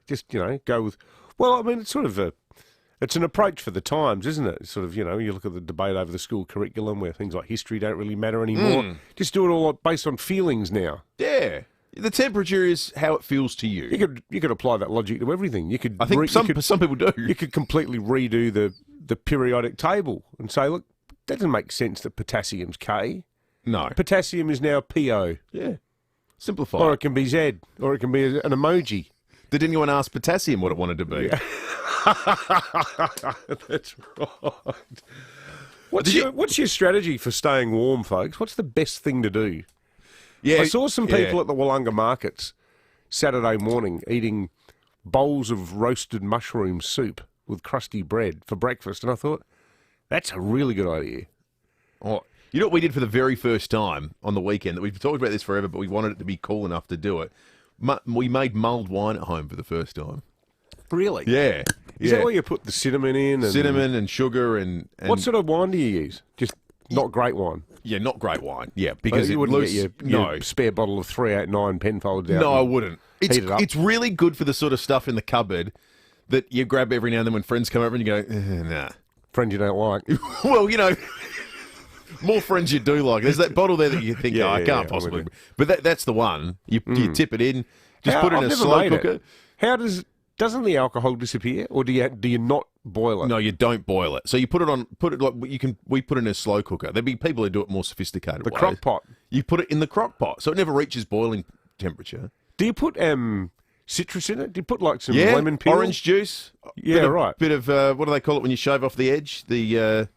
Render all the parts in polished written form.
Just, go with... Well, I mean, it's sort of it's an approach for the times, isn't it? It's sort of, you look at the debate over the school curriculum where things like history don't really matter anymore. Just do it all based on feelings now. Yeah. The temperature is how it feels to you. You could apply that logic to everything. I think some people do. You could completely redo the periodic table and say, look, that doesn't make sense that potassium's K. No. Potassium is now PO. Yeah. Simplify. Or it can be Z, or it can be an emoji. Did anyone ask potassium what it wanted to be? Yeah. That's right. What's your strategy for staying warm, folks? What's the best thing to do? Yeah, I saw some people at the Wollonga markets Saturday morning eating bowls of roasted mushroom soup with crusty bread for breakfast, and I thought, that's a really good idea. Oh, you know what we did for the very first time on the weekend? That we've talked about this forever, but we wanted it to be cool enough to do it. We made mulled wine at home for the first time. Really? Yeah. Is that where you put the cinnamon in? Cinnamon and sugar and... What sort of wine do you use? Just not great wine? Yeah, not great wine. Yeah, because you wouldn't get your spare bottle of 389 Penfolds out. No, I wouldn't. Heat it up. It's really good for the sort of stuff in the cupboard that you grab every now and then when friends come over and you go, nah. Friends you don't like. Well, more friends you do like. There's that bottle there that you think, I can't possibly. But that's the one. You tip it in, just put it in a slow cooker. How doesn't the alcohol disappear, or do you not boil it? No, you don't boil it. So you put it like we put it in a slow cooker. There'd be people who do it more sophisticated. The crock pot. You put it in the crock pot, so it never reaches boiling temperature. Do you put citrus in it? Do you put like some lemon peel? Orange juice? Yeah, right. Bit of what do they call it when you shave off the edge? You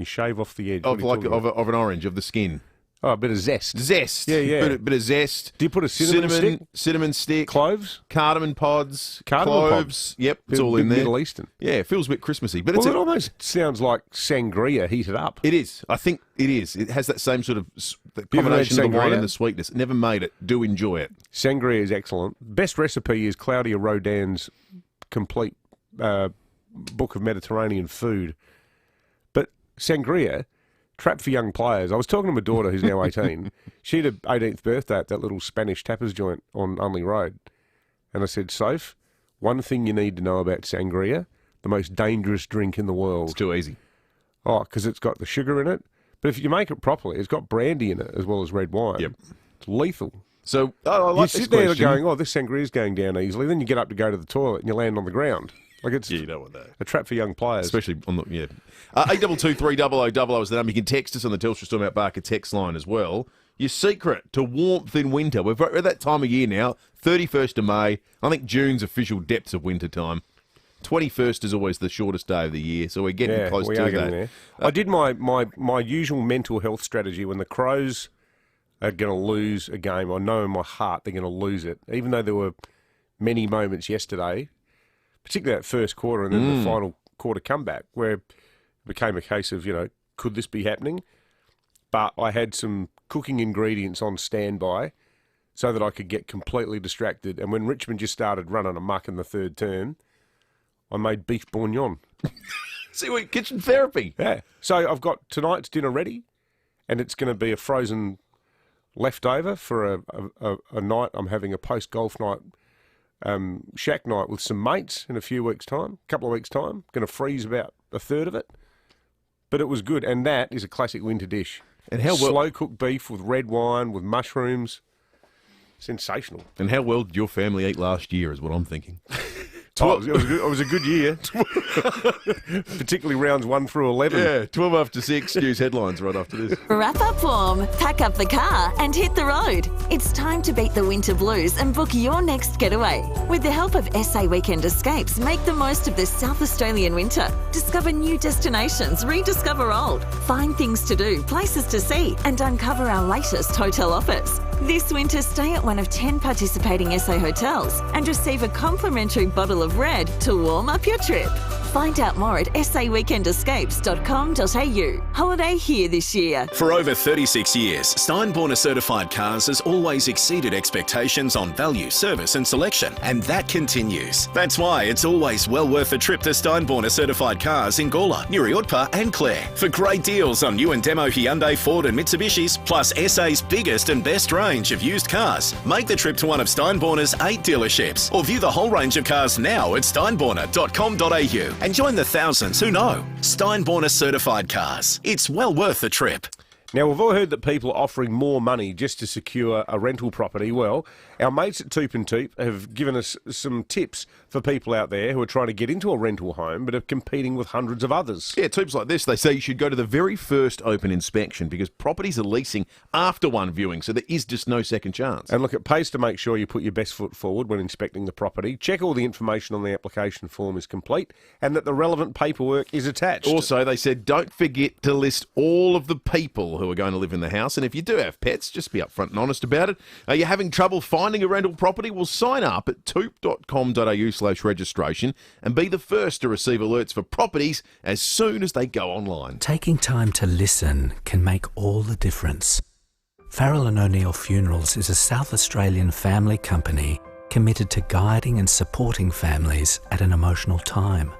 shave off the edge of an orange, of the skin. Oh, a bit of zest. Zest. Yeah. Bit of zest. Do you put a cinnamon stick? Cloves? Cardamom pods. Cardamom cloves. Pods. Yep, it's all in there. Middle Eastern. Yeah, it feels a bit Christmassy. But it almost sounds like sangria heated up. It is. I think it is. It has that same sort of combination of the wine and the sweetness. Never made it. Do enjoy it. Sangria is excellent. Best recipe is Claudia Rodin's complete book of Mediterranean food. But sangria... Trap for young players. I was talking to my daughter, who's now 18. She had her 18th birthday at that little Spanish tapas joint on Unley Road. And I said, Soph, one thing you need to know about sangria, the most dangerous drink in the world. It's too easy. Oh, because it's got the sugar in it. But if you make it properly, it's got brandy in it as well as red wine. Yep. It's lethal. So I like you sit there going, this sangria's going down easily. Then you get up to go to the toilet and you land on the ground. Like it's you don't want that. A trap for young players. Especially on the, 822-300-00 is the number. You can text us on the Telstra Storm Out Barker text line as well. Your secret to warmth in winter. We're at that time of year now, 31st of May. I think June's official depths of winter time. 21st is always the shortest day of the year, so we're getting close to that. There. I did my usual mental health strategy when the Crows are going to lose a game. I know in my heart they're going to lose it, even though there were many moments yesterday, particularly that first quarter and then the final quarter comeback, where it became a case of, could this be happening? But I had some cooking ingredients on standby so that I could get completely distracted. And when Richmond just started running amok in the third term, I made beef bourguignon. See, what kitchen therapy. Yeah. So I've got tonight's dinner ready, and it's going to be a frozen leftover for a night. I'm having a post-golf night, shack night with some mates in a couple of weeks' time. Going to freeze about a third of it. But it was good, and that is a classic winter dish. And how well... Slow-cooked beef with red wine, with mushrooms. Sensational. And how well did your family eat last year is what I'm thinking. It was a good year. Particularly rounds 1 through 11. Yeah, 12 after 6, news headlines right after this. Wrap up warm, pack up the car and hit the road. It's time to beat the winter blues and book your next getaway. With the help of SA Weekend Escapes, make the most of this South Australian winter. Discover new destinations, rediscover old, find things to do, places to see, and uncover our latest hotel offers. This winter, stay at one of 10 participating SA hotels and receive a complimentary bottle of red to warm up your trip. Find out more at saweekendescapes.com.au. Holiday here this year. For over 36 years, Steinborner Certified Cars has always exceeded expectations on value, service and selection, and that continues. That's why it's always well worth a trip to Steinborner Certified Cars in Gawler, Nuriotpa and Clare for great deals on new and demo Hyundai, Ford and Mitsubishis, plus SA's biggest and best range of used cars. Make the trip to one of Steinborner's 8 dealerships or view the whole range of cars now at steinborner.com.au and join the thousands who know. Steinborner Certified Cars. It's well worth the trip. Now, we've all heard that people are offering more money just to secure a rental property. Well, our mates at Toop and Toop have given us some tips for people out there who are trying to get into a rental home but are competing with hundreds of others. Yeah, Toop's like this. They say you should go to the very first open inspection because properties are leasing after one viewing, so there is just no second chance. And look, it pays to make sure you put your best foot forward when inspecting the property. Check all the information on the application form is complete and that the relevant paperwork is attached. Also, they said don't forget to list all of the people who are going to live in the house. And if you do have pets, just be upfront and honest about it. Are you having trouble finding a rental property? Well, sign up at toop.com.au/registration and be the first to receive alerts for properties as soon as they go online. Taking time to listen can make all the difference. Farrell and O'Neill Funerals is a South Australian family company committed to guiding and supporting families at an emotional time.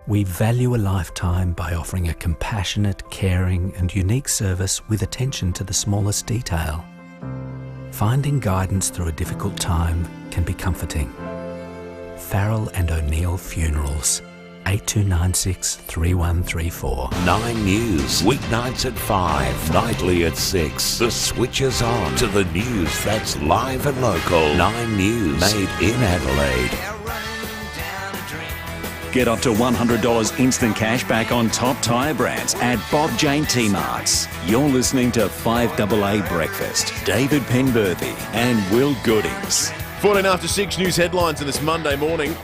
We value a lifetime by offering a compassionate, caring and unique service with attention to the smallest detail. Finding guidance through a difficult time can be comforting. Farrell and O'Neill Funerals, 8296 3134. 9 News, weeknights at 5, nightly at 6. The switch is on to the news that's live and local. 9 News, made in Adelaide. Get up to $100 instant cash back on top tyre brands at Bob Jane T-Marts. You're listening to 5AA Breakfast. David Penberthy and Will Goodings. 14 after 6 news headlines on this Monday morning.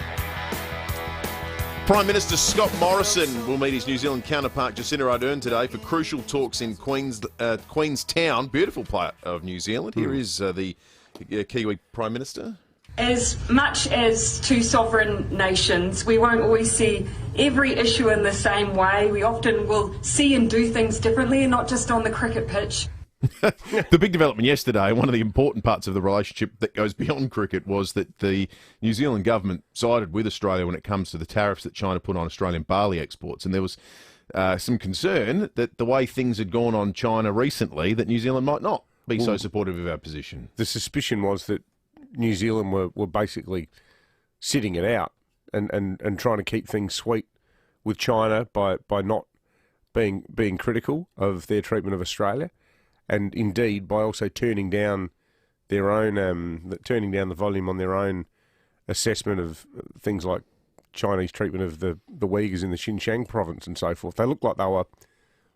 Prime Minister Scott Morrison will meet his New Zealand counterpart Jacinda Ardern today for crucial talks in Queenstown. Beautiful part of New Zealand. Here is the Kiwi Prime Minister. As much as two sovereign nations, we won't always see every issue in the same way. We often will see and do things differently, and not just on the cricket pitch. The big development yesterday, one of the important parts of the relationship that goes beyond cricket, was that the New Zealand government sided with Australia when it comes to the tariffs that China put on Australian barley exports. And there was some concern that the way things had gone on China recently, that New Zealand might not be so supportive of our position. The suspicion was that New Zealand were basically sitting it out and trying to keep things sweet with China by not being critical of their treatment of Australia, and indeed by also turning down their own turning down the volume on their own assessment of things like Chinese treatment of the Uyghurs in the Xinjiang province and so forth. They looked like they were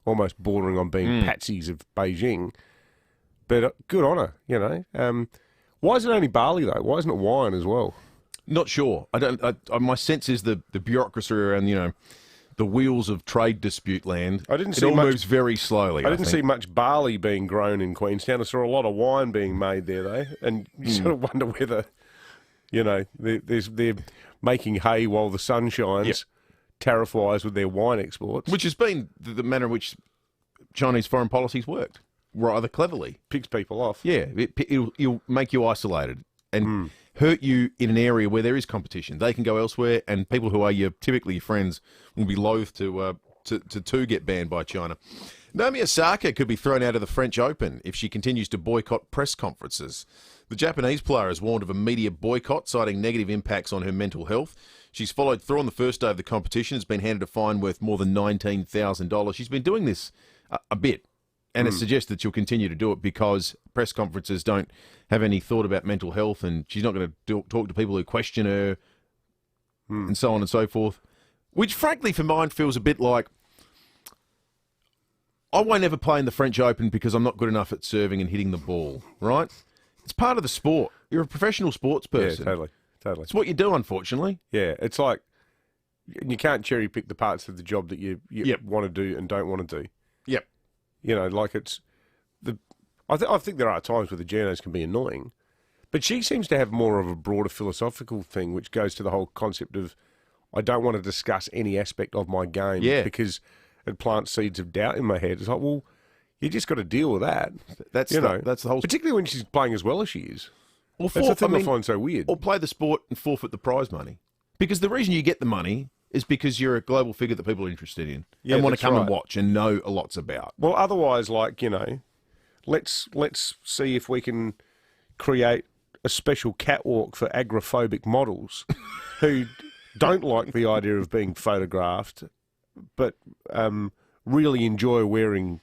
almost bordering on being patsies of Beijing, but good on her, you know. Why is it only barley, though? Why isn't it wine as well? Not sure. My sense is the bureaucracy around, the wheels of trade dispute land. It all moves very slowly. I didn't see much barley being grown in Queenstown. I saw a lot of wine being made there, though. And you sort of wonder whether, they're making hay while the sun shines, tariff-wise with their wine exports. Which has been the manner in which Chinese foreign policy's worked. Rather cleverly. Picks people off. Yeah, it'll make you isolated and hurt you in an area where there is competition. They can go elsewhere, and people who are typically your friends will be loath to get banned by China. Naomi Osaka could be thrown out of the French Open if she continues to boycott press conferences. The Japanese player has warned of a media boycott, citing negative impacts on her mental health. She's followed through on the first day of the competition, has been handed a fine worth more than $19,000. She's been doing this a bit. And it suggests that she'll continue to do it because press conferences don't have any thought about mental health, and she's not going to talk to people who question her and so on and so forth. Which, frankly, for mine feels a bit like, I won't ever play in the French Open because I'm not good enough at serving and hitting the ball, right? It's part of the sport. You're a professional sports person. Yeah, totally. It's what you do, unfortunately. Yeah, it's like you can't cherry pick the parts of the job that you want to do and don't want to do. Yep. I think there are times where the journos can be annoying, but she seems to have more of a broader philosophical thing, which goes to the whole concept of, I don't want to discuss any aspect of my game because it plants seeds of doubt in my head. It's like, well, you just got to deal with that. That's the whole. Particularly when she's playing as well as she is. Or That's the thing I find so weird. Or play the sport and forfeit the prize money. Because the reason you get the money is because you're a global figure that people are interested in and want to come and watch and know a lot's about. Well, otherwise, like, let's see if we can create a special catwalk for agoraphobic models who don't like the idea of being photographed, but really enjoy wearing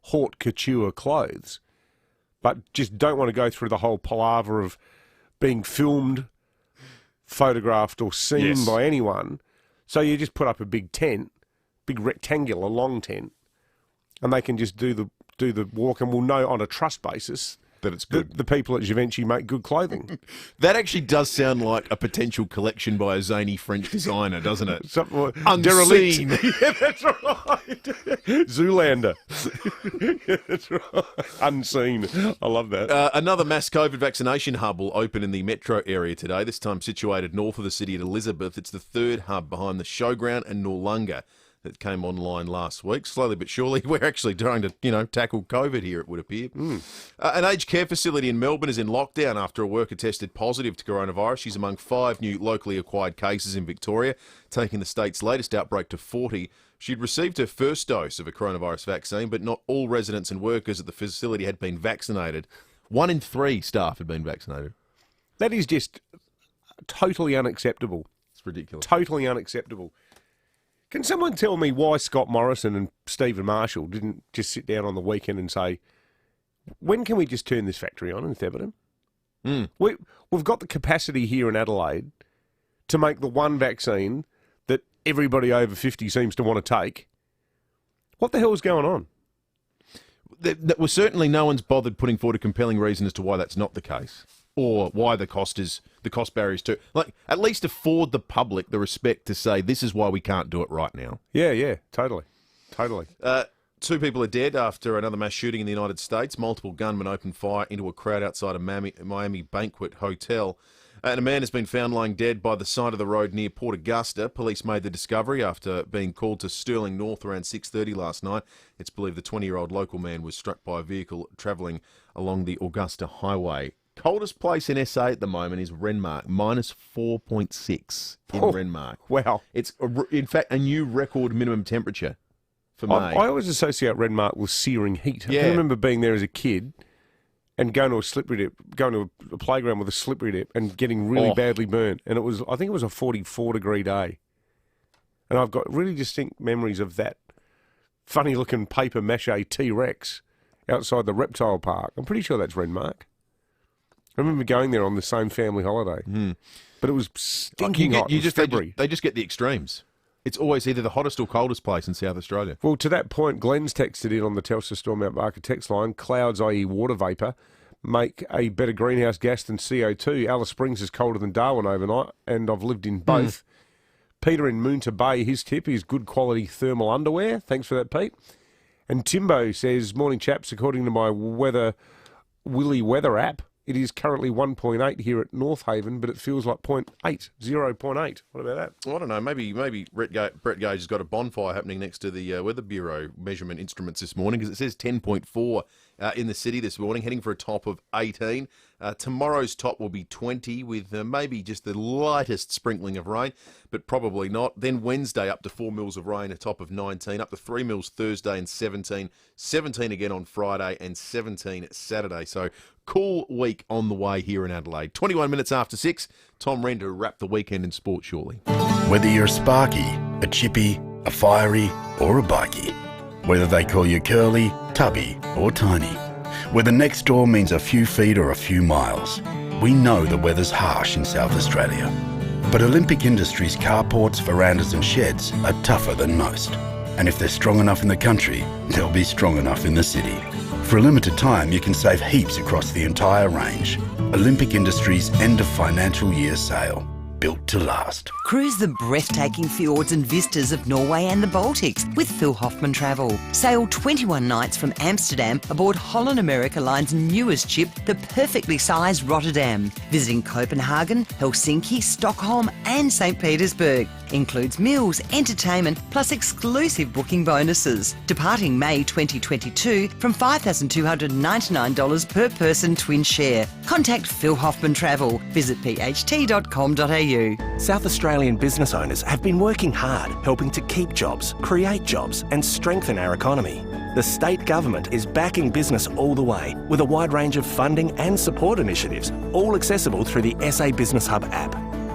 haute couture clothes, but just don't want to go through the whole palaver of being filmed, photographed or seen by anyone. So you just put up a big tent, big rectangular long tent, and they can just do the walk, and we'll know on a trust basis that it's good. The people at Givenchy make good clothing. That actually does sound like a potential collection by a zany French designer, doesn't it? Unseen. Yeah, that's right. Zoolander. Yeah, that's right. Unseen. I love that. Another mass COVID vaccination hub will open in the metro area today, this time situated north of the city at Elizabeth. It's the third hub behind the Showground and Noarlunga that came online last week. Slowly but surely, we're actually trying to, tackle COVID here, it would appear. An aged care facility in Melbourne is in lockdown after a worker tested positive to coronavirus. She's among 5 new locally acquired cases in Victoria, taking the state's latest outbreak to 40. She'd received her first dose of a coronavirus vaccine, but not all residents and workers at the facility had been vaccinated. 1 in 3 staff had been vaccinated. That is just totally unacceptable. It's ridiculous. Totally unacceptable. Can someone tell me why Scott Morrison and Stephen Marshall didn't just sit down on the weekend and say, when can we just turn this factory on in Theberton? We've got the capacity here in Adelaide to make the one vaccine that everybody over 50 seems to want to take. What the hell is going on? Well, certainly no one's bothered putting forward a compelling reason as to why that's not the case, or why the cost barriers too. Like, at least afford the public the respect to say this is why we can't do it right now. Yeah, totally. 2 people are dead after another mass shooting in the United States. Multiple gunmen opened fire into a crowd outside a Miami banquet hotel. And a man has been found lying dead by the side of the road near Port Augusta. Police made the discovery after being called to Stirling North around 6:30 last night. It's believed the 20-year-old local man was struck by a vehicle travelling along the Augusta Highway. Coldest place in SA at the moment is Renmark, minus 4.6 in Renmark. Wow. It's, in fact, a new record minimum temperature for May. I always associate Renmark with searing heat. I can remember being there as a kid and going to a playground with a slippery dip and getting really badly burnt. And I think it was a 44-degree day. And I've got really distinct memories of that funny-looking paper mache T-Rex outside the reptile park. I'm pretty sure that's Renmark. I remember going there on the same family holiday. But it was stinking hot. February. They just get the extremes. It's always either the hottest or coldest place in South Australia. Well, to that point, Glenn's texted in on the Telstra Storm Mount Barker text line, clouds, i.e. water vapour, make a better greenhouse gas than CO2. Alice Springs is colder than Darwin overnight, and I've lived in both. Peter in Moonta Bay, his tip is good quality thermal underwear. Thanks for that, Pete. And Timbo says, morning chaps, according to my Willy Weather app, it is currently 1.8 here at North Haven, but it feels like 0.8. What about that? Well, I don't know. Maybe Brett Gage has got a bonfire happening next to the Weather Bureau measurement instruments this morning, because it says 10.4 in the city this morning, heading for a top of 18. Tomorrow's top will be 20 with maybe just the lightest sprinkling of rain, but probably not. Then Wednesday up to 4 mils of rain, a top of 19, up to 3 mils Thursday and 17, 17 again on Friday and 17 Saturday. So cool week on the way here in Adelaide. 21 minutes after 6, Tom Wren to wrap the weekend in sport shortly. Whether you're a sparky, a chippy, a fiery or a bikey, whether they call you curly, tubby or tiny, whether next door means a few feet or a few miles, we know the weather's harsh in South Australia. But Olympic Industries carports, verandas and sheds are tougher than most. And if they're strong enough in the country, they'll be strong enough in the city. For a limited time, you can save heaps across the entire range. Olympic Industries end of financial year sale. built to last. Cruise the breathtaking fjords and vistas of Norway and the Baltics with Phil Hoffman Travel. Sail 21 nights from Amsterdam aboard Holland America Line's newest ship, the perfectly sized Rotterdam. Visiting Copenhagen, Helsinki, Stockholm and St. Petersburg. Includes meals, entertainment, plus exclusive booking bonuses. Departing May 2022 from $5,299 per person twin share. Contact Phil Hoffman Travel. Visit pht.com.au. South Australian business owners have been working hard helping to keep jobs, create jobs and strengthen our economy. The state government is backing business all the way with a wide range of funding and support initiatives, all accessible through the SA Business Hub app.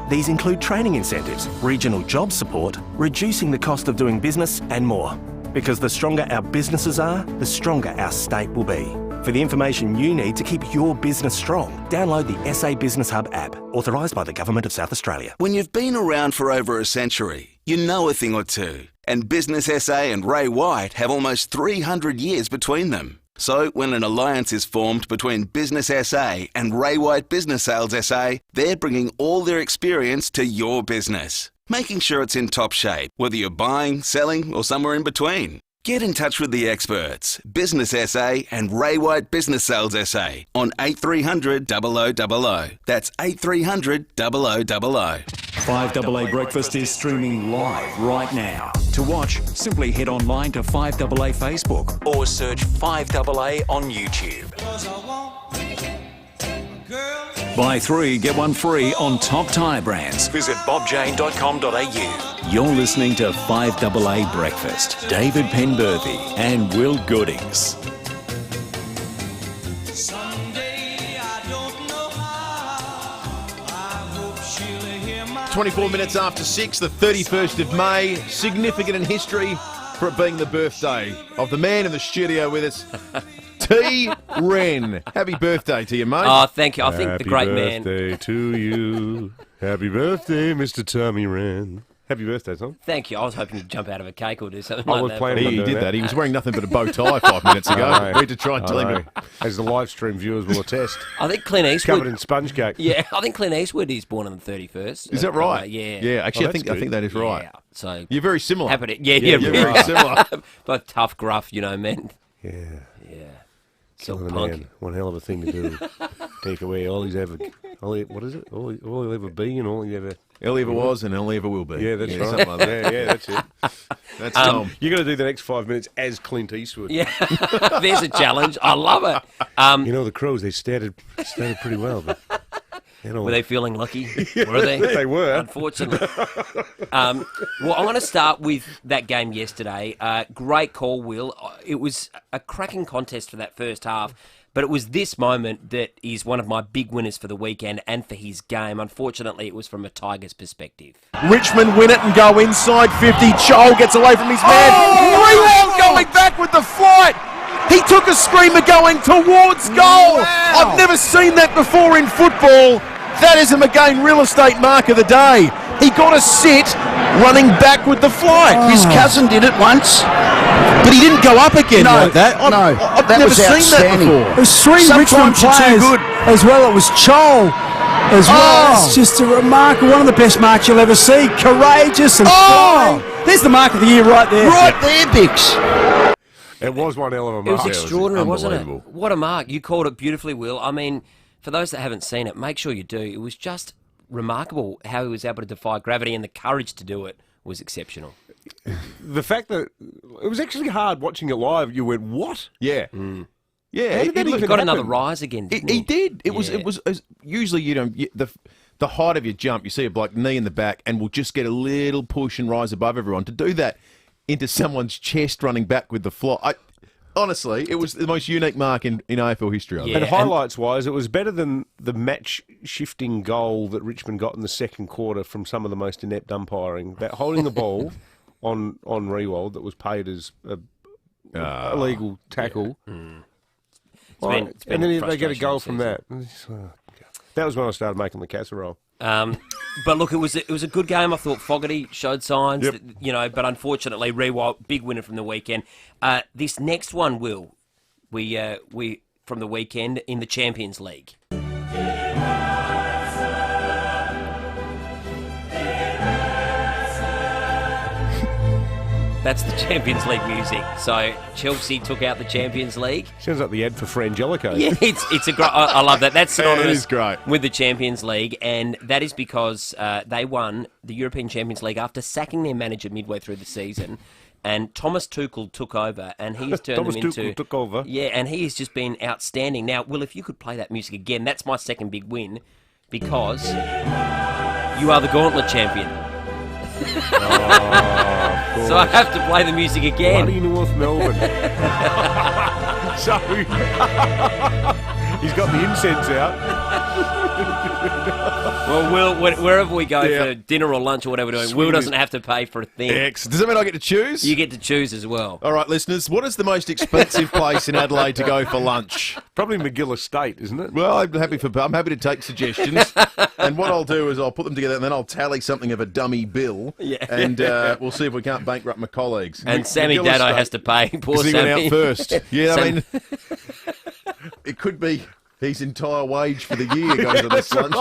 These include training incentives, regional job support, reducing the cost of doing business and more. Because the stronger our businesses are, the stronger our state will be. For the information you need to keep your business strong, download the SA Business Hub app, authorised by the Government of South Australia. When you've been around for over a century, you know a thing or two. And Business SA and Ray White have almost 300 years between them. So when an alliance is formed between Business SA and Ray White Business Sales SA, they're bringing all their experience to your business, making sure it's in top shape, whether you're buying, selling, or somewhere in between. Get in touch with the experts, Business SA and Ray White Business Sales SA on 8300 0000. That's 8300 0000. 5AA Breakfast is streaming live right now. To watch, simply head online to 5AA Facebook or search 5AA on YouTube. Buy 3, get 1 free on top tyre brands. Visit bobjane.com.au. You're listening to 5AA Breakfast. David Penberthy and Will Goodings. 24 minutes after 6, the 31st of May. Significant in history for it being the birthday of the man in the studio with us, T. Wren. Happy birthday to you, mate. Oh, thank you. I think the great man. Happy birthday to you. Happy birthday, Mr. Tommy Wren. Happy birthday, Tom. Thank you. I was hoping to jump out of a cake or do something I like was that. planning on He doing did that. He was wearing nothing but a bow tie 5 minutes ago. I know. We had to try and tell him. As the live stream viewers will attest. I think Clint Eastwood. Covered in sponge cake. Yeah, I think Clint Eastwood is born on the 31st. Is that right? Yeah. Yeah, actually, Oh, I think good. that is right. Yeah. So You're very similar. happy to, yeah, you're very similar. Both tough, gruff, men. Yeah. Yeah. Kill So the punk. man. One hell of a thing to do. Take away all he's ever... what is it? All he'll ever be and all he ever... All he ever was and all he ever will be. Yeah, that's right. something like that. Yeah, that's it. That's Tom. You're going to do the next 5 minutes as Clint Eastwood. Yeah. There's a challenge. I love it. The Crows, they started pretty well, but... Were they feeling lucky? Were they? They were. Unfortunately. Well, I'm going to start with that game yesterday. Great call, Will. It was a cracking contest for that first half, but it was this moment that is one of my big winners for the weekend and for his game. Unfortunately, it was from a Tigers perspective. Richmond win it and go inside 50. Chol gets away from his man. Rewald going back with the flight. He took a screamer going towards goal. Wow. I've never seen that before in football. That is a McGain real estate mark of the day. He got a sit running back with the flight. His cousin did it once. But he didn't go up again No, like that. I've that never was seen outstanding. that before. It was three Richmond Sometimes you're too players good. as well. It was Chol as well. It's just a remarkable, one of the best marks you'll ever see. Courageous and flying. There's the mark of the year right there. Right there, Bix. It was one hell of a It was mark. extraordinary, wasn't it? Unbelievable. What a mark. You called it beautifully, Will. I mean, for those that haven't seen it, make sure you do. It was just remarkable how he was able to defy gravity, and the courage to do it was exceptional. The fact that it was actually hard watching it live, you went, what? Yeah. Yeah. How did that He even got another happen? rise again, didn't He he? did. It was Yeah. usually, the height of your jump, you see a bloke knee in the back and will just get a little push and rise above everyone. To do that into someone's chest running back with the fly. Honestly, it was the most unique mark in AFL history. I think. And highlights-wise, it was better than the match-shifting goal that Richmond got in the second quarter from some of the most inept umpiring. That holding the ball on Rewald that was paid as a illegal tackle. It's And been then they frustration get a goal this from season. that. That was when I started making the casserole. But look, it was a good game. I thought Fogarty showed signs, that, but unfortunately, Rewalt, big winner from the weekend. This next one, Will, we from the weekend in the Champions League. That's the Champions League music. So Chelsea took out the Champions League. Sounds like the ad for Frangelico. Yeah, it's a great. I love that. That's synonymous it is great. with the Champions League, and that is because they won the European Champions League after sacking their manager midway through the season. And Thomas Tuchel took over, and he's turned them into... Tuchel took over. Yeah, and he has just been outstanding. Now, Will, if you could play that music again, that's my second big win, because you are the Gauntlet champion. So I have to play the music again. Bloody North Melbourne. So he's got the incense out. Well, Will, wherever we go for dinner or lunch or whatever we're doing, Will doesn't have to pay for a thing. Does that mean I get to choose? You get to choose as well. All right, listeners, what is the most expensive place in Adelaide to go for lunch? Probably McGill Estate, isn't it? Well, I'm happy to take suggestions. And what I'll do is I'll put them together and then I'll tally something of a dummy bill. Yeah. And we'll see if we can't bankrupt my colleagues. And Sammy McGill Dado Estate, has to pay. Poor 'cause he Sammy. went out first. Yeah, Sam- I mean, it could be his entire wage for the year goes on this lunch.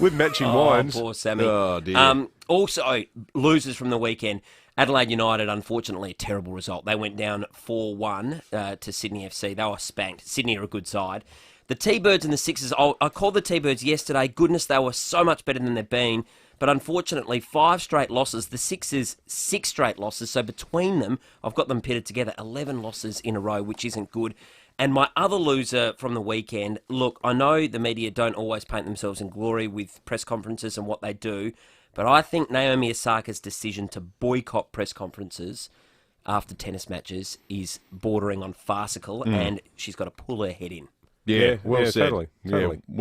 With matching wines. Poor Sammy. Oh, dear. Also, losers from the weekend. Adelaide United, unfortunately, a terrible result. They went down 4-1 to Sydney FC. They were spanked. Sydney are a good side. The T-Birds and the Sixers, I called the T-Birds yesterday. Goodness, they were so much better than they've been. But unfortunately, 5 straight losses. The Sixers, 6 straight losses. So between them, I've got them pitted together, 11 losses in a row, which isn't good. And my other loser from the weekend, look, I know the media don't always paint themselves in glory with press conferences and what they do, but I think Naomi Osaka's decision to boycott press conferences after tennis matches is bordering on farcical, and she's got to pull her head in. Yeah, well said. Totally.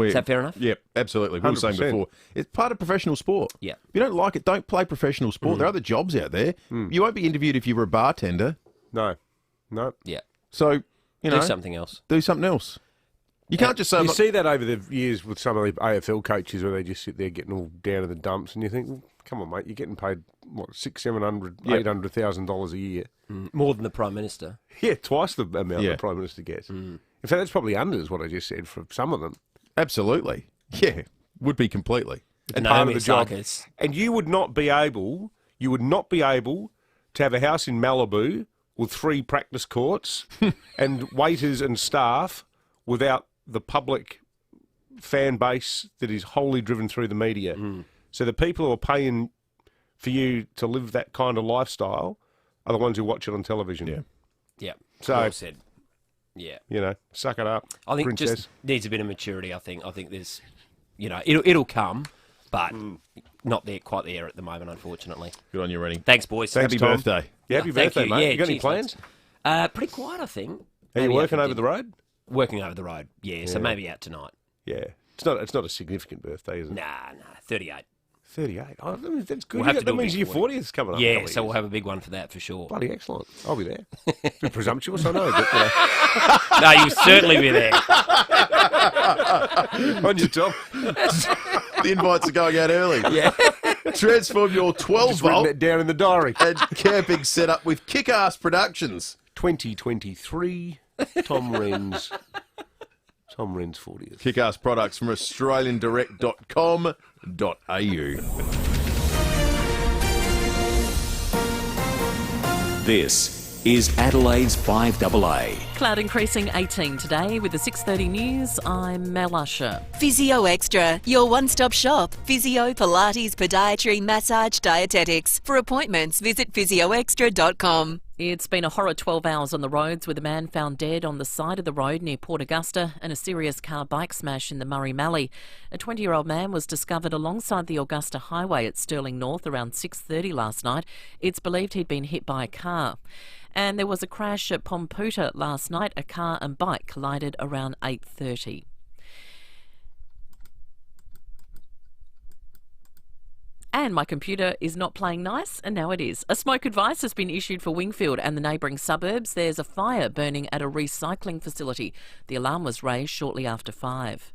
Is that fair enough? Yeah, absolutely. We were saying 100%. before, it's part of professional sport. Yeah. If you don't like it, don't play professional sport. There are other jobs out there. You won't be interviewed if you were a bartender. No. Yeah. So, you know, Do something else. Do something else. You can't just say... You see that over the years with some of the AFL coaches where they just sit there getting all down in the dumps and you think, well, come on, mate, you're getting paid, what, $600,000, $700,000, $800,000 a year. More than the Prime Minister. Yeah, twice the amount the Prime Minister gets. In fact, that's probably under is what I just said for some of them. Absolutely. Yeah, would be completely. And Naomi part of the job. Osaka's- And you would not be able to have a house in Malibu with 3 practice courts and waiters and staff without the public fan base that is wholly driven through the media. So the people who are paying for you to live that kind of lifestyle are the ones who watch it on television. Yeah. Yeah. So, well said. Yeah. You know, suck it up, I think princess. just needs a bit of maturity. I think there's, you know, it'll come, but not there quite there at the moment, unfortunately. Good on you, Rennie. Thanks, boys. Happy Tom. birthday. Yeah, happy Thank birthday, you. mate. Yeah, you got any cheers, plans? Pretty quiet, I think. Are you Maybe working out for over the dinner. road? Working over the road, yeah. So Yeah. maybe out tonight. Yeah. It's not a significant birthday, is it? Nah, 38. 38. Oh, that's good. We'll have to do That a means big your one. 40th is coming up. Yeah, probably. so we'll have a big one for that for sure. Bloody excellent. I'll be there. A bit presumptuous, I know. But, No, you'll certainly be there. on your top. The invites are going out early. Yeah. Transform your Just written 12-volt it down in the diary. and camping setup with Kick-Ass Productions. 2023, Tom Wren's 40th. Kick-Ass products from AustralianDirect.com.au. This is Adelaide's 5AA. Cloud increasing 18 today with the 6:30 news. I'm Mel Usher. Physio Extra, your one-stop shop. Physio, Pilates, podiatry, massage, dietetics. For appointments, visit physioextra.com. It's been a horror 12 hours on the roads with a man found dead on the side of the road near Port Augusta and a serious car-bike smash in the Murray Mallee. A 20-year-old man was discovered alongside the Augusta Highway at Stirling North around 6:30 last night. It's believed he'd been hit by a car. And there was a crash at Pomputa last night. A car and bike collided around 8:30. And my computer is not playing nice, and now it is. A smoke advice has been issued for Wingfield and the neighbouring suburbs. There's a fire burning at a recycling facility. The alarm was raised shortly after 5.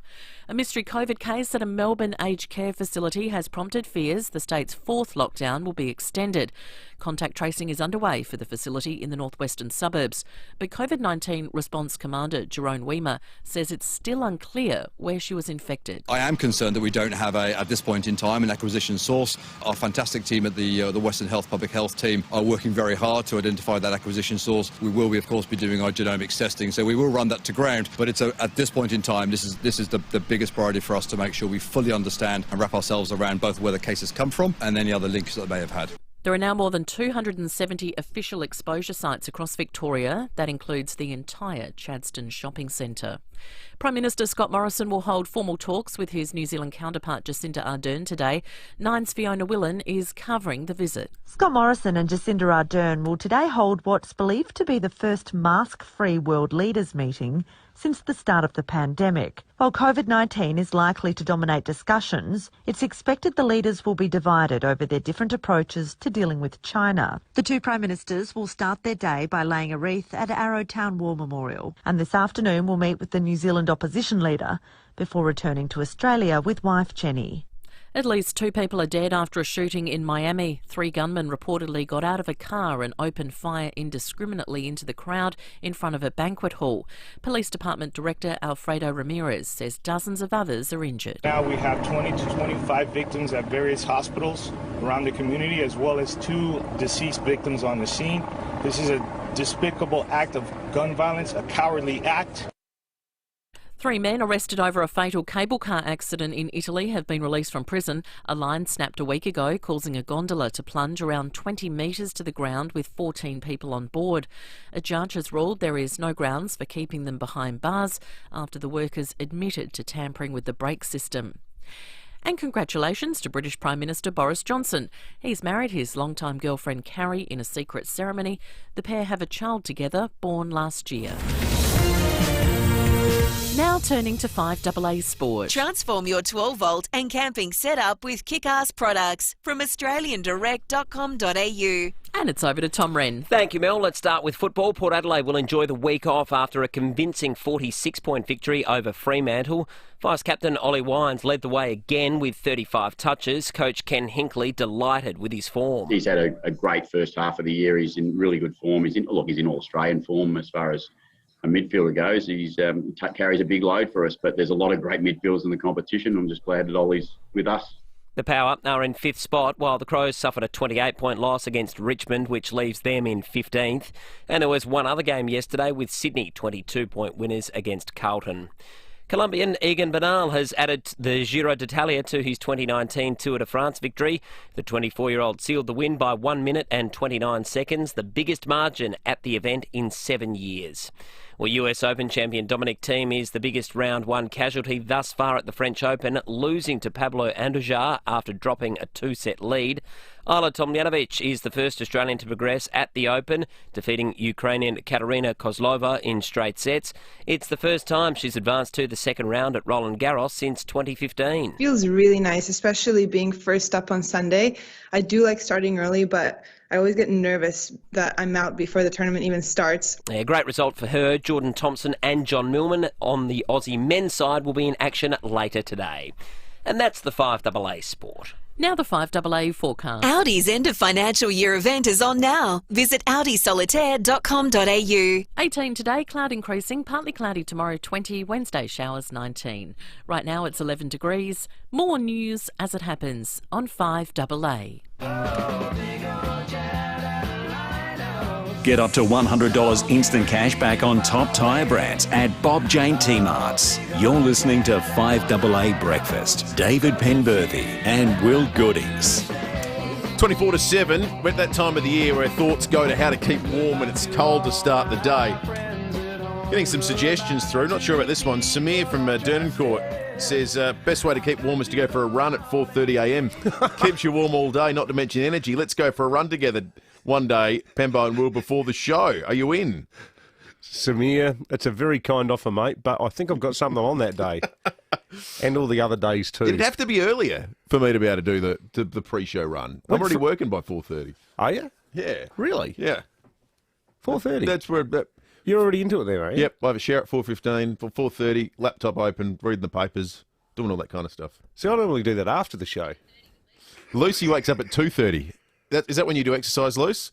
A mystery COVID case at a Melbourne aged care facility has prompted fears the state's fourth lockdown will be extended. Contact tracing is underway for the facility in the northwestern suburbs, but COVID-19 response commander Jerome Weimer says it's still unclear where she was infected. I am concerned that we don't have, at this point in time, an acquisition source. Our fantastic team at the Western Health Public Health team are working very hard to identify that acquisition source. We will, of course, be doing our genomics testing, so we will run that to ground. But it's at this point in time, this is the biggest priority for us to make sure we fully understand and wrap ourselves around both where the cases come from and any other links that they may have had. There are now more than 270 official exposure sites across Victoria. That includes the entire Chadstone shopping centre. Prime Minister Scott Morrison will hold formal talks with his New Zealand counterpart Jacinda Ardern today. Nine's Fiona Willan is covering the visit. Scott Morrison and Jacinda Ardern will today hold what's believed to be the first mask-free world leaders meeting since the start of the pandemic. While COVID-19 is likely to dominate discussions, it's expected the leaders will be divided over their different approaches to dealing with China. The two Prime Ministers will start their day by laying a wreath at Arrowtown War Memorial, and this afternoon will meet with the New Zealand opposition leader before returning to Australia with wife Jenny. At least 2 people are dead after a shooting in Miami. 3 gunmen reportedly got out of a car and opened fire indiscriminately into the crowd in front of a banquet hall. Police Department Director Alfredo Ramirez says dozens of others are injured. Now we have 20 to 25 victims at various hospitals around the community, as well as 2 deceased victims on the scene. This is a despicable act of gun violence, a cowardly act. 3 men arrested over a fatal cable car accident in Italy have been released from prison. A line snapped a week ago, causing a gondola to plunge around 20 metres to the ground with 14 people on board. A judge has ruled there is no grounds for keeping them behind bars after the workers admitted to tampering with the brake system. And congratulations to British Prime Minister Boris Johnson. He's married his longtime girlfriend Carrie in a secret ceremony. The pair have a child together, born last year. Now turning to FIVEaa Sport. Transform your 12-volt and camping setup with kick-ass products from australiandirect.com.au. And it's over to Tom Wren. Thank you, Mel. Let's start with football. Port Adelaide will enjoy the week off after a convincing 46-point victory over Fremantle. Vice captain Ollie Wines led the way again with 35 touches. Coach Ken Hinkley delighted with his form. He's had a great first half of the year. He's in really good form. He's in All-Australian form as far as a midfielder goes. He's carries a big load for us, but there's a lot of great midfielders in the competition. I'm just glad that Ollie's with us. The Power are in 5th spot, while the Crows suffered a 28-point loss against Richmond, which leaves them in 15th. And there was one other game yesterday with Sydney 22-point winners against Carlton. Colombian Egan Bernal has added the Giro d'Italia to his 2019 Tour de France victory. The 24-year-old sealed the win by 1 minute and 29 seconds, the biggest margin at the event in 7 years. Well, US Open champion Dominic Thiem is the biggest round 1 casualty thus far at the French Open, losing to Pablo Andujar after dropping a 2-set lead. Ayla Tomljanovic is the first Australian to progress at the Open, defeating Ukrainian Katerina Kozlova in straight sets. It's the first time she's advanced to the second round at Roland Garros since 2015. Feels really nice, especially being first up on Sunday. I do like starting early, but I always get nervous that I'm out before the tournament even starts. A great result for her. Jordan Thompson and John Millman on the Aussie men's side will be in action later today. And that's the FIVEaa Sport. Now the FIVEaa forecast. Audi's end of financial year event is on now. Visit audisolitaire.com.au. 18 today, cloud increasing, partly cloudy tomorrow 20, Wednesday showers 19. Right now it's 11 degrees. More news as it happens on FIVEaa. Get up to $100 instant cash back on top tyre brands at Bob Jane T-Marts. You're listening to FIVEaa Breakfast. David Penberthy and Will Goodings. 24 to 7. We're at that time of the year where thoughts go to how to keep warm when it's cold to start the day. Getting some suggestions through. Not sure about this one. Samir from Dernancourt says best way to keep warm is to go for a run at 4:30am. Keeps you warm all day, not to mention energy. Let's go for a run together one day, Pembo and Will, before the show. Are you in? Samir, it's a very kind offer, mate, but I think I've got something on that day. And all the other days too. It'd have to be earlier for me to be able to do the pre-show run. I'm already working by 4:30. Are you? Yeah. Really? Yeah. 4:30? That's where... You're already into it there, are you? Yep. I have a shower at 4:15. For 4:30, laptop open, reading the papers. doing all that kind of stuff. See, I normally do that after the show. Lucy wakes up at 2:30. Is that when you do exercise, Luce?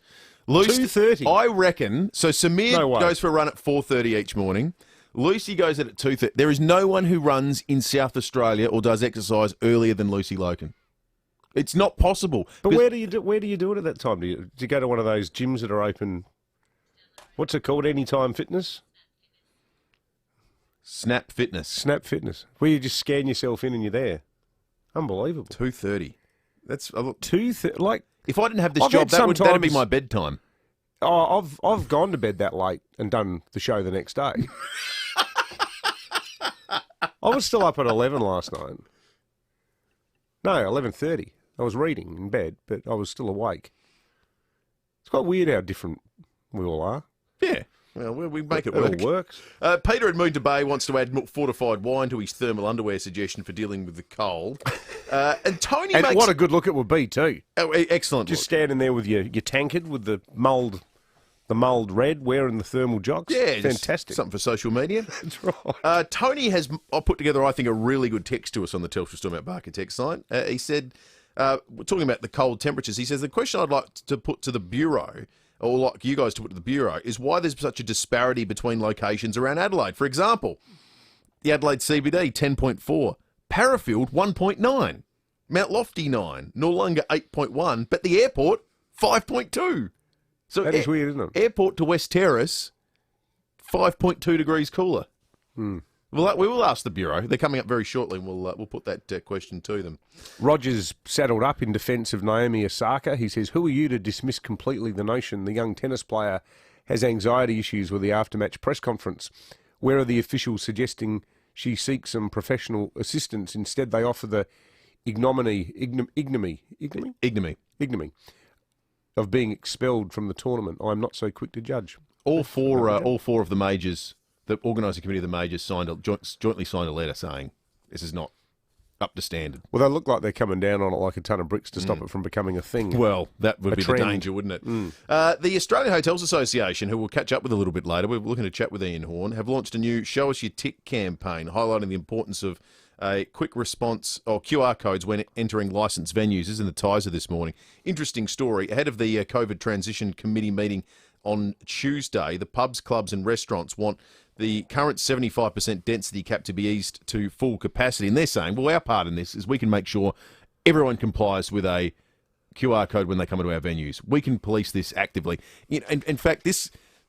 2:30? I reckon. So Samir No way. goes for a run at 4:30 each morning. Lucy goes at 2:30. There is no one who runs in South Australia or does exercise earlier than Lucy Loken. It's not possible. But where do you do it at that time? Do you go to one of those gyms that are open? What's it called? Anytime Fitness? Snap Fitness. Snap Fitness. Where you just scan yourself in and you're there. Unbelievable. 2:30. That's like. If I didn't have this I've job, had that'd be sometimes- my bedtime. Oh, I've gone to bed that late and done the show the next day. I was still up at 11 last night. No, 11:30. I was reading in bed, but I was still awake. It's quite weird how different we all are. Yeah. Well, we make it It all work. works. Peter at Moonta Bay wants to add fortified wine to his thermal underwear suggestion for dealing with the cold. And Tony And makes... what a good look it would be too. Oh, excellent. Just standing there with your tankard with the mulled red, wearing the thermal jocks. Yeah, just fantastic. something for social media. That's right. Tony has put together, I think, a really good text to us on the Telstra Storm Out Barker text line. He said, we're talking about the cold temperatures. He says, the question I'd like to put to the Bureau, or like you guys to put to the Bureau, is why there's such a disparity between locations around Adelaide. For example, the Adelaide CBD, 10.4. Parafield, 1.9. Mount Lofty, 9. Noarlunga, 8.1. But the airport, 5.2. So That is weird, isn't it? Airport to West Terrace, 5.2 degrees cooler. Well, we will ask the Bureau. They're coming up very shortly, and we'll put that question to them. Rogers saddled up in defence of Naomi Osaka. He says, who are you to dismiss completely the notion the young tennis player has anxiety issues with the after-match press conference? Where are the officials suggesting she seeks some professional assistance? Instead, they offer the ignominy of being expelled from the tournament. I'm not so quick to judge. All four of the majors, the organising committee of the majors, jointly signed a letter saying this is not up to standard. Well, they look like they're coming down on it like a ton of bricks to stop it from becoming a thing. Well, that would be trend. the danger, wouldn't it? The Australian Hotels Association, who we'll catch up with a little bit later, we're looking to chat with Ian Horn, have launched a new Show Us Your Tick campaign, highlighting the importance of a quick response or QR codes when entering licensed venues. This is in the Tiser this morning. Interesting story. Ahead of the COVID Transition Committee meeting on Tuesday, the pubs, clubs and restaurants want the current 75% density cap to be eased to full capacity. And they're saying, well, our part in this is we can make sure everyone complies with a QR code when they come into our venues. We can police this actively. In fact,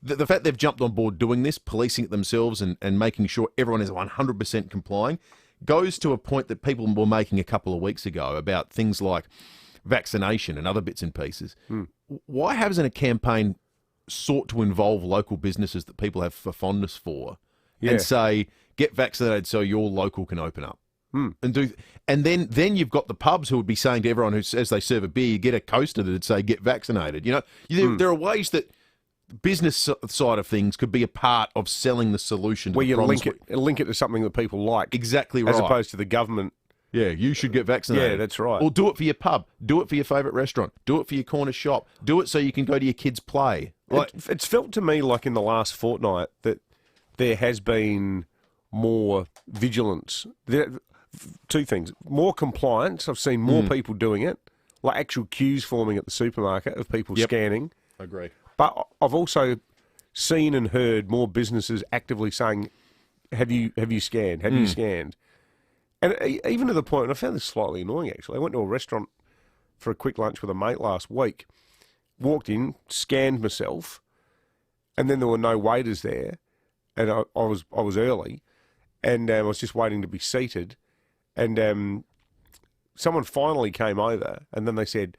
the fact they've jumped on board doing this, policing it themselves and making sure everyone is 100% complying, goes to a point that people were making a couple of weeks ago about things like vaccination and other bits and pieces. Why hasn't a campaign sought to involve local businesses that people have a fondness for and say, get vaccinated so your local can open up? And then you've got the pubs who would be saying to everyone who says they serve a beer, you get a coaster that'd say, get vaccinated. There are ways that the business side of things could be a part of selling the solution to Where the you problems. link it to something that people like. Exactly right. As opposed to the government. Yeah, you should get vaccinated. Yeah, that's right. Or do it for your pub. Do it for your favourite restaurant. Do it for your corner shop. Do it so you can go to your kids' play. It's felt to me like in the last fortnight that there has been more vigilance. Two things. More compliance. I've seen more people doing it, like actual queues forming at the supermarket of people scanning. I agree. But I've also seen and heard more businesses actively saying, have you scanned? Have you scanned? And even to the point, and I found this slightly annoying actually, I went to a restaurant for a quick lunch with a mate last week, walked in, scanned myself, and then there were no waiters there, and I was early, and I was just waiting to be seated, and someone finally came over, and then they said,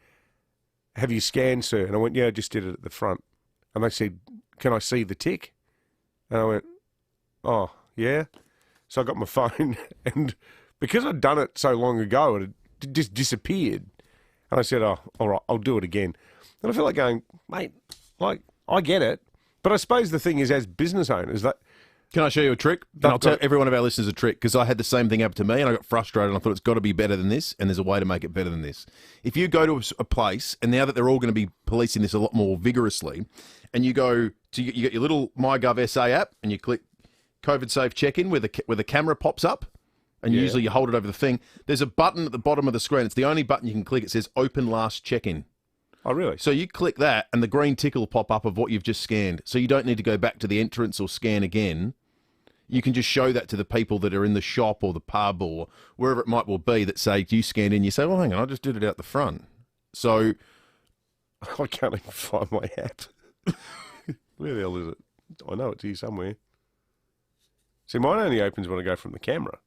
have you scanned, sir? And I went, yeah, I just did it at the front. And they said, can I see the tick? And I went, oh, yeah. So I got my phone, and because I'd done it so long ago, it had just disappeared. And I said, oh, all right, I'll do it again. And I feel like going, mate, like, I get it. But I suppose the thing is, as business owners, that... Can I show you a trick? And I'll tell every one of our listeners a trick, because I had the same thing happen to me and I got frustrated and I thought it's got to be better than this, and there's a way to make it better than this. If you go to a place, and now that they're all going to be policing this a lot more vigorously, and you go to, you get your little MyGov SA app and you click COVID safe check-in where the camera pops up, and Yeah. usually you hold it over the thing. There's a button at the bottom of the screen. It's the only button you can click. It says Open Last Check-In. Oh, really? So you click that, and the green tick will pop up of what you've just scanned. So you don't need to go back to the entrance or scan again. You can just show that to the people that are in the shop or the pub or wherever it might well be that say, you scanned in. You say, well, hang on, I just did it out the front. So I can't even find my app. Where the hell is it? I know it's here somewhere. See, mine only opens when I go from the camera.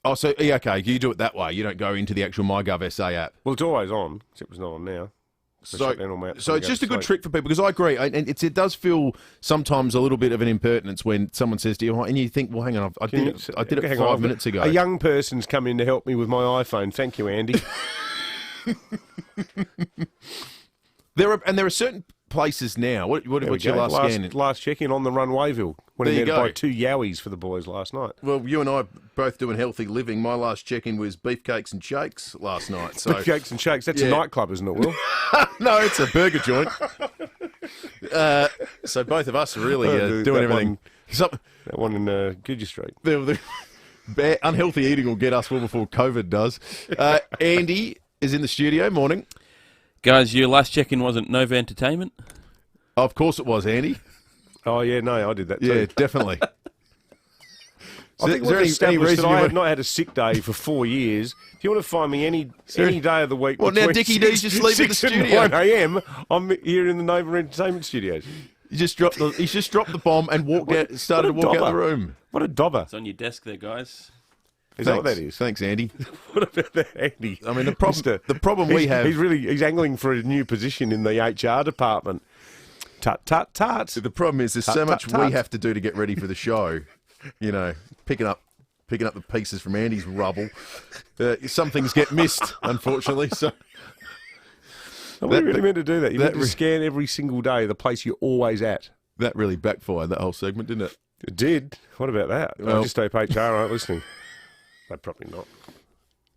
Oh, so, yeah, okay, you do it that way. You don't go into the actual MyGov SA app. Well, it's always on, except it's not on now. So it's just a good trick for people, because I agree, and it does feel sometimes a little bit of an impertinence when someone says to you, and you think, well, hang on, I did it 5 minutes ago. A young person's come in to help me with my iPhone. Thank you, Andy. There are certain places now. What's your last scan? Last check-in on the run Wayville. Went in There there you to buy go. 2 yowies for the boys last night. Well, you and I both doing healthy living. My last check-in was beefcakes and shakes last night. So Beefcakes and shakes. That's a nightclub, isn't it, Will? No, it's a burger joint. So both of us are really doing everything. That one in Goodyer Street. Unhealthy eating will get us well before COVID does. Andy is in the studio. Morning. Guys, your last check-in wasn't Nova Entertainment? Of course it was, Andy. Oh, yeah, no, I did that too. Yeah, definitely. I think we've established that I have not had a sick day for 4 years. If you want to find me any day of the week, well, now between Dickie D's just leaving the 6 and studio. 9 a.m., I'm here in the Nova Entertainment Studios. He's just dropped the bomb and started to walk out the room. What a dobber. It's on your desk there, guys. Is that what that is? Thanks, Andy. What about that, Andy? I mean, the problem we have... He's angling for a new position in the HR department. Tut, tut, tut. The problem is there's so much we have to do to get ready for the show. You know, picking up the pieces from Andy's rubble. Some things get missed, unfortunately. So we really meant to do that. You meant to scan every single day the place you're always at. That really backfired, that whole segment, didn't it? It did. What about that? Well, I just hope HR aren't listening. They're probably not.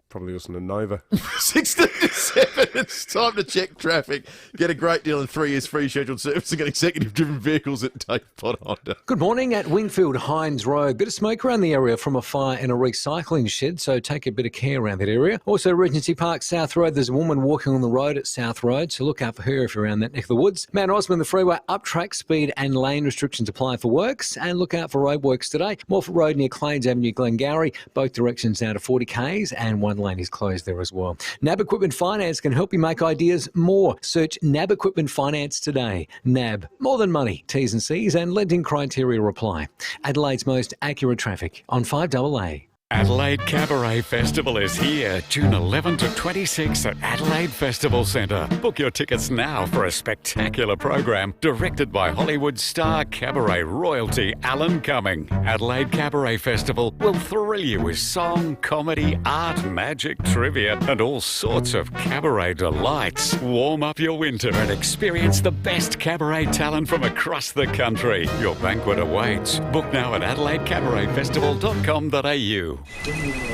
Probably listen to Nova. 16 to 7, it's time to check traffic. Get a great deal in 3 years free scheduled servicing and executive driven vehicles at Dave Pot Honda. Good morning at Wingfield Hines Road. Bit of smoke around the area from a fire in a recycling shed, so take a bit of care around that area. Also, Regency Park, South Road. There's a woman walking on the road at South Road, so look out for her if you're around that neck of the woods. Mount Osmond, the freeway, up track speed and lane restrictions apply for works, and look out for roadworks today. Morford Road near Claims Avenue, Glengarry. Both directions now to 40 k's, and one lane is closed there as well. NAB Equipment Finance can help you make ideas more. Search NAB Equipment Finance today. NAB, more than money. T's and C's and lending criteria apply. Adelaide's most accurate traffic on 5AA. Adelaide Cabaret Festival is here, June 11 to 26 at Adelaide Festival Centre. Book your tickets now for a spectacular program directed by Hollywood star cabaret royalty Alan Cumming. Adelaide Cabaret Festival will thrill you with song, comedy, art, magic, trivia and all sorts of cabaret delights. Warm up your winter and experience the best cabaret talent from across the country. Your banquet awaits. Book now at adelaidecabaretfestival.com.au.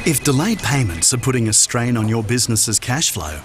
If delayed payments are putting a strain on your business's cash flow,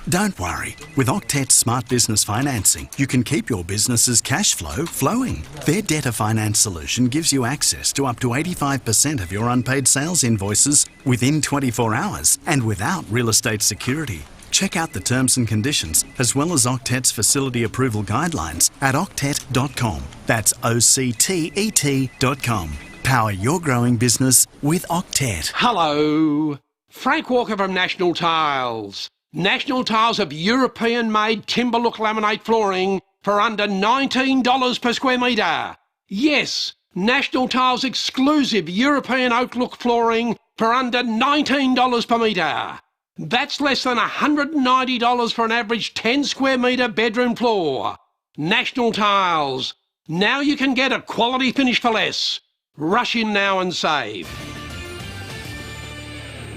don't worry. With Octet's Smart Business Financing, you can keep your business's cash flow flowing. Their debtor finance solution gives you access to up to 85% of your unpaid sales invoices within 24 hours and without real estate security. Check out the terms and conditions, as well as Octet's facility approval guidelines at octet.com. That's OCTET.com. Power your growing business with Octet. Hello. Frank Walker from National Tiles. National Tiles have European-made timber look laminate flooring for under $19 per square metre. Yes, National Tiles exclusive European oak look flooring for under $19 per metre. That's less than $190 for an average 10 square metre bedroom floor. National Tiles. Now you can get a quality finish for less. Rush in now and save.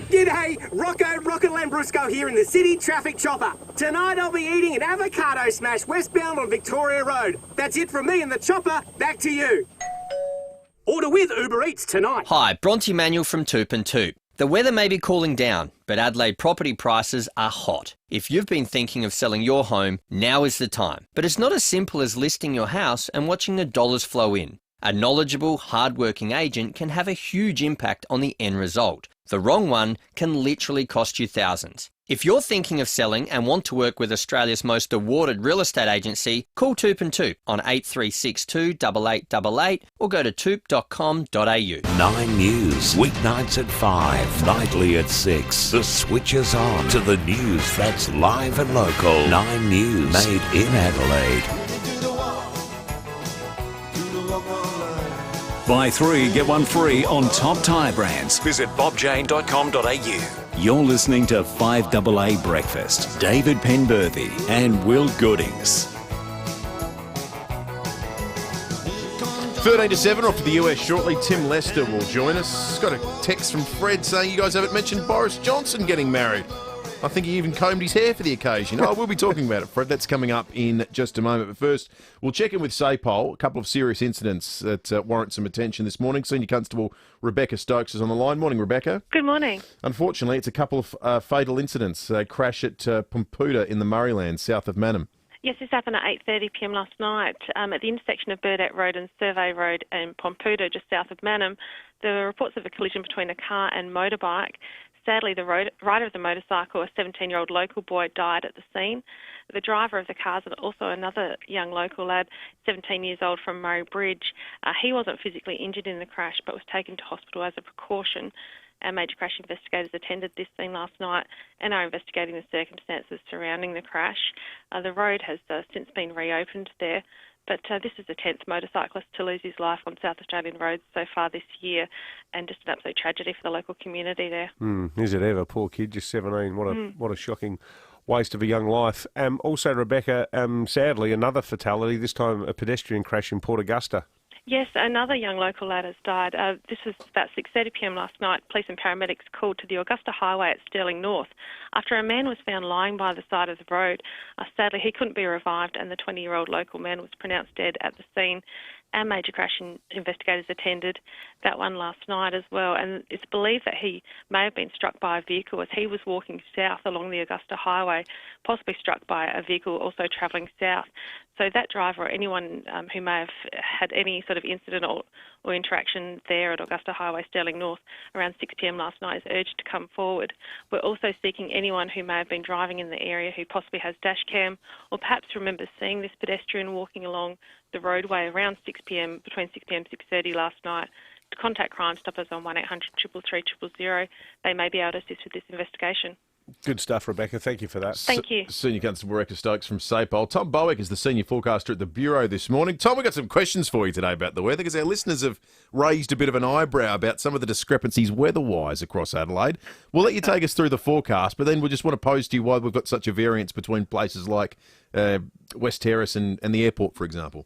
G'day, Rocco Lambrusco here in the City Traffic Chopper. Tonight I'll be eating an avocado smash westbound on Victoria Road. That's it from me in the chopper, back to you. Order with Uber Eats tonight. Hi, Bronte Manuel from Toop and Toop. The weather may be cooling down, but Adelaide property prices are hot. If you've been thinking of selling your home, now is the time. But it's not as simple as listing your house and watching the dollars flow in. A knowledgeable, hard-working agent can have a huge impact on the end result. The wrong one can literally cost you thousands. If you're thinking of selling and want to work with Australia's most awarded real estate agency, call Toop and Toop on 8362 8888 or go to toop.com.au. 9 News, weeknights at 5, nightly at 6. The switch is on to the news that's live and local. 9 News, made in Adelaide. Buy 3, get 1 free on top tyre brands. Visit bobjane.com.au. You're listening to 5AA Breakfast. David Penberthy and Will Goodings. 13 to 7 off to the US shortly. Tim Lester will join us. Got a text from Fred saying you guys haven't mentioned Boris Johnson getting married. I think he even combed his hair for the occasion. Oh, we'll be talking about it, Fred. That's coming up in just a moment. But first, we'll check in with SAPOL. A couple of serious incidents that warrant some attention this morning. Senior Constable Rebecca Stokes is on the line. Morning, Rebecca. Good morning. Unfortunately, it's a couple of fatal incidents. A crash at Pomputa in the Murrayland, south of Manham. Yes, this happened at 8:30pm last night at the intersection of Burdett Road and Survey Road in Pomputa, just south of Manham. There were reports of a collision between a car and motorbike. Sadly, the rider of the motorcycle, a 17-year-old local boy, died at the scene. The driver of the cars, also another young local lad, 17 years old from Murray Bridge, he wasn't physically injured in the crash but was taken to hospital as a precaution. Our major crash investigators attended this scene last night and are investigating the circumstances surrounding the crash. The road has since been reopened there. But this is the 10th motorcyclist to lose his life on South Australian roads so far this year, and just an absolute tragedy for the local community there. Is it ever? Poor kid, just 17. What a shocking waste of a young life. Also, Rebecca, sadly, another fatality, this time a pedestrian crash in Port Augusta. Yes, another young local lad has died. This was about 6:30pm last night. Police and paramedics called to the Augusta Highway at Stirling North after a man was found lying by the side of the road. Sadly, he couldn't be revived and the 20-year-old local man was pronounced dead at the scene. Our major crash investigators attended that one last night as well, and it's believed that he may have been struck by a vehicle as he was walking south along the Augusta Highway, possibly struck by a vehicle also travelling south. So that driver or anyone who may have had any sort of incident or interaction there at Augusta Highway, Stirling North, around 6pm last night is urged to come forward. We're also seeking anyone who may have been driving in the area who possibly has dash cam or perhaps remembers seeing this pedestrian walking along the roadway around 6pm, between 6pm and 6:30 last night, to contact Crime Stoppers on 1800 333 000. They may be able to assist with this investigation. Good stuff, Rebecca. Thank you for that. Thank you. Senior Constable Rebecca Stokes from SAPOL. Tom Bowick is the senior forecaster at the Bureau this morning. Tom, we've got some questions for you today about the weather because our listeners have raised a bit of an eyebrow about some of the discrepancies weather-wise across Adelaide. We'll let you take us through the forecast, but then we just want to pose to you why we've got such a variance between places like West Terrace and the airport, for example.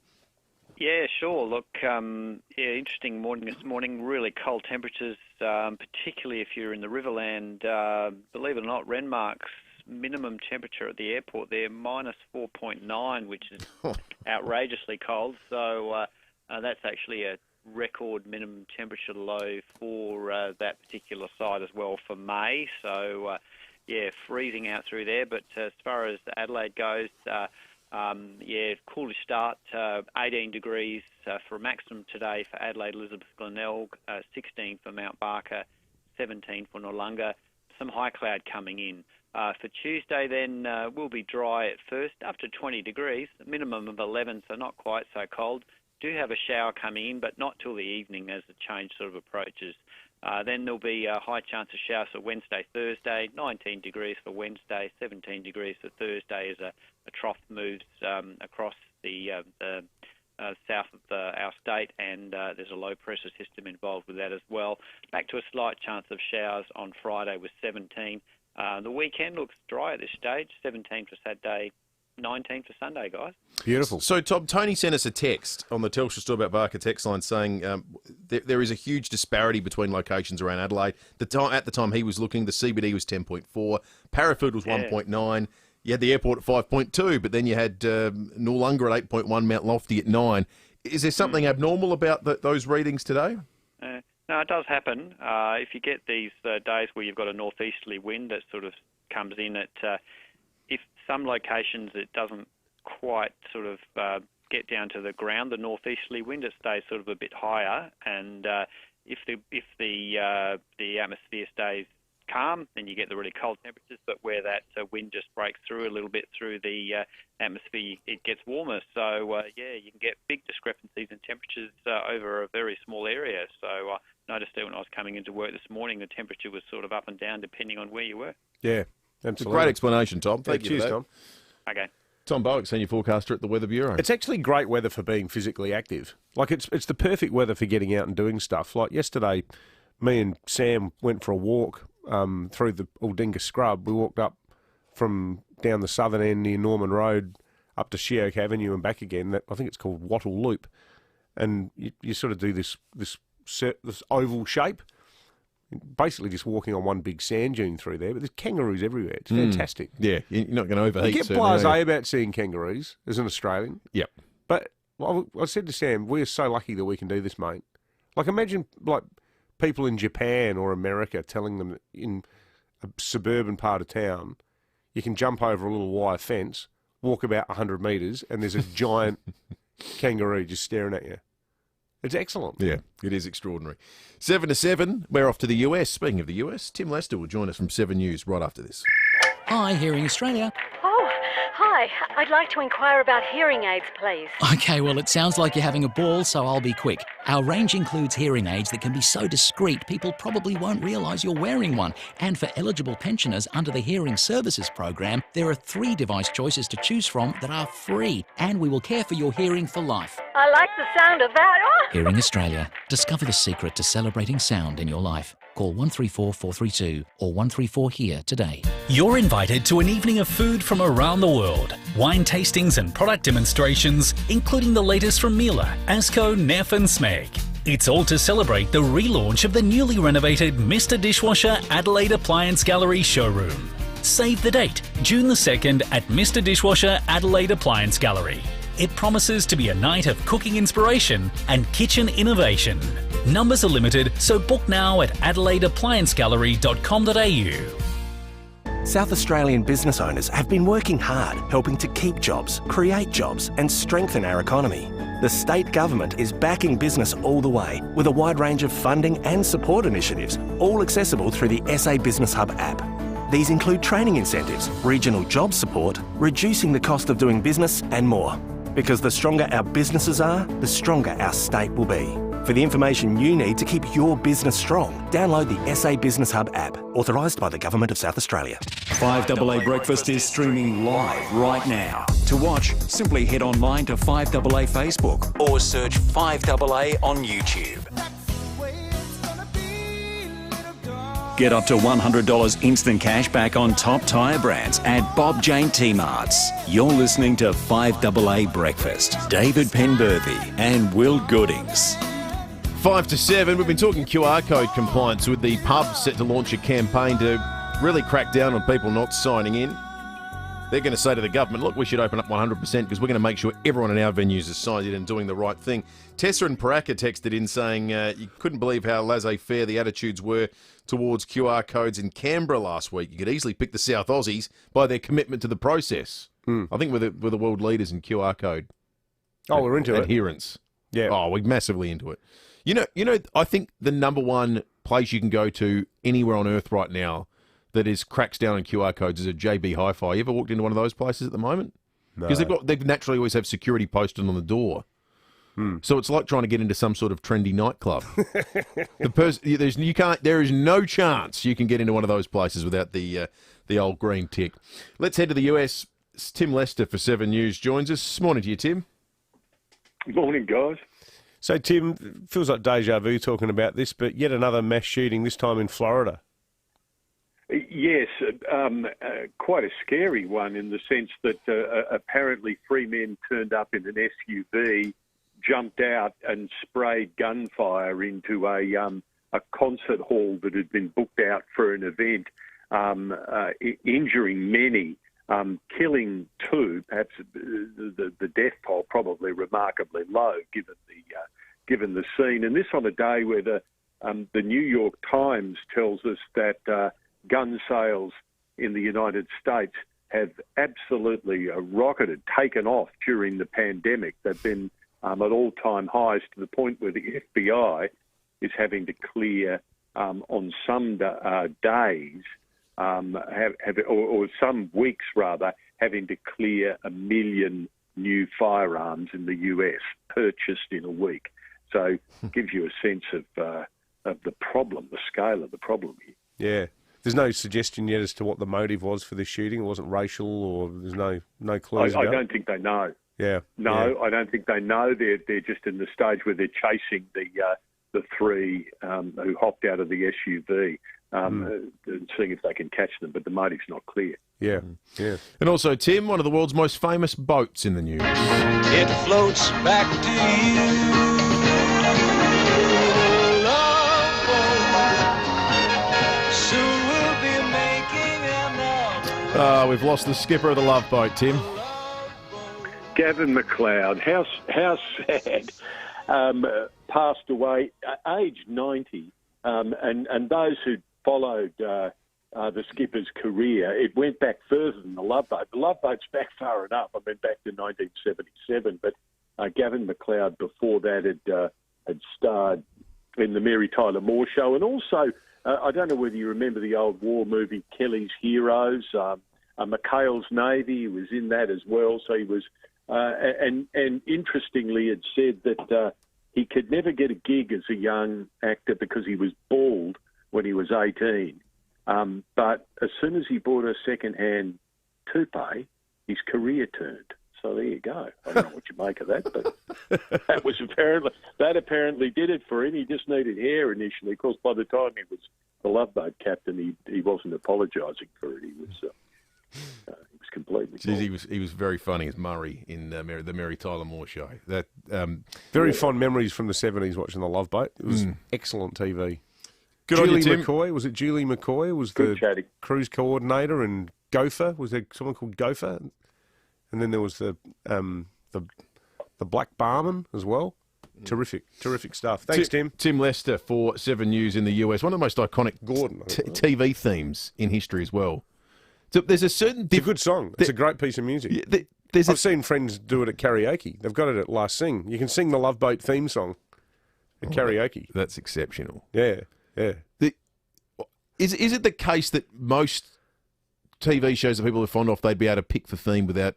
Yeah, sure. Look, interesting morning this morning. Really cold temperatures, particularly if you're in the Riverland. Believe it or not, Renmark's minimum temperature at the airport there, minus 4.9, which is outrageously cold. So that's actually a record minimum temperature low for that particular site as well for May. So, freezing out through there. But as far as Adelaide goes, coolish start, 18 degrees for a maximum today for Adelaide, Elizabeth, Glenelg, 16 for Mount Barker, 17 for Noarlunga. Some high cloud coming in. For Tuesday then, we'll be dry at first, up to 20 degrees, minimum of 11, so not quite so cold. Do have a shower coming in, but not till the evening as the change sort of approaches. Then there'll be a high chance of showers for Wednesday, Thursday, 19 degrees for Wednesday, 17 degrees for Thursday as a trough moves across the south of our state, and there's a low pressure system involved with that as well. Back to a slight chance of showers on Friday with 17. The weekend looks dry at this stage, 17 for Saturday, 19 for Sunday, guys. Beautiful. So, Tom, Tony sent us a text on the Telstra Store About Barker text line saying there is a huge disparity between locations around Adelaide. At the time he was looking, the CBD was 10.4, Parafield was 1.9, you had the airport at 5.2, but then you had Noarlunga at 8.1, Mount Lofty at 9. Is there something abnormal about those readings today? No, it does happen. If you get these days where you've got a northeasterly wind that sort of comes in at... if some locations it doesn't quite sort of get down to the ground, the northeasterly wind, it stays sort of a bit higher, and if the atmosphere stays calm, then you get the really cold temperatures. But where that wind just breaks through a little bit through the atmosphere, it gets warmer. So you can get big discrepancies in temperatures over a very small area. So I noticed that when I was coming into work this morning, the temperature was sort of up and down depending on where you were. Yeah, it's a great explanation, Tom. Thank you. Cheers, for that. Tom. Okay. Tom Bowick, senior forecaster at the Weather Bureau. It's actually great weather for being physically active. Like it's the perfect weather for getting out and doing stuff. Like yesterday, me and Sam went for a walk through the Aldinga scrub. We walked up from down the southern end near Norman Road up to Sheoak Avenue and back again. I think it's called Wattle Loop, and you sort of do this oval shape. Basically just walking on one big sand dune through there, but there's kangaroos everywhere. It's fantastic. Yeah, you're not going to overheat. You get blasé about seeing kangaroos as an Australian. Yep. But I said to Sam, we're so lucky that we can do this, mate. Like imagine like people in Japan or America telling them that in a suburban part of town, you can jump over a little wire fence, walk about 100 metres, and there's a giant kangaroo just staring at you. It's excellent. Yeah, it is extraordinary. 7 to 7, we're off to the US. Speaking of the US, Tim Lester will join us from 7 News right after this. Hi, Hearing Australia. Oh, hi. I'd like to inquire about hearing aids, please. Okay, well, it sounds like you're having a ball, so I'll be quick. Our range includes hearing aids that can be so discreet people probably won't realise you're wearing one. And for eligible pensioners under the Hearing Services Program, there are 3 device choices to choose from that are free. And we will care for your hearing for life. I like the sound of that. Oh! Hearing Australia. Discover the secret to celebrating sound in your life. Call 134 432 or 134 HERE today. You're invited to an evening of food from around the world. Wine tastings and product demonstrations, including the latest from Miele, Asco, Neff and Smeg. It's all to celebrate the relaunch of the newly renovated Mr. Dishwasher Adelaide Appliance Gallery showroom. Save the date, June the 2nd at Mr. Dishwasher Adelaide Appliance Gallery. It promises to be a night of cooking inspiration and kitchen innovation. Numbers are limited, so book now at adelaideappliancegallery.com.au. South Australian business owners have been working hard helping to keep jobs, create jobs and strengthen our economy. The state government is backing business all the way with a wide range of funding and support initiatives, all accessible through the SA Business Hub app. These include training incentives, regional job support, reducing the cost of doing business and more. Because the stronger our businesses are, the stronger our state will be. For the information you need to keep your business strong, download the SA Business Hub app, authorised by the Government of South Australia. 5AA Breakfast is streaming live right now. To watch, simply head online to 5AA Facebook or search 5AA on YouTube. Get up to $100 instant cash back on top tyre brands at Bob Jane T-Marts. You're listening to 5AA Breakfast. David Penberthy and Will Goodings. 5 to 7, we've been talking QR code compliance with the pub set to launch a campaign to really crack down on people not signing in. They're going to say to the government, look, we should open up 100% because we're going to make sure everyone in our venues is signed in and doing the right thing. Tessa and Paraka texted in saying you couldn't believe how laissez-faire the attitudes were towards QR codes in Canberra last week. You could easily pick the South Aussies by their commitment to the process. I think we're the world leaders in QR code. Oh, we're into adherence. Yeah. Oh, we're massively into it. You know, I think the number one place you can go to anywhere on earth right now that cracks down on QR codes is a JB Hi-Fi. You ever walked into one of those places at the moment? No. Because they naturally always have security posted on the door. So it's like trying to get into some sort of trendy nightclub. There is no chance you can get into one of those places without the old green tick. Let's head to the US. Tim Lester for 7 News joins us. Morning to you, Tim. Morning, guys. So, Tim, feels like deja vu talking about this, but yet another mass shooting, this time in Florida. Yes, quite a scary one in the sense that apparently 3 men turned up in an SUV, jumped out and sprayed gunfire into a concert hall that had been booked out for an event, injuring many, killing 2. Perhaps the death toll probably remarkably low given the scene. And this on a day where the New York Times tells us that gun sales in the United States have absolutely rocketed, taken off during the pandemic. They've been at all-time highs to the point where the FBI is having to clear on some days, or some weeks rather, having to clear 1 million new firearms in the US purchased in a week. So it gives you a sense of the problem, the scale of the problem here. Yeah. There's no suggestion yet as to what the motive was for this shooting. It wasn't racial, or there's no clues. I don't think they know. Yeah. No, yeah. I don't think they know. They're just in the stage where they're chasing the three who hopped out of the SUV, and seeing if they can catch them. But the motive's not clear. Yeah, yeah. And also, Tim, one of the world's most famous boats in the news. It floats back to you. We've lost the skipper of the Love Boat, Tim. Gavin McLeod, how sad, passed away, aged 90, and those who followed the skipper's career, it went back further than the Love Boat. The Love Boat's back far enough. I mean, back to 1977, but Gavin McLeod before that had starred in the Mary Tyler Moore Show, and also, I don't know whether you remember the old war movie Kelly's Heroes. McHale's Navy was in that as well. So he was, and interestingly, had said that he could never get a gig as a young actor because he was bald when he was 18. But as soon as he bought a second-hand toupee, his career turned. So there you go. I don't know what you make of that, but that apparently did it for him. He just needed hair initially. Of course, by the time he was the Love Boat captain, he wasn't apologising for it. He was completely. Jeez, he was very funny as Murray in the Mary Tyler Moore Show. That very fond memories from the 70s watching the Love Boat. It was excellent TV. Good Julie on you, Tim. McCoy, was it Julie McCoy? Was Good the chatting. cruise coordinator, and Gopher, was there someone called Gopher? And then there was the Black Barman as well. Terrific stuff. Thanks, Tim. Tim Lester for 7 News in the US. One of the most iconic TV themes in history as well. So there's a certain... It's a good song. It's a great piece of music. I've seen friends do it at karaoke. They've got it at Last Sing. You can sing the Love Boat theme song at karaoke. That's exceptional. Yeah, yeah. Is it the case that most TV shows that people are fond of, they'd be able to pick the theme without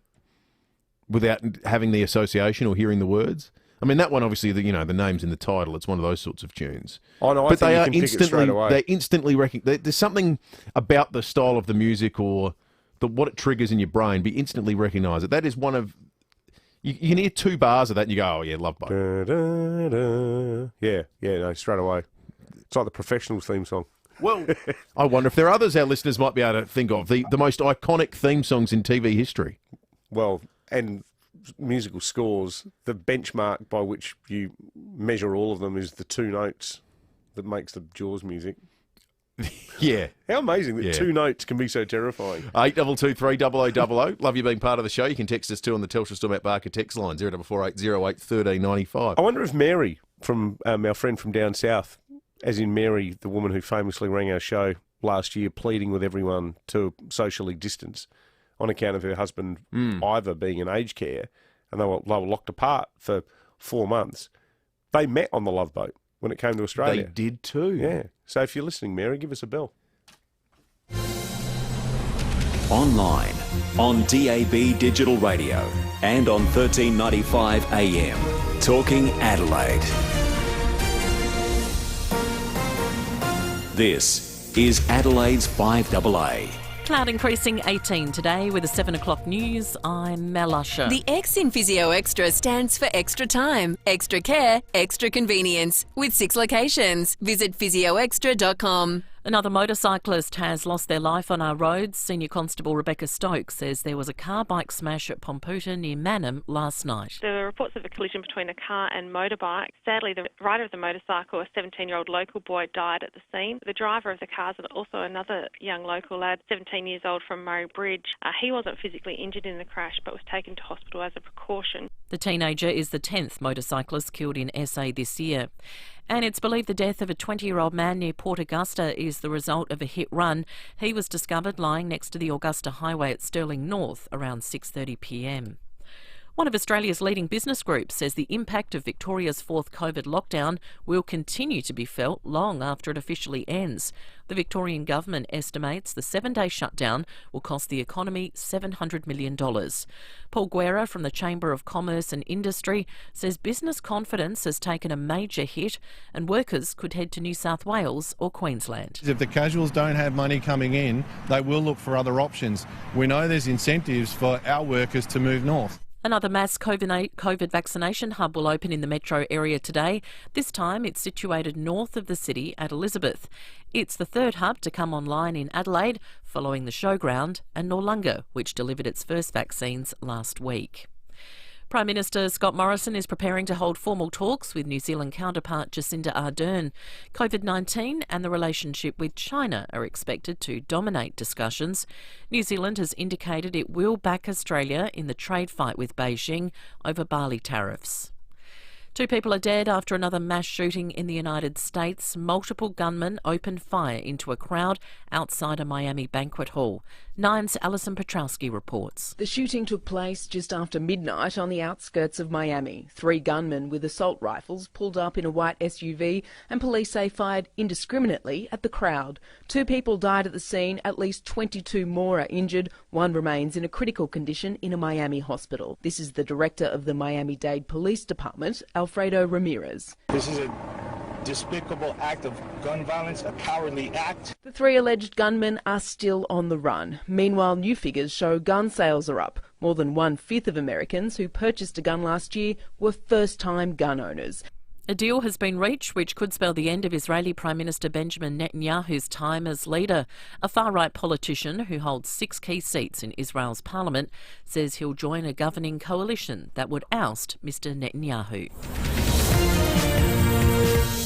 having the association or hearing the words? I mean, that one, obviously, the name's in the title. It's one of those sorts of tunes. Oh, no, but they are instantly, they're instantly there's something about the style of the music or what it triggers in your brain. Be instantly recognise it. That is one of you can hear 2 bars of that and you go, oh yeah, Love Boat. Da, da, da. Yeah, no, straight away. It's like the Professionals theme song. Well, I wonder if there are others our listeners might be able to think of the most iconic theme songs in TV history. Well, and musical scores, the benchmark by which you measure all of them is the 2 notes that makes the Jaws music. Yeah. How amazing that 2 notes can be so terrifying. 8423 Love you being part of the show. You can text us too on the Telstra Storm Barker text line 0448 08 1395. I wonder if Mary, from our friend from down south, as in Mary, the woman who famously rang our show last year pleading with everyone to socially distance on account of her husband Ivor being in aged care, and they were locked apart for 4 months. They met on the Love Boat when it came to Australia. They did too. Yeah. So if you're listening, Mary, give us a bell. Online, on DAB Digital Radio, and on 1395 AM. Talking Adelaide. This is Adelaide's 5AA. Cloud increasing 18 today with the 7 o'clock news. I'm Mel Usher. The X in Physio Extra stands for extra time, extra care, extra convenience. With 6 locations. Visit physioextra.com. Another motorcyclist has lost their life on our roads. Senior Constable Rebecca Stokes says there was a car-bike smash at Pomputa near Mannum last night. There were reports of a collision between a car and motorbike. Sadly, the rider of the motorcycle, a 17-year-old local boy, died at the scene. The driver of the car is also another young local lad, 17 years old, from Murray Bridge. He wasn't physically injured in the crash but was taken to hospital as a precaution. The teenager is the 10th motorcyclist killed in SA this year. And it's believed the death of a 20-year-old man near Port Augusta is the result of a hit run. He was discovered lying next to the Augusta Highway at Stirling North around 6:30 p.m. One of Australia's leading business groups says the impact of Victoria's fourth COVID lockdown will continue to be felt long after it officially ends. The Victorian government estimates the 7-day shutdown will cost the economy $700 million. Paul Guerra from the Chamber of Commerce and Industry says business confidence has taken a major hit and workers could head to New South Wales or Queensland. If the casuals don't have money coming in, they will look for other options. We know there's incentives for our workers to move north. Another mass COVID vaccination hub will open in the metro area today. This time it's situated north of the city at Elizabeth. It's the third hub to come online in Adelaide, following the Showground and Noarlunga, which delivered its first vaccines last week. Prime Minister Scott Morrison is preparing to hold formal talks with New Zealand counterpart Jacinda Ardern. COVID-19 and the relationship with China are expected to dominate discussions. New Zealand has indicated it will back Australia in the trade fight with Beijing over barley tariffs. 2 people are dead after another mass shooting in the United States. Multiple gunmen opened fire into a crowd outside a Miami banquet hall. Nine's Alison Petrowski reports. The shooting took place just after midnight on the outskirts of Miami. 3 gunmen with assault rifles pulled up in a white SUV and police say fired indiscriminately at the crowd. 2 people died at the scene, at least 22 more are injured. 1 remains in a critical condition in a Miami hospital. This is the director of the Miami-Dade Police Department, Alfredo Ramirez. This is a despicable act of gun violence, a cowardly act. The 3 alleged gunmen are still on the run. Meanwhile, new figures show gun sales are up. More than 1/5 of Americans who purchased a gun last year were first-time gun owners. A deal has been reached which could spell the end of Israeli Prime Minister Benjamin Netanyahu's time as leader. A far-right politician who holds 6 key seats in Israel's parliament says he'll join a governing coalition that would oust Mr Netanyahu.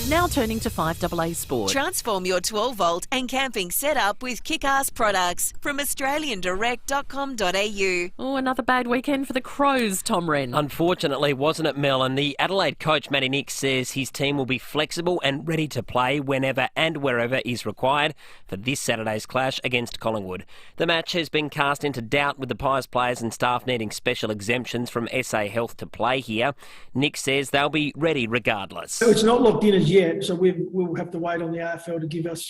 Now turning to 5AA Sport. Transform your 12-volt and camping setup with kick-ass products from australiandirect.com.au. Oh, another bad weekend for the Crows, Tom Wren. Unfortunately, wasn't it, Mel? And the Adelaide coach, Matty Nix, says his team will be flexible and ready to play whenever and wherever is required for this Saturday's clash against Collingwood. The match has been cast into doubt with the Pies players and staff needing special exemptions from SA Health to play here. Nix says they'll be ready regardless. So it's not locked in as yet, so we'll have to wait on the AFL to give us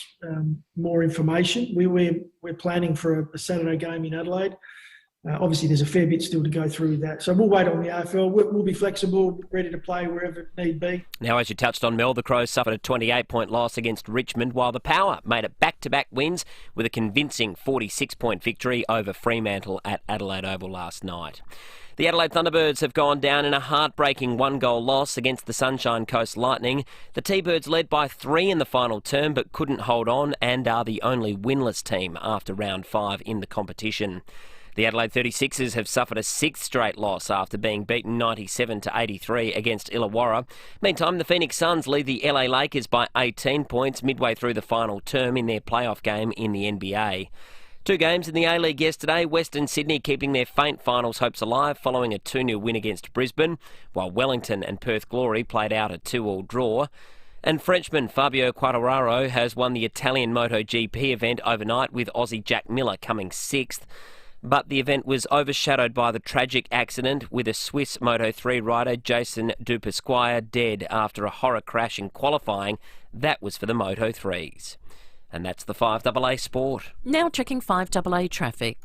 more information. We're planning for a Saturday game in Adelaide. Obviously, there's a fair bit still to go through with that. So we'll wait on the AFL. We'll be flexible, ready to play wherever it need be. Now, as you touched on, Mel, the Crows suffered a 28-point loss against Richmond, while the Power made it back-to-back wins with a convincing 46-point victory over Fremantle at Adelaide Oval last night. The Adelaide Thunderbirds have gone down in a heartbreaking 1-goal loss against the Sunshine Coast Lightning. The T-Birds led by 3 in the final term but couldn't hold on and are the only winless team after round 5 in the competition. The Adelaide 36ers have suffered a 6th straight loss after being beaten 97-83 against Illawarra. Meantime, the Phoenix Suns lead the LA Lakers by 18 points midway through the final term in their playoff game in the NBA. 2 games in the A-League yesterday, Western Sydney keeping their faint finals hopes alive following a 2-0 win against Brisbane, while Wellington and Perth Glory played out a 2-2 draw. And Frenchman Fabio Quartararo has won the Italian MotoGP event overnight, with Aussie Jack Miller coming 6th. But the event was overshadowed by the tragic accident with a Swiss Moto3 rider, Jason Dupasquire, dead after a horror crash in qualifying. That was for the Moto3s. And that's the 5AA Sport. Now checking 5AA traffic.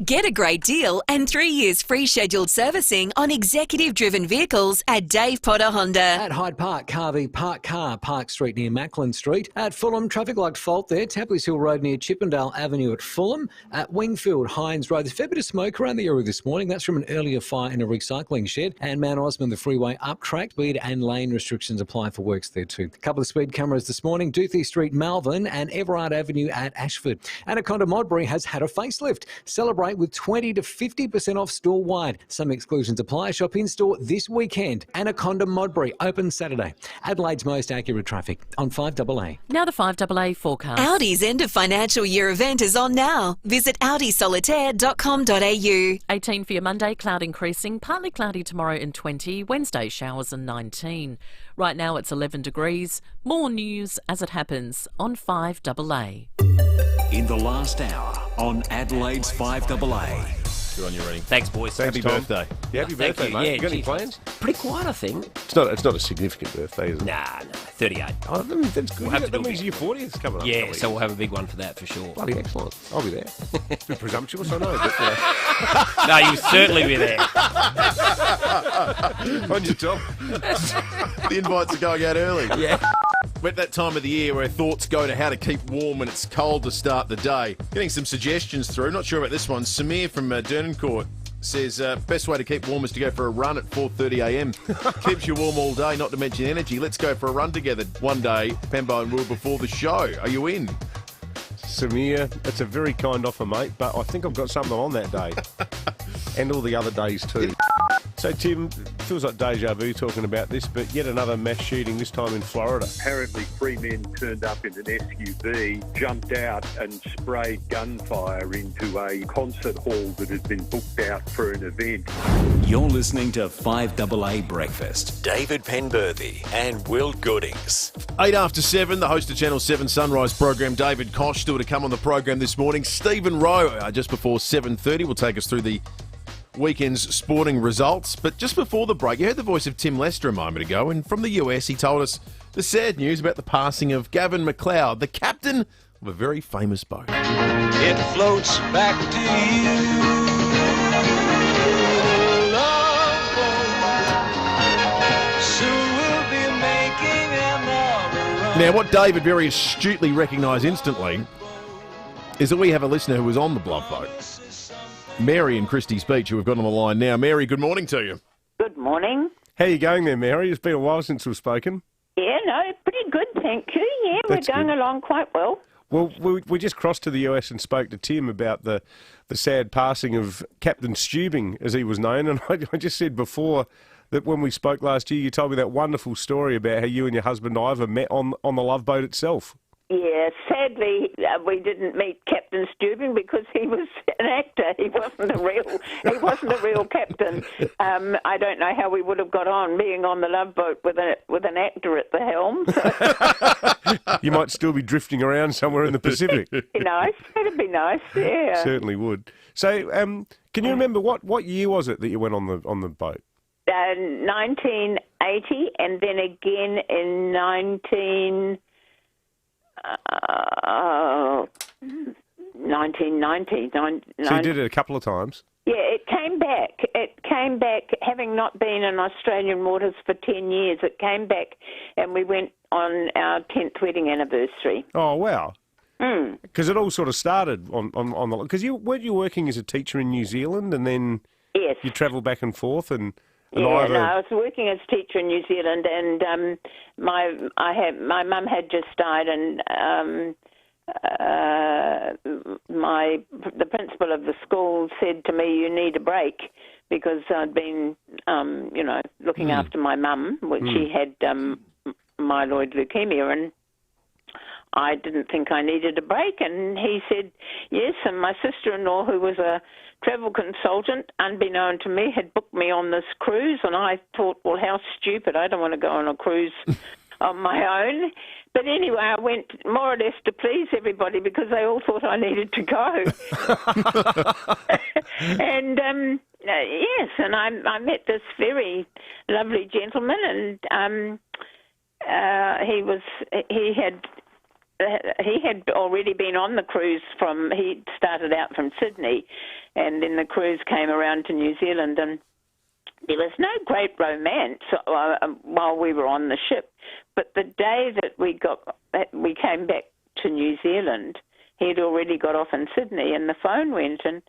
Get a great deal and 3 years free scheduled servicing on executive-driven vehicles at Dave Potter Honda. At Hyde Park, Carvey Park Car, Park Street near Macklin Street. At Fulham, traffic light fault there. Tapley's Hill Road near Chippendale Avenue at Fulham. At Wingfield, Hines Road. There's a fair bit of smoke around the area this morning. That's from an earlier fire in a recycling shed. And Mount Osmond, the freeway up track. Speed and lane restrictions apply for works there too. A couple of speed cameras this morning. Duthie Street, Malvern, and Everard Avenue at Ashford. Anaconda Modbury has had a facelift. Celebrate celebrate with 20 to 50% off store-wide. Some exclusions apply. Shop in-store this weekend. Anaconda Modbury, open Saturday. Adelaide's most accurate traffic on 5AA. Now the 5AA forecast. Audi's end of financial year event is on now. Visit audisolitaire.com.au. 18 for your Monday, cloud increasing, partly cloudy tomorrow and 20, Wednesday showers and 19. Right now it's 11 degrees. More news as it happens on 5AA. In the last hour on Adelaide's 5AA. Good on you, Reading. Thanks, boys. Happy birthday. Yeah, happy Thank birthday, you. mate. Yeah, You got any cheers. plans? Pretty quiet, I think. It's not a significant birthday, is it? Nah, 38. Oh, that's good. We'll have to That do a means big- your 40th coming up. Yeah, don't we? so we'll have a big one for that for sure. Bloody excellent. I'll be there. It's a bit presumptuous, I know. But, No, you'll certainly be there. on your top. The invites are going out early. Yeah. We're at that time of the year where thoughts go to how to keep warm when it's cold to start the day. Getting some suggestions through. Not sure about this one. Samir from Dernancourt says best way to keep warm is to go for a run at 4:30am. Keeps you warm all day, not to mention energy. Let's go for a run together one day, Pembo and Will, before the show. Are you in? Samir, that's a very kind offer, mate, but I think I've got something on that day. And all the other days too. So, Tim, feels like deja vu talking about this, but yet another mass shooting, this time in Florida. Apparently, 3 men turned up in an SUV, jumped out and sprayed gunfire into a concert hall that had been booked out for an event. You're listening to 5AA Breakfast. David Penberthy and Will Goodings. 8 after 7, the host of Channel 7 Sunrise program, David Koch, still to come on the program this morning. Stephen Rowe, just before 7:30, will take us through the weekend's sporting results. But just before the break, you heard the voice of Tim Lester a moment ago, and from the US, he told us the sad news about the passing of Gavin McLeod, the captain of a very famous boat. It floats back to you. Love boat. Soon we'll be making another run. Now, what David very astutely recognised instantly is that we have a listener who was on the Blood Boat. Mary in Christie's Beach, who we've got on the line now. Mary, good morning to you. Good morning. How are you going there, Mary? It's been a while since we've spoken. Yeah, no, pretty good, thank you. Yeah, That's we're going good. along quite well. Well, we just crossed to the US and spoke to Tim about the sad passing of Captain Stubing, as he was known. And I just said before that when we spoke last year, you told me that wonderful story about how you and your husband Ivor met on the Love Boat itself. Yeah, sadly, we didn't meet Captain Stubing because he was an actor. He wasn't a real captain. I don't know how we would have got on being on the Love Boat with an actor at the helm. You might still be drifting around somewhere in the Pacific. Be nice. It'd be nice. Yeah. Certainly would. So, can you remember what year was it that you went on the boat? 1980, and then again in 1990. So you did it a couple of times? Yeah, it came back. Having not been in Australian waters for 10 years, it came back, and we went on our 10th wedding anniversary. Oh, wow. Because it all sort of started on the... Because weren't you working as a teacher in New Zealand, and then yes, you travelled back and forth, and yeah, Ivor... no, I was working as a teacher in New Zealand, and my mum had just died, and the principal of the school said to me, "You need a break," because I'd been, looking after my mum, which she had myeloid leukemia, and I didn't think I needed a break. And he said, yes, and my sister-in-law, who was a travel consultant, unbeknown to me, had booked me on this cruise, and I thought, well, how stupid. I don't want to go on a cruise on my own. But anyway, I went more or less to please everybody because they all thought I needed to go. And yes, and I met this very lovely gentleman, and he had already been on the cruise he started out from Sydney, and then the cruise came around to New Zealand, and there was no great romance while we were on the ship. But the day that we came back to New Zealand, he'd already got off in Sydney, and the phone went, and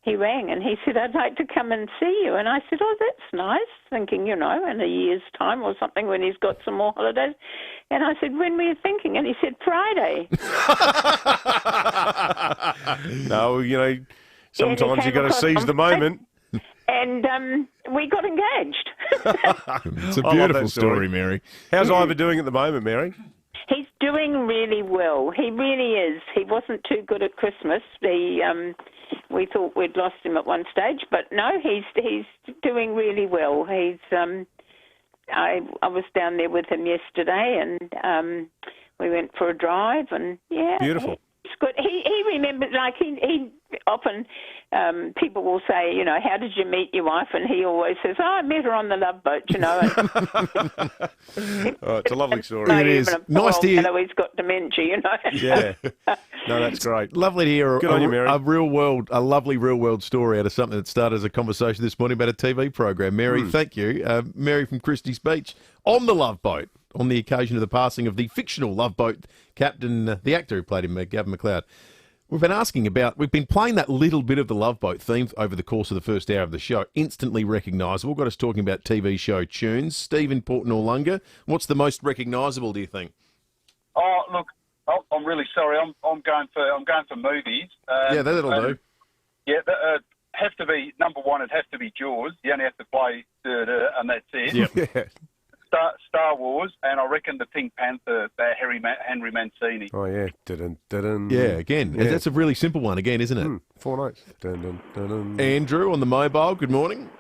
he rang, and he said, "I'd like to come and see you." And I said, "Oh, that's nice," thinking, in a year's time or something when he's got some more holidays. And I said, "When were you thinking?" And he said, "Friday." No, Sometimes you got to seize the moment. And we got engaged. It's a beautiful story, Mary. How's Ivor doing at the moment, Mary? He's doing really well. He really is. He wasn't too good at Christmas. We thought we'd lost him at one stage, but no, he's doing really well. I was down there with him yesterday, and we went for a drive, and beautiful. It's good. He remembers, like he often people will say, how did you meet your wife? And he always says, I met her on the Love Boat, Oh, it's a lovely story. It is. Nice to hear. He's got dementia, Yeah. No, that's great. Lovely to hear Good on you, Mary. a lovely real world story out of something that started as a conversation this morning about a TV program. Mary, thank you. Mary from Christie's Beach on the Love Boat on the occasion of the passing of the fictional Love Boat captain, the actor who played him, Gavin McLeod. We've been playing that little bit of the Love Boat theme over the course of the first hour of the show. Instantly recognisable. Got us talking about TV show tunes. Steve in Port Noarlunga, what's the most recognisable, do you think? Oh, look, I'm really sorry. I'm going for movies. That'll do. Yeah, have to be number one. It has to be Jaws. You only have to play and that's it. Yep. Star Wars, and I reckon the Pink Panther, Henry Mancini. Oh, yeah. Dun, dun, dun. Yeah, again. Yeah. That's a really simple one again, isn't it? 4 notes. Dun, dun, dun, dun. Andrew on the mobile, good morning.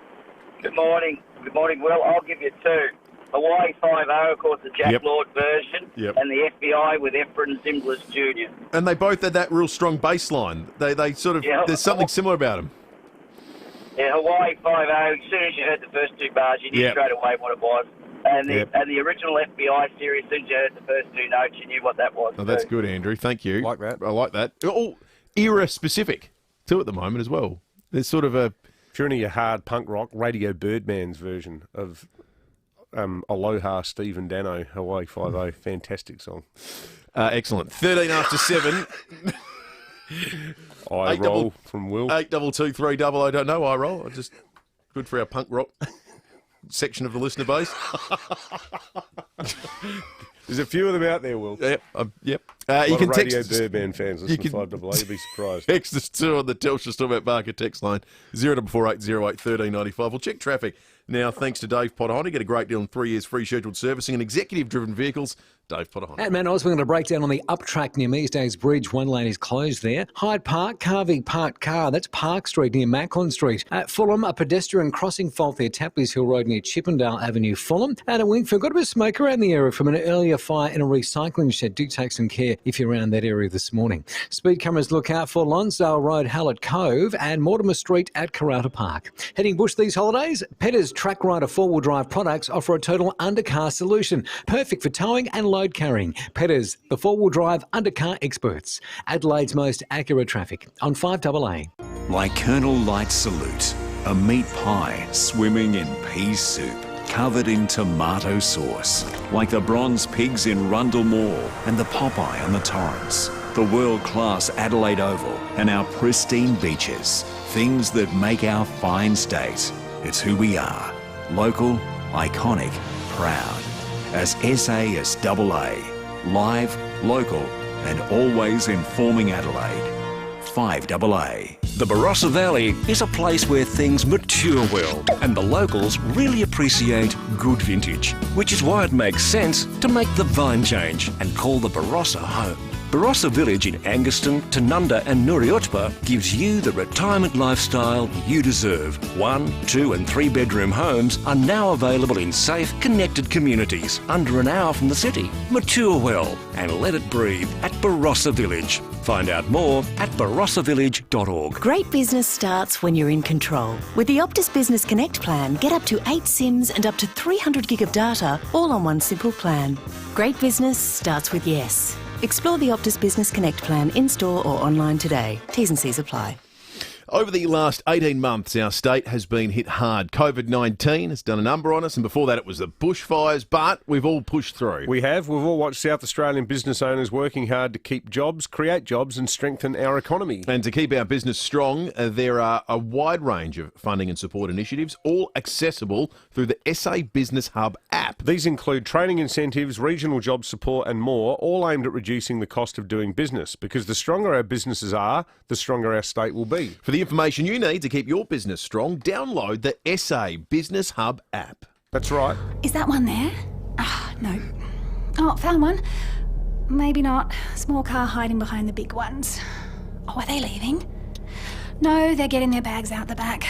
Good morning. Good morning, Will. I'll give you two. Hawaii FIVEaa, of course, the Jack Lord version, and the FBI with Efren Zimbalist Jr. And they both had that real strong bass line. They sort of, there's something similar about them. Yeah, Hawaii FIVEaa, as soon as you heard the first two bars, you knew straight away what it was. And the original FBI series, as soon as you heard the first two notes, you knew what that was. Oh, that's good, Andrew. Thank you. Like that. I like that. Oh, era specific too at the moment as well. There's sort of a... If you're into your hard punk rock, Radio Birdman's version of Aloha Steve and Dano, Hawaii FIVEaa, fantastic song. Excellent. 13 after 7. I roll from Will. 8223 I don't know. I roll. Just good for our punk rock section of the listener base. There's a few of them out there, Will. Yep. You can Radio Birdman fans listen to 5AA. You'd be surprised. Text us too on the Telstra Stormont Barker text line 044808 1395. We'll check traffic now. Thanks to Dave Potter. Get a great deal on 3 years free scheduled servicing and executive-driven vehicles. Dave Potter. At Mount Osborne, going to break down on the up track near Measdays Bridge. One lane is closed there. Hyde Park, Carvey parked car. That's Park Street near Macklin Street. At Fulham, a pedestrian crossing fault there. Tapley's Hill Road near Chippendale Avenue, Fulham. And at Wingfield, got a bit of smoke around the area from an earlier fire in a recycling shed. Do take some care if you're around that area this morning. Speed cameras look out for Lonsdale Road, Hallett Cove, and Mortimer Street at Karata Park. Heading bush these holidays? Petters Track Rider four-wheel drive products offer a total undercar solution. Perfect for towing and load carrying. Petters, the four-wheel drive undercar experts. Adelaide's most accurate traffic on 5AA. Like Colonel Light's salute, a meat pie swimming in pea soup, covered in tomato sauce. Like the bronze pigs in Rundle Mall and the Popeye on the Torrens. The world-class Adelaide Oval and our pristine beaches. Things that make our fine state. It's who we are. Local, iconic, proud. As SASAA. Live, local, and always informing Adelaide. 5AA. The Barossa Valley is a place where things mature well and the locals really appreciate good vintage, which is why it makes sense to make the vine change and call the Barossa home. Barossa Village in Anguston, Tanunda and Nuriutpa gives you the retirement lifestyle you deserve. 1, 2 and 3 bedroom homes are now available in safe, connected communities under an hour from the city. Mature well and let it breathe at Barossa Village. Find out more at barossavillage.org. Great business starts when you're in control. With the Optus Business Connect plan, get up to 8 SIMs and up to 300 gig of data, all on one simple plan. Great business starts with yes. Explore the Optus Business Connect plan in-store or online today. T's and C's apply. Over the last 18 months, our state has been hit hard. COVID-19 has done a number on us, and before that it was the bushfires, but we've all pushed through. We have. We've all watched South Australian business owners working hard to keep jobs, create jobs and strengthen our economy. And to keep our business strong, there are a wide range of funding and support initiatives, all accessible through the SA Business Hub app. These include training incentives, regional job support and more, all aimed at reducing the cost of doing business, because the stronger our businesses are, the stronger our state will be. For the information you need to keep your business strong, download the SA Business Hub app. That's right. Is that one there? No. Oh, found one. Maybe not. Small car hiding behind the big ones. Oh, are they leaving? No, they're getting their bags out the back.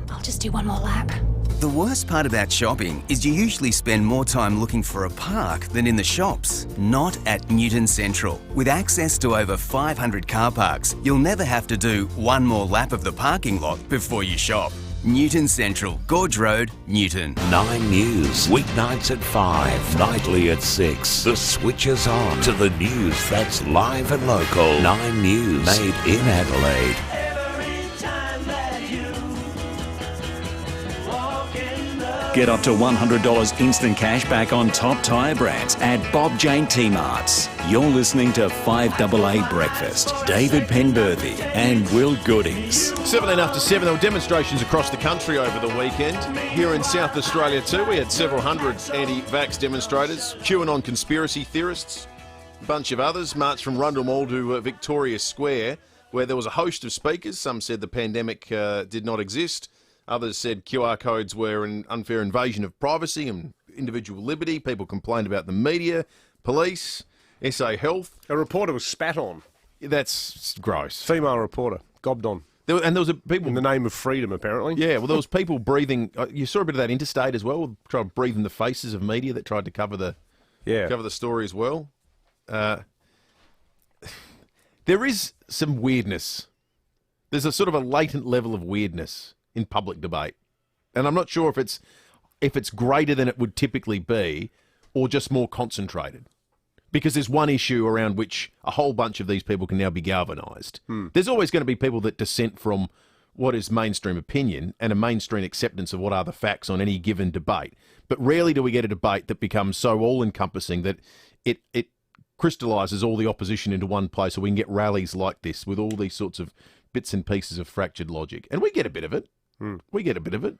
I'll just do one more lap. The worst part about shopping is you usually spend more time looking for a park than in the shops. Not at Newton Central. With access to over 500 car parks, you'll never have to do one more lap of the parking lot before you shop. Newton Central, Gorge Road, Newton. 9 News, weeknights at 5, nightly at 6. The switch is on to the news that's live and local. 9 News, made in Adelaide. Get up to $100 instant cash back on top tyre brands at Bob Jane T-Marts. You're listening to 5AA Breakfast. David Penberthy and Will Goodings. 7 after 7, there were demonstrations across the country over the weekend. Here in South Australia too, we had several hundred anti-vax demonstrators, QAnon conspiracy theorists, a bunch of others marched from Rundle Mall to Victoria Square, where there was a host of speakers. Some said the pandemic did not exist. Others said QR codes were an unfair invasion of privacy and individual liberty. People complained about the media, police, SA Health. A reporter was spat on. That's gross. Female reporter, gobbed on. There was people in the name of freedom, apparently. Yeah, well, there was people breathing. You saw a bit of that interstate as well, trying to breathe in the faces of media that tried to cover the story as well. There is some weirdness. There's a sort of a latent level of weirdness in public debate, and I'm not sure if it's greater than it would typically be, or just more concentrated. Because there's one issue around which a whole bunch of these people can now be galvanised. There's always going to be people that dissent from what is mainstream opinion and a mainstream acceptance of what are the facts on any given debate. But rarely do we get a debate that becomes so all-encompassing that it crystallises all the opposition into one place, so we can get rallies like this with all these sorts of bits and pieces of fractured logic. And we get a bit of it. We get a bit of it.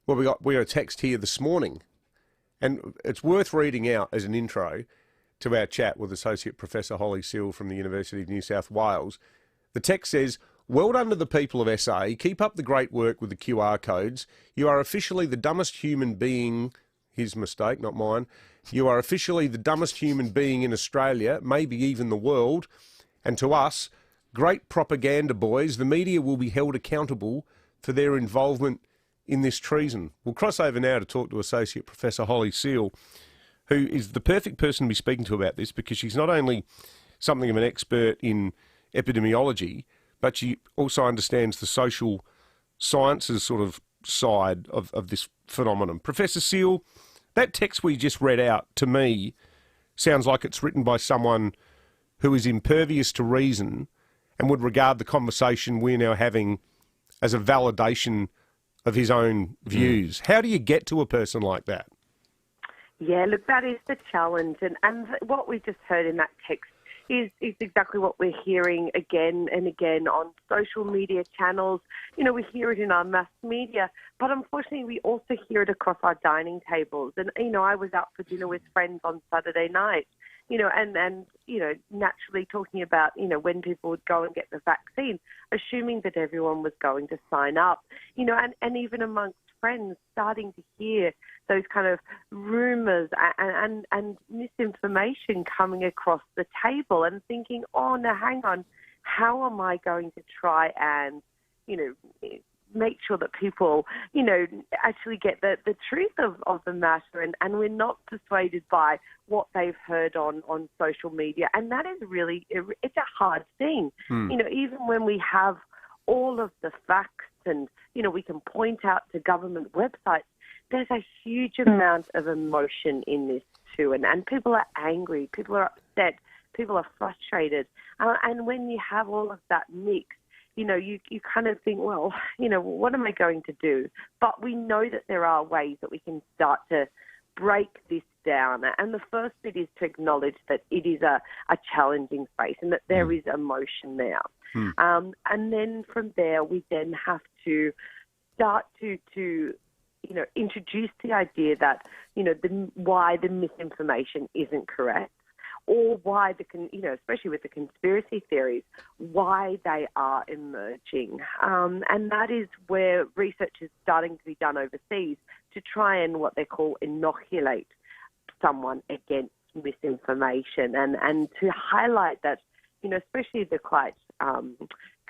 Well, we got a text here this morning, and it's worth reading out as an intro to our chat with Associate Professor Holly Seal from the University of New South Wales. The text says, "Well done to the people of SA. Keep up the great work with the QR codes. You are officially the dumbest human being," his mistake, not mine, "you are officially the dumbest human being in Australia, maybe even the world. And to us, great propaganda boys, the media will be held accountable for their involvement in this treason." We'll cross over now to talk to Associate Professor Holly Seal, who is the perfect person to be speaking to about this, because she's not only something of an expert in epidemiology, but she also understands the social sciences sort of side of this phenomenon. Professor Seal, that text we just read out, to me, sounds like it's written by someone who is impervious to reason and would regard the conversation we're now having as a validation of his own views. How do you get to a person like that? Yeah, look, that is the challenge. And what we just heard in that text is exactly what we're hearing again and again on social media channels. You know, we hear it in our mass media, but unfortunately we also hear it across our dining tables. And, you know, I was out for dinner with friends on Saturday night, you know, and you know, naturally talking about, you know, when people would go and get the vaccine, assuming that everyone was going to sign up, you know, and even amongst friends starting to hear those kind of rumours and misinformation coming across the table and thinking, oh, no, hang on, how am I going to try and, you know, make sure that people, you know, actually get the truth of the matter, and we're not persuaded by what they've heard on social media. And that is really, it's a hard thing. You know, even when we have all of the facts and, you know, we can point out to government websites, there's a huge amount of emotion in this too. And people are angry, people are upset, people are frustrated. And when you have all of that mix, you know, you kind of think, well, you know, what am I going to do? But we know that there are ways that we can start to break this down. And the first bit is to acknowledge that it is a challenging space and that there is emotion there. And then from there, we then have to start to you know, introduce the idea that, you know, why the misinformation isn't correct. or why especially with the conspiracy theories, why they are emerging. And that is where research is starting to be done overseas to try and what they call inoculate someone against misinformation and to highlight that, especially the quite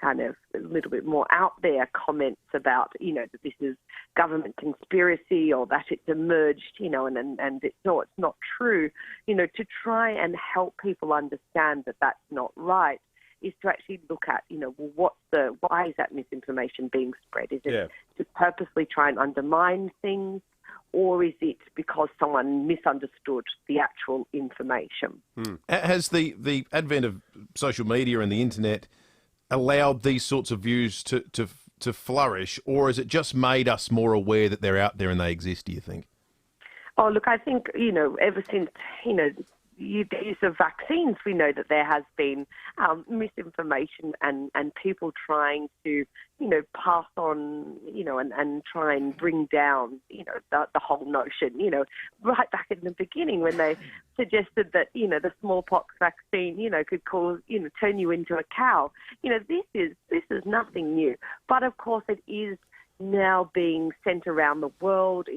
kind of a little bit more out there comments about, that this is government conspiracy or that it's emerged, and it's not true, to try and help people understand that that's not right is to actually look at, why is that misinformation being spread? Is it to purposely try and undermine things, or is it because someone misunderstood the actual information? Has the advent of social media and the internet allowed these sorts of views to flourish, or has it just made us more aware that they're out there and they exist, do you think? Oh, look, I think, ever since, the use of vaccines, we know that there has been misinformation and people trying to, pass on, and try and bring down, the whole notion, right back in the beginning when they suggested that, the smallpox vaccine, could cause, turn you into a cow. This is nothing new. But of course it is now being sent around the world.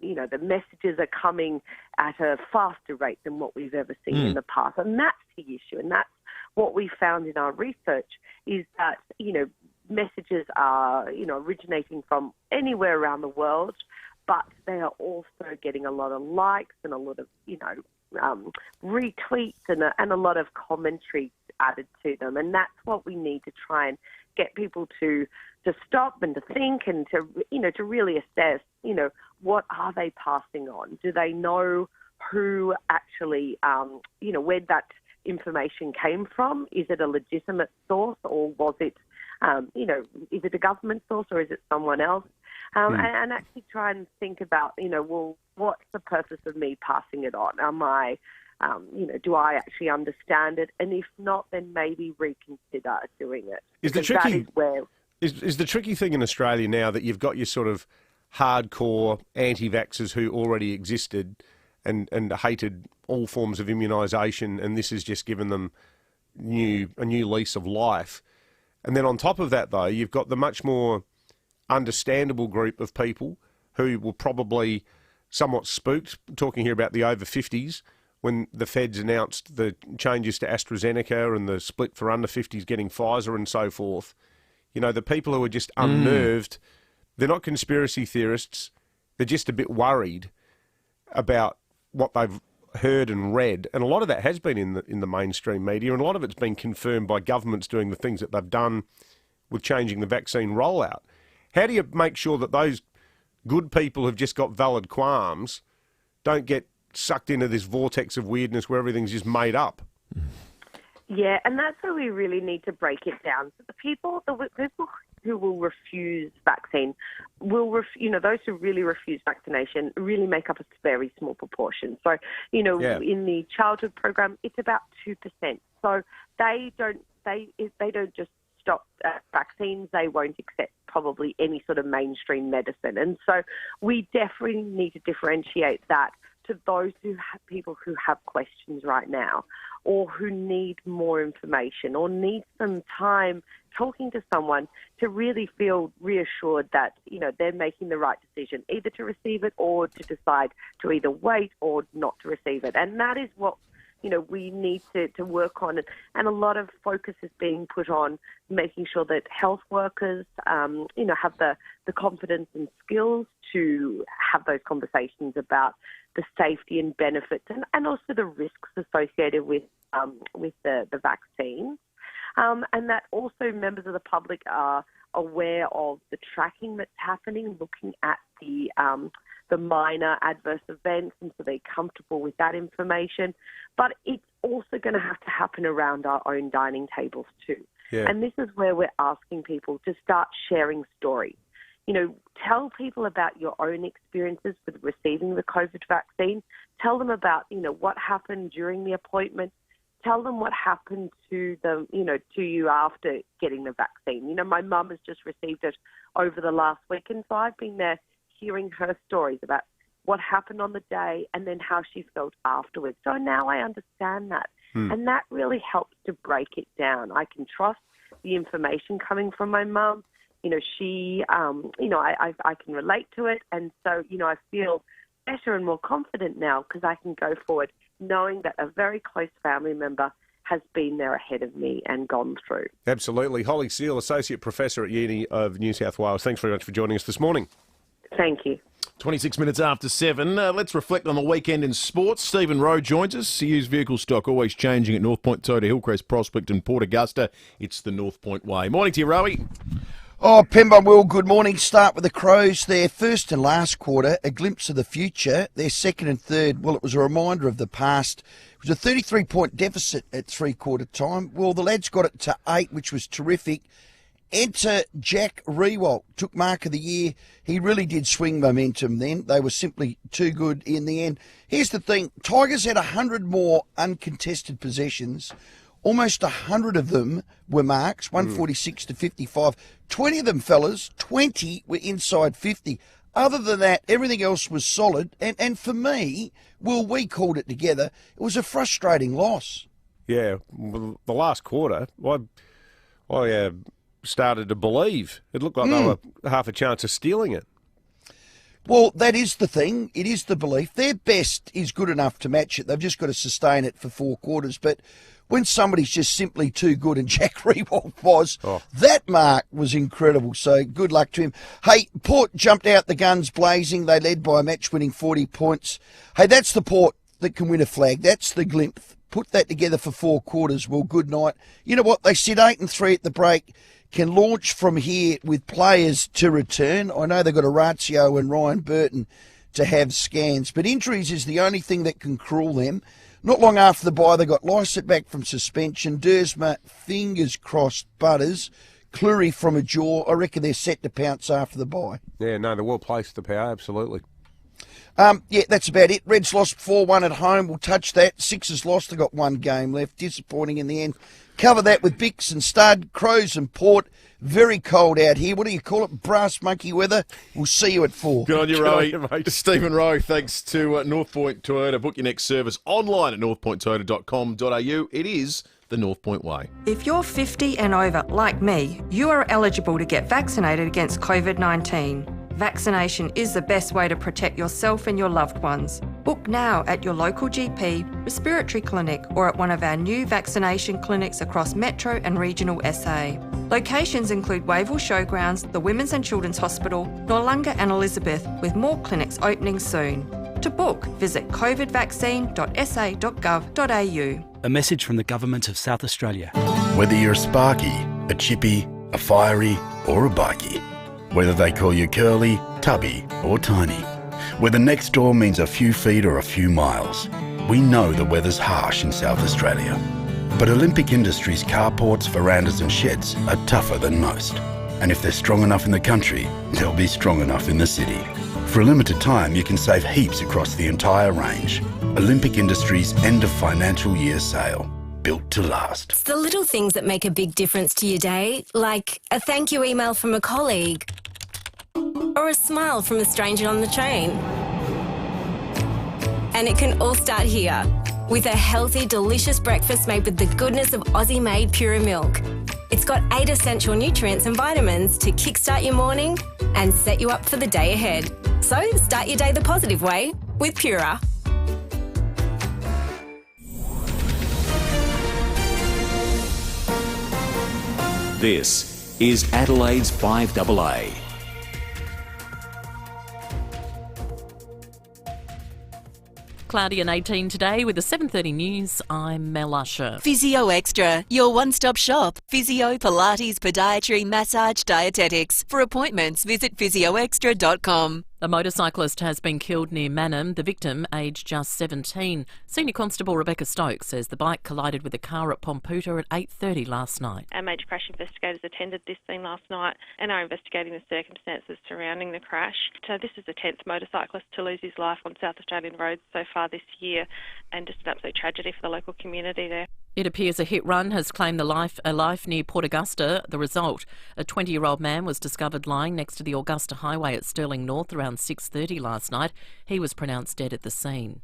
The messages are coming at a faster rate than what we've ever seen in the past. And that's the issue. And that's what we found in our research is that, messages are, originating from anywhere around the world, but they are also getting a lot of likes and a lot of, retweets and a lot of commentary added to them. And that's what we need to try and get people to stop and to think and to really assess, what are they passing on? Do they know who actually, where that information came from? Is it a legitimate source, or was it, is it a government source, or is it someone else? And actually try and think about, what's the purpose of me passing it on? Am I, do I actually understand it? And if not, then maybe reconsider doing it. Is the tricky thing in Australia now that you've got your sort of hardcore anti-vaxxers who already existed and hated all forms of immunisation, and this has just given them a new lease of life. And then on top of that, though, you've got the much more understandable group of people who were probably somewhat spooked, talking here about the over 50s, when the feds announced the changes to AstraZeneca and the split for under 50s getting Pfizer and so forth. The people who are just unnerved, they're not conspiracy theorists, they're just a bit worried about what they've heard and read. And a lot of that has been in the mainstream media, and a lot of it's been confirmed by governments doing the things that they've done with changing the vaccine rollout. How do you make sure that those good people who've just got valid qualms don't get sucked into this vortex of weirdness where everything's just made up? Yeah, and that's where we really need to break it down. So the people who will refuse vaccine those who really refuse vaccination really make up a very small proportion. So, in the childhood program, it's about 2%. So if they don't just stop vaccines, they won't accept probably any sort of mainstream medicine. And so we definitely need to differentiate that to those people who have questions right now, or who need more information, or need some time talking to someone to really feel reassured that, they're making the right decision, either to receive it or to decide to either wait or not to receive it. And that is what, we need to work on. And a lot of focus is being put on making sure that health workers, have the confidence and skills to have those conversations about the safety and benefits and also the risks associated with the vaccines. And that also members of the public are aware of the tracking that's happening, looking at the minor adverse events, and so they're comfortable with that information. But it's also going to have to happen around our own dining tables too. Yeah. And this is where we're asking people to start sharing stories. Tell people about your own experiences with receiving the COVID vaccine. Tell them about, what happened during the appointment. Tell them what happened to them, to you after getting the vaccine. My mum has just received it over the last week, and so I've been there hearing her stories about what happened on the day, and then how she felt afterwards. So now I understand that. And that really helps to break it down. I can trust the information coming from my mum. She, I can relate to it. And so, I feel better and more confident now because I can go forward knowing that a very close family member has been there ahead of me and gone through. Absolutely. Holly Seal, Associate Professor at Uni of New South Wales. Thanks very much for joining us this morning. Thank you. 26 minutes after 7. Let's reflect on the weekend in sports. Stephen Rowe joins us. Used vehicle stock always changing at North Point Toyota, Hillcrest, Prospect and Port Augusta. It's the North Point way. Morning to you, Rowie. Oh, Pemba, Will, good morning. Start with the Crows. Their first and last quarter, a glimpse of the future. Their second and third, well, it was a reminder of the past. It was a 33-point deficit at three-quarter time. Well, the lads got it to 8, which was terrific. Enter Jack Riewoldt, took mark of the year. He really did swing momentum then. They were simply too good in the end. Here's the thing. Tigers had 100 more uncontested possessions. Almost 100 of them were marks, 146 to 55. 20 of them, fellas, 20 were inside 50. Other than that, everything else was solid. And for me, well, we called it together. It was a frustrating loss. Yeah, the last quarter, I started to believe. It looked like they were half a chance of stealing it. Well, that is the thing. It is the belief. Their best is good enough to match it. They've just got to sustain it for 4 quarters. But when somebody's just simply too good, and Jack Riewoldt was, that mark was incredible. So good luck to him. Hey, Port jumped out the guns blazing. They led by a match-winning 40 points. Hey, that's the Port that can win a flag. That's the Glimp. Put that together for 4 quarters. Well, good night. You know what? They sit 8-3 at the break. Can launch from here with players to return. I know they've got Orazio and Ryan Burton to have scans, but injuries is the only thing that can cruel them. Not long after the bye, they got Lysett back from suspension. Dersma, fingers crossed, Butters. Cleary from a jaw. I reckon they're set to pounce after the bye. Yeah, no, they're well placed, the Power, absolutely. Yeah, that's about it. Reds lost 4-1 at home. We'll touch that. Sixers lost. They got 1 game left. Disappointing in the end. Cover that with Bix and Stud, Crows and Port. Very cold out here. What do you call it? Brass monkey weather. We'll see you at 4. Good on you, Rowie. Stephen Rowe, thanks to North Point Toyota. Book your next service online at northpointtoyota.com.au. It is the North Point way. If you're 50 and over, like me, you are eligible to get vaccinated against COVID-19. Vaccination is the best way to protect yourself and your loved ones. Book now at your local GP, respiratory clinic, or at one of our new vaccination clinics across Metro and Regional SA. Locations include Wavell Showgrounds, the Women's and Children's Hospital, Noarlunga and Elizabeth, with more clinics opening soon. To book, visit covidvaccine.sa.gov.au. A message from the Government of South Australia. Whether you're a Sparky, a Chippy, a Fiery or a Bikie, whether they call you Curly, Tubby or Tiny, whether next door means a few feet or a few miles, we know the weather's harsh in South Australia. But Olympic Industries carports, verandas and sheds are tougher than most. And if they're strong enough in the country, they'll be strong enough in the city. For a limited time, you can save heaps across the entire range. Olympic Industries end of financial year sale. Built to last. It's the little things that make a big difference to your day, like a thank you email from a colleague or a smile from a stranger on the train. And it can all start here with a healthy, delicious breakfast made with the goodness of Aussie-made Pura milk. It's got 8 essential nutrients and vitamins to kickstart your morning and set you up for the day ahead. So start your day the positive way with Pura. This is Adelaide's FIVEaa. Cloudy and 18 today with the 7:30 news. I'm Mel Usher. Physio Extra, your one-stop shop. Physio, Pilates, podiatry, massage, dietetics. For appointments, visit physioextra.com. A motorcyclist has been killed near Mannum, the victim aged just 17. Senior Constable Rebecca Stokes says the bike collided with a car at Pomputa at 8:30 last night. Our major crash investigators attended this scene last night and are investigating the circumstances surrounding the crash. So this is the 10th motorcyclist to lose his life on South Australian roads so far this year, and just an absolute tragedy for the local community there. It appears a hit run has claimed a life near Port Augusta. The result, a 20-year-old man was discovered lying next to the Augusta Highway at Stirling North around 6:30 last night. He was pronounced dead at the scene.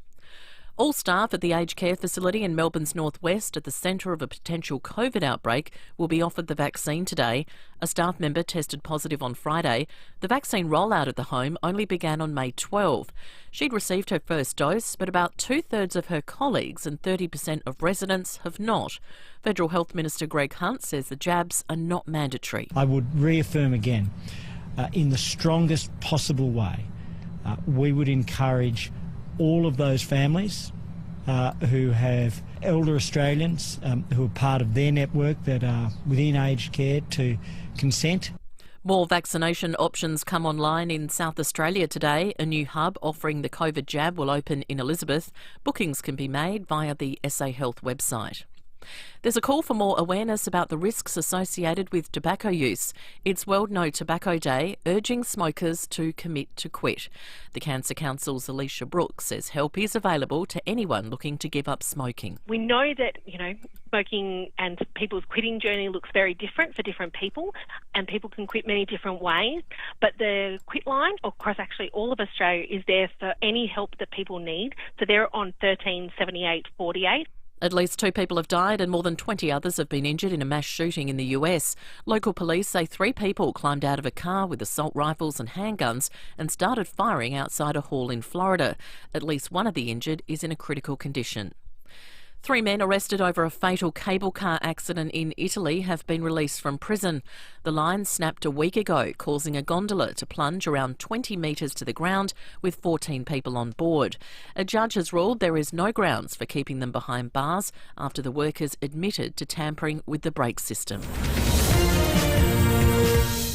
All staff at the aged care facility in Melbourne's northwest at the centre of a potential COVID outbreak will be offered the vaccine today. A staff member tested positive on Friday. The vaccine rollout at the home only began on May 12. She'd received her first dose, but about 2/3 of her colleagues and 30% of residents have not. Federal Health Minister Greg Hunt says the jabs are not mandatory. I would reaffirm again, in the strongest possible way, we would encourage all of those families who have elder Australians who are part of their network that are within aged care to consent. More vaccination options come online in South Australia today. A new hub offering the COVID jab will open in Elizabeth. Bookings can be made via the SA Health website. There's a call for more awareness about the risks associated with tobacco use. It's World No Tobacco Day, urging smokers to commit to quit. The Cancer Council's Alicia Brooks says help is available to anyone looking to give up smoking. We know that, smoking and people's quitting journey looks very different for different people, and people can quit many different ways. But the quit line across actually all of Australia is there for any help that people need. So they're on 13 78 48. At least 2 people have died and more than 20 others have been injured in a mass shooting in the US. Local police say 3 people climbed out of a car with assault rifles and handguns and started firing outside a hall in Florida. At least one of the injured is in a critical condition. 3 men arrested over a fatal cable car accident in Italy have been released from prison. The line snapped a week ago, causing a gondola to plunge around 20 metres to the ground with 14 people on board. A judge has ruled there is no grounds for keeping them behind bars after the workers admitted to tampering with the brake system.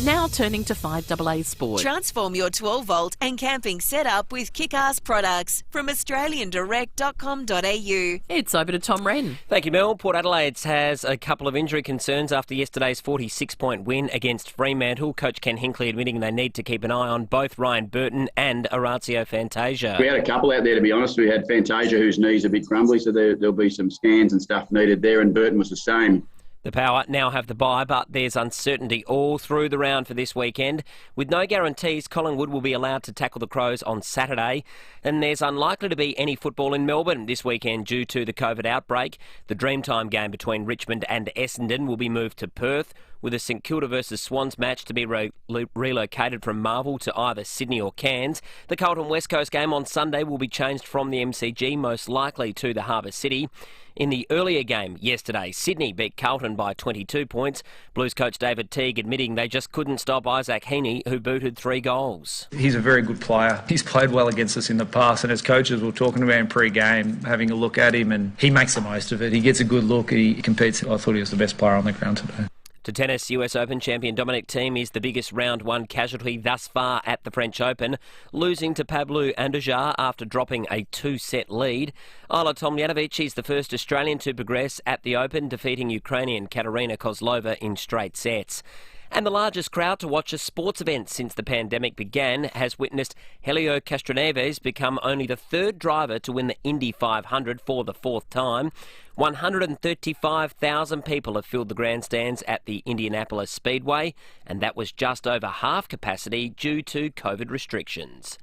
Now turning to 5AA Sport. Transform your 12-volt and camping setup with kick-ass products from australiandirect.com.au. It's over to Tom Wren. Thank you, Mel. Port Adelaide has a couple of injury concerns after yesterday's 46-point win against Fremantle. Coach Ken Hinkley admitting they need to keep an eye on both Ryan Burton and Orazio Fantasia. We had a couple out there, to be honest. We had Fantasia, whose knee's a bit crumbly, so there'll be some scans and stuff needed there, and Burton was the same. The Power now have the bye, but there's uncertainty all through the round for this weekend. With no guarantees, Collingwood will be allowed to tackle the Crows on Saturday, and there's unlikely to be any football in Melbourne this weekend due to the COVID outbreak. The Dreamtime game between Richmond and Essendon will be moved to Perth, with a St Kilda versus Swans match to be relocated from Marvel to either Sydney or Cairns. The Carlton West Coast game on Sunday will be changed from the MCG, most likely to the Harbour City. In the earlier game yesterday, Sydney beat Carlton by 22 points. Blues coach David Teague admitting they just couldn't stop Isaac Heaney, who booted 3 goals. He's a very good player. He's played well against us in the past, and as coaches were talking about him pre-game, having a look at him, and he makes the most of it. He gets a good look, he competes. I thought he was the best player on the ground today. To tennis, US Open champion Dominic Thiem is the biggest round 1 casualty thus far at the French Open, losing to Pablo Andujar after dropping a 2-set lead. Ayla Tomljanovic is the first Australian to progress at the Open, defeating Ukrainian Katerina Kozlova in straight sets. And the largest crowd to watch a sports event since the pandemic began has witnessed Helio Castroneves become only the 3rd driver to win the Indy 500 for the 4th time. 135,000 people have filled the grandstands at the Indianapolis Speedway, and that was just over half capacity due to COVID restrictions.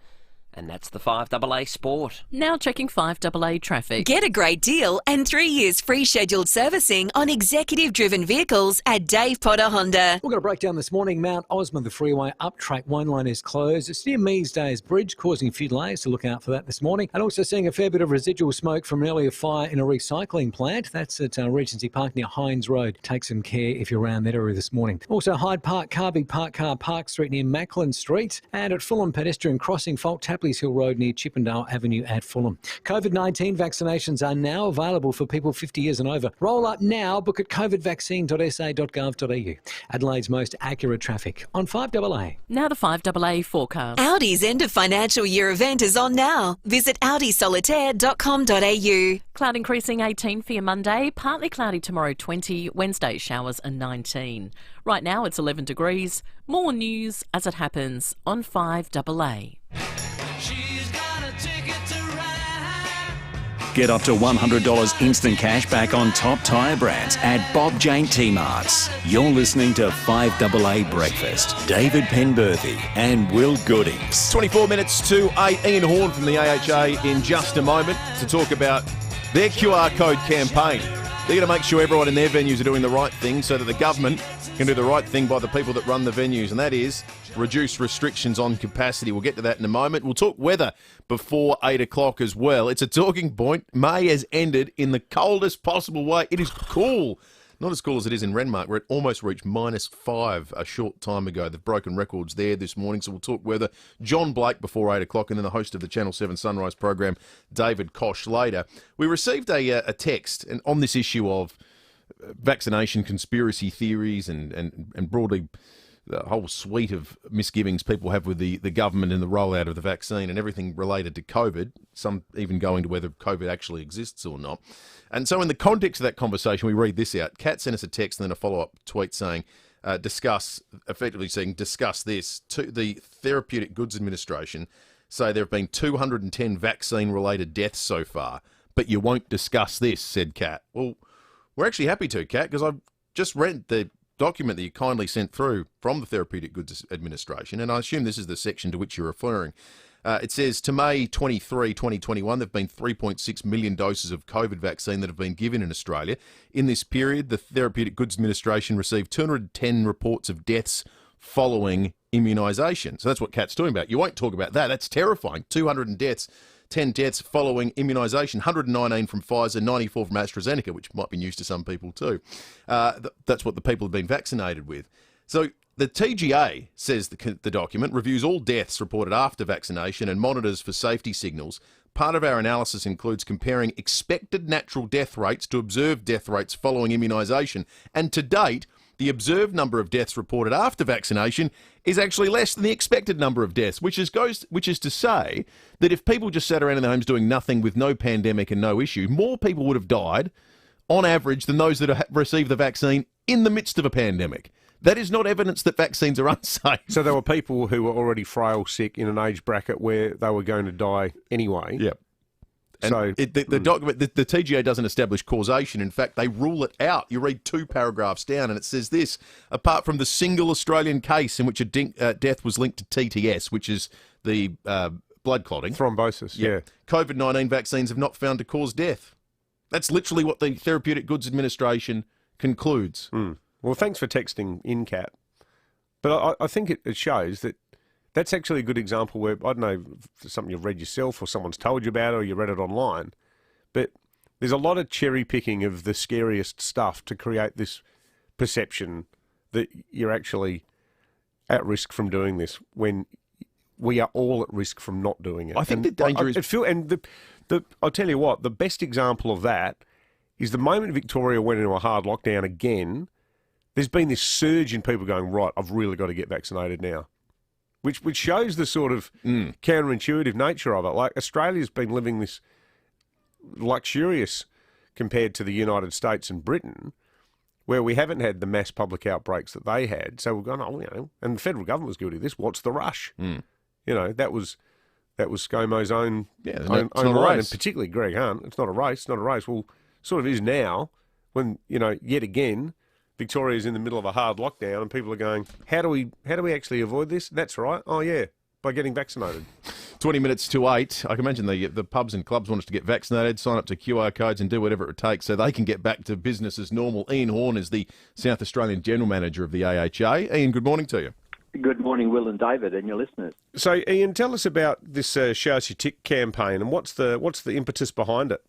And that's the 5AA Sport. Now checking 5AA traffic. Get a great deal and 3 years free scheduled servicing on executive-driven vehicles at Dave Potter Honda. We've got a breakdown this morning. Mount Osmond, the freeway up track 1 line is closed. It's near Measdays Bridge, causing a few delays, so look out for that this morning. And also seeing a fair bit of residual smoke from an earlier fire in a recycling plant. That's at Regency Park near Hines Road. Take some care if you're around that area this morning. Also Hyde Park, Carby Park Car Park Street near Macklin Street. And at Fulham Pedestrian Crossing, Fault Tapley's Hill Road near Chippendale Avenue at Fulham. COVID-19 vaccinations are now available for people 50 years and over. Roll up now. Book at covidvaccine.sa.gov.au. Adelaide's most accurate traffic on 5AA. Now the 5AA forecast. Audi's end of financial year event is on now. Visit audisolitaire.com.au. Cloud increasing 18 for your Monday. Partly cloudy tomorrow 20. Wednesday showers and 19. Right now it's 11 degrees. More news as it happens on 5AA. She's got a ticket to ride Get up to $100 instant cash back on top tyre brands at Bob Jane T-Marts. You're listening to 5AA Breakfast. David Penberthy and Will Goodings. 24 minutes to 8. Ian Horn from the AHA in just a moment to talk about their QR code campaign. They're going to make sure everyone in their venues are doing the right thing so that the government can do the right thing by the people that run the venues, and that is reduce restrictions on capacity. We'll get to that in a moment. We'll talk weather before 8 o'clock as well. It's a talking point. May has ended in the coldest possible way. It is cool. Not as cool as it is in Renmark, where it almost reached -5 a short time ago. They've broken records there this morning, so we'll talk weather. John Blake before 8 o'clock, and then the host of the Channel 7 Sunrise program, David Kosh, later. We received a text and on this issue of vaccination conspiracy theories and broadly the whole suite of misgivings people have with the government and the rollout of the vaccine and everything related to COVID, some even going to whether COVID actually exists or not. And so in the context of that conversation, we read this out. Kat sent us a text and then a follow-up tweet saying, discuss this. The Therapeutic Goods Administration say there have been 210 vaccine-related deaths so far, but you won't discuss this, said Kat. Well, we're actually happy to, Kat, because I've just read the document that you kindly sent through from the Therapeutic Goods Administration, and I assume this is the section to which you're referring. It says, to May 23, 2021, there have been 3.6 million doses of COVID vaccine that have been given in Australia. In this period, the Therapeutic Goods Administration received 210 reports of deaths following immunisation. So that's what Kat's talking about. You won't talk about that. That's terrifying. 200 deaths. 10 deaths following immunisation, 119 from Pfizer, 94 from AstraZeneca, which might be news to some people too. That's what the people have been vaccinated with. So the TGA, says the document, reviews all deaths reported after vaccination and monitors for safety signals. Part of our analysis includes comparing expected natural death rates to observed death rates following immunisation. And to date, the observed number of deaths reported after vaccination is actually less than the expected number of deaths, which is to say that if people just sat around in their homes doing nothing with no pandemic and no issue, more people would have died on average than those that have received the vaccine in the midst of a pandemic. That is not evidence that vaccines are unsafe. So there were people who were already frail, sick, in an age bracket where they were going to die anyway. Yep. And the document, the TGA doesn't establish causation. In fact, they rule it out. You read 2 paragraphs down and it says this: apart from the single Australian case in which a death was linked to TTS, which is the blood clotting. Thrombosis, yeah. COVID-19 vaccines have not found to cause death. That's literally what the Therapeutic Goods Administration concludes. Well, thanks for texting in, Kat. But I think it shows that that's actually a good example where, I don't know, if it's something you've read yourself or someone's told you about it or you read it online, but there's a lot of cherry picking of the scariest stuff to create this perception that you're actually at risk from doing this when we are all at risk from not doing it. I think the danger is... I'll tell you what, the best example of that is the moment Victoria went into a hard lockdown again, there's been this surge in people going, right, I've really got to get vaccinated now. Which shows the sort of counterintuitive nature of it. Like, Australia's been living this luxurious compared to the United States and Britain, where we haven't had the mass public outbreaks that they had. So we've gone, and the federal government was guilty of this. What's the rush? That was ScoMo's own line, and particularly Greg Hunt. It's not a race. Well, sort of is now when, yet again, Victoria's in the middle of a hard lockdown and people are going, how do we actually avoid this? That's right. Oh, yeah, by getting vaccinated. 20 minutes to 8. I can imagine the pubs and clubs want us to get vaccinated, sign up to QR codes and do whatever it takes so they can get back to business as normal. Ian Horn is the South Australian General Manager of the AHA. Ian, good morning to you. Good morning, Will and David and your listeners. So, Ian, tell us about this Show Us Your Tick campaign and what's the impetus behind it?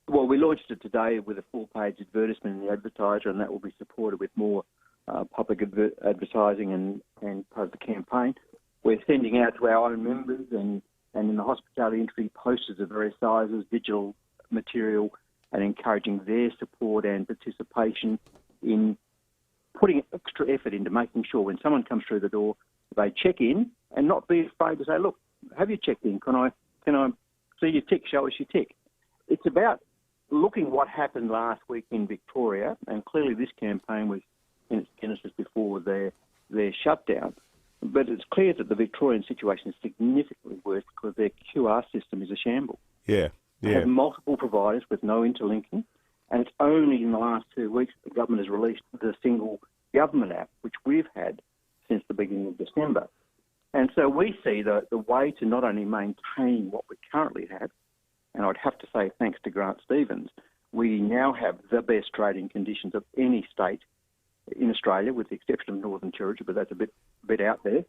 Well, we launched it today with a full-page advertisement in the Advertiser, and that will be supported with more public advertising and part of the campaign. We're sending out to our own members and in the hospitality industry posters of various sizes, digital material, and encouraging their support and participation in putting extra effort into making sure when someone comes through the door, they check in and not be afraid to say, look, have you checked in? Can I see your tick? Show us your tick. It's about looking what happened last week in Victoria, and clearly this campaign was in its genesis before their shutdown, but it's clear that the Victorian situation is significantly worse because their QR system is a shambles. Yeah. They have multiple providers with no interlinking, and it's only in the last 2 weeks that the government has released the single government app, which we've had since the beginning of December. And so we see the way to not only maintain what we currently have, and I'd have to say thanks to Grant Stevens, we now have the best trading conditions of any state in Australia, with the exception of Northern Territory, but that's a bit out there.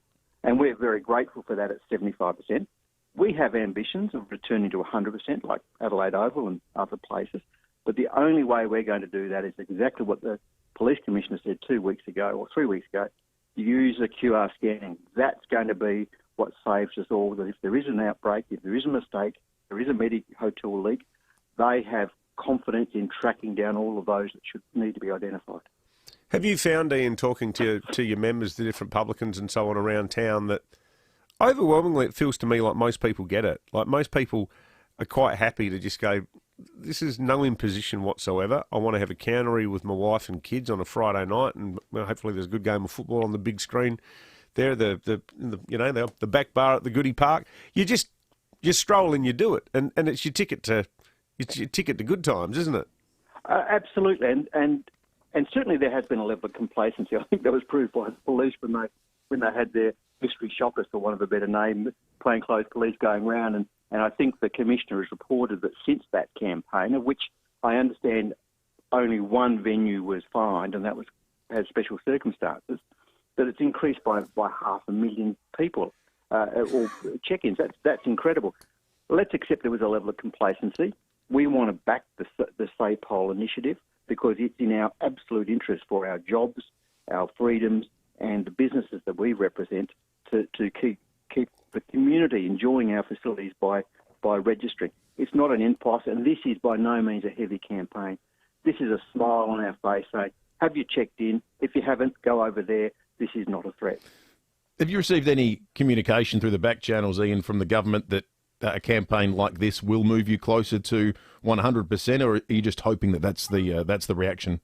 And we're very grateful for that at 75%. We have ambitions of returning to 100%, like Adelaide Oval and other places. But the only way we're going to do that is exactly what the Police Commissioner said 2 weeks ago or 3 weeks ago, use the QR scanning. That's going to be what saves us all, that if there is an outbreak, if there is a mistake, there is a hotel leak, they have confidence in tracking down all of those that should need to be identified. Have you found, Ian, talking to your members, the different publicans and so on around town, that overwhelmingly it feels to me like most people get it? Like most people are quite happy to just go, this is no imposition whatsoever. I want to have a cannery with my wife and kids on a Friday night, and hopefully there's a good game of football on the big screen there, the back bar at the Goodie Park. You stroll and you do it, and it's your ticket to good times, isn't it? Absolutely, and certainly there has been a level of complacency. I think that was proved by the police when they had their mystery shoppers, for want of a better name, plainclothes police going round, and I think the Commissioner has reported that since that campaign, of which I understand only one venue was fined, and that has special circumstances, that it's increased by 500,000 people or check-ins. That's incredible. Let's accept there was a level of complacency. We want to back the Say Poll initiative because it's in our absolute interest for our jobs, our freedoms, and the businesses that we represent to keep the community enjoying our facilities by registering. It's not an impasse, and this is by no means a heavy campaign. This is a smile on our face saying, have you checked in? If you haven't, go over there. This is not a threat. Have you received any communication through the back channels, Ian, from the government that a campaign like this will move you closer to 100%, or are you just hoping that that's the reaction?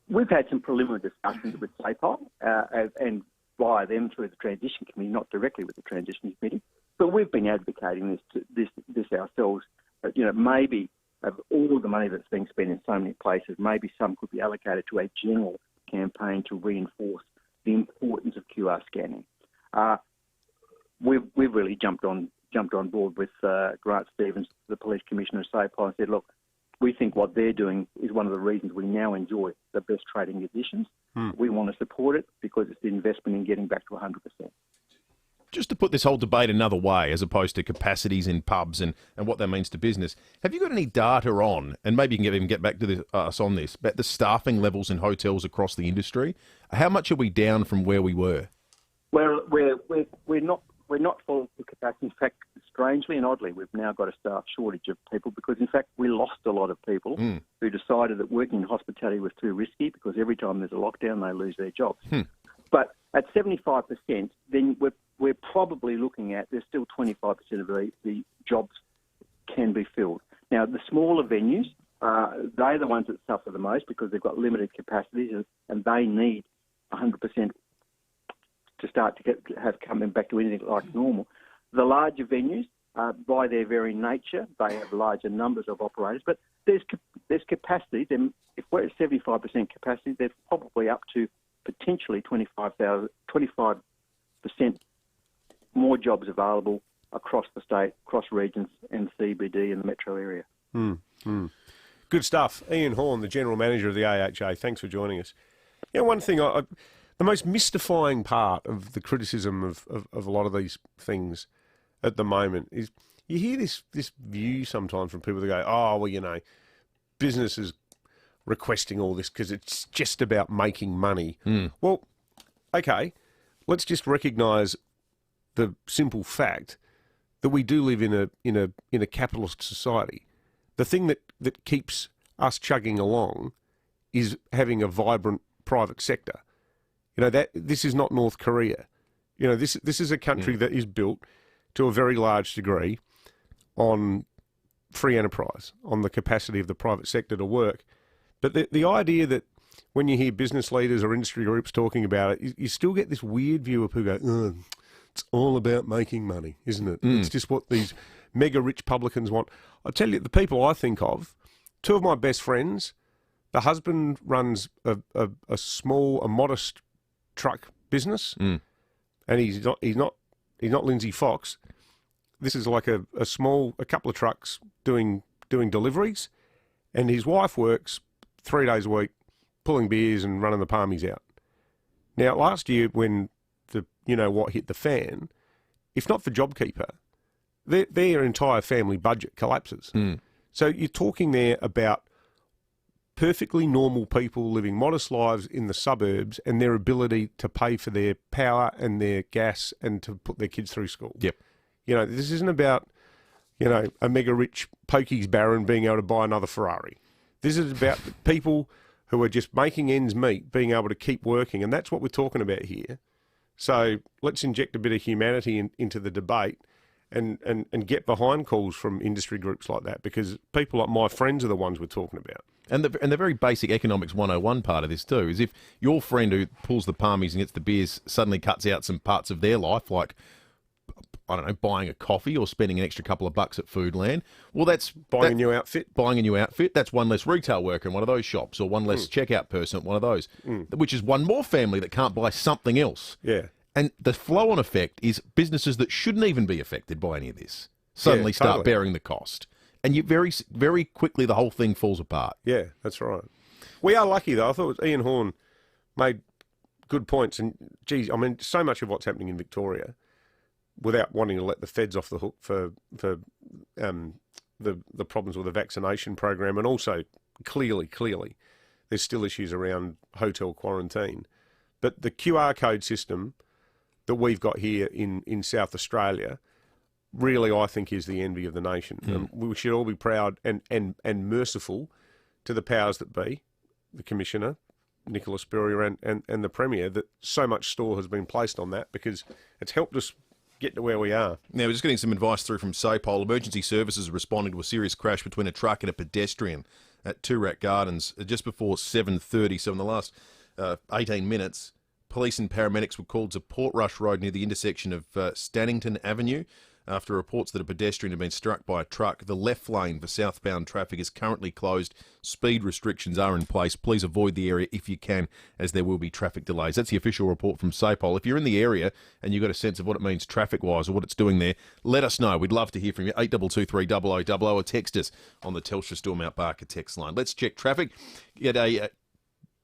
We've had some preliminary discussions with SAPOL and via them through the Transition Committee, not directly with the Transition Committee, but we've been advocating this ourselves. Maybe of all the money that's being spent in so many places, maybe some could be allocated to a general campaign to reinforce the importance of QR scanning. We've really jumped on board with Grant Stevens, the Police Commissioner of SAPOL, and said, look, we think what they're doing is one of the reasons we now enjoy the best trading conditions. We want to support it because it's the investment in getting back to 100%. Just to put this whole debate another way, as opposed to capacities in pubs and what that means to business, have you got any data on, and maybe you can get back to us on this, about the staffing levels in hotels across the industry? How much are we down from where we were? Well, we're not full to capacity. In fact, strangely and oddly, we've now got a staff shortage of people because, in fact, we lost a lot of people who decided that working in hospitality was too risky because every time there's a lockdown, they lose their jobs. But at 75%, then we're probably looking at there's still 25% of the jobs can be filled. Now, the smaller venues, they're the ones that suffer the most because they've got limited capacities and they need 100% to start to have coming back to anything like normal. The larger venues, by their very nature, they have larger numbers of operators, but there's capacity. Then, if we're at 75% capacity, there's probably up to potentially 25% more jobs available across the state, across regions and CBD and the metro area. Good stuff. Ian Horn, the General Manager of the AHA, thanks for joining us. One thing, the most mystifying part of the criticism of a lot of these things at the moment is you hear this view sometimes from people that go, oh, well, business is requesting all this because it's just about making money. Well, okay, let's just recognise the simple fact that we do live in a capitalist society. The thing that keeps us chugging along is having a vibrant private sector. That this is not North Korea. This is a country that is built to a very large degree on free enterprise, on the capacity of the private sector to work. But the idea that when you hear business leaders or industry groups talking about it, you still get this weird view of who go, It's all about making money, isn't it? It's just what these mega rich publicans want. I tell you, the people I think of, two of my best friends, the husband runs a modest truck business, and he's not Lindsay Fox. This is like a couple of trucks doing deliveries, and his wife works 3 days a week, pulling beers and running the palmies out. Now, last year when what hit the fan, if not for JobKeeper, their entire family budget collapses. So you're talking there about perfectly normal people living modest lives in the suburbs and their ability to pay for their power and their gas and to put their kids through school. Yep. This isn't about, a mega rich pokies baron being able to buy another Ferrari. This is about people who are just making ends meet, being able to keep working, and that's what we're talking about here. So let's inject a bit of humanity into the debate and get behind calls from industry groups like that, because people like my friends are the ones we're talking about. And the very basic economics 101 part of this too is if your friend who pulls the palmies and gets the beers suddenly cuts out some parts of their life, like, I don't know, buying a coffee or spending an extra couple of bucks at Foodland, well, that's buying a new outfit. That's one less retail worker in one of those shops, or one less checkout person at one of those, which is one more family that can't buy something else. Yeah. And the flow-on effect is businesses that shouldn't even be affected by any of this suddenly start bearing the cost. And you very, very quickly, the whole thing falls apart. Yeah, that's right. We are lucky, though. I thought Ian Horn made good points. And, geez, I mean, so much of what's happening in Victoria, without wanting to let the feds off the hook for the problems with the vaccination program, and also clearly, there's still issues around hotel quarantine. But the QR code system that we've got here in South Australia really, I think, is the envy of the nation. We should all be proud and merciful to the powers that be, the Commissioner, Nicola Spurrier, and the Premier, that so much store has been placed on that, because it's helped us get to where we are. Now, we're just getting some advice through from SOPOL. Emergency services responding to a serious crash between a truck and a pedestrian at Toorak Gardens just before 7:30. So in the last 18 minutes, police and paramedics were called to Portrush Road near the intersection of Stannington Avenue after reports that a pedestrian had been struck by a truck. The left lane for southbound traffic is currently closed. Speed restrictions are in place. Please avoid the area if you can, as there will be traffic delays. That's the official report from SOPOL. If you're in the area and you've got a sense of what it means traffic-wise or what it's doing there, let us know. We'd love to hear from you. 8223 0000 or text us on the Telstra Store Mount Barker text line. Let's check traffic. Get a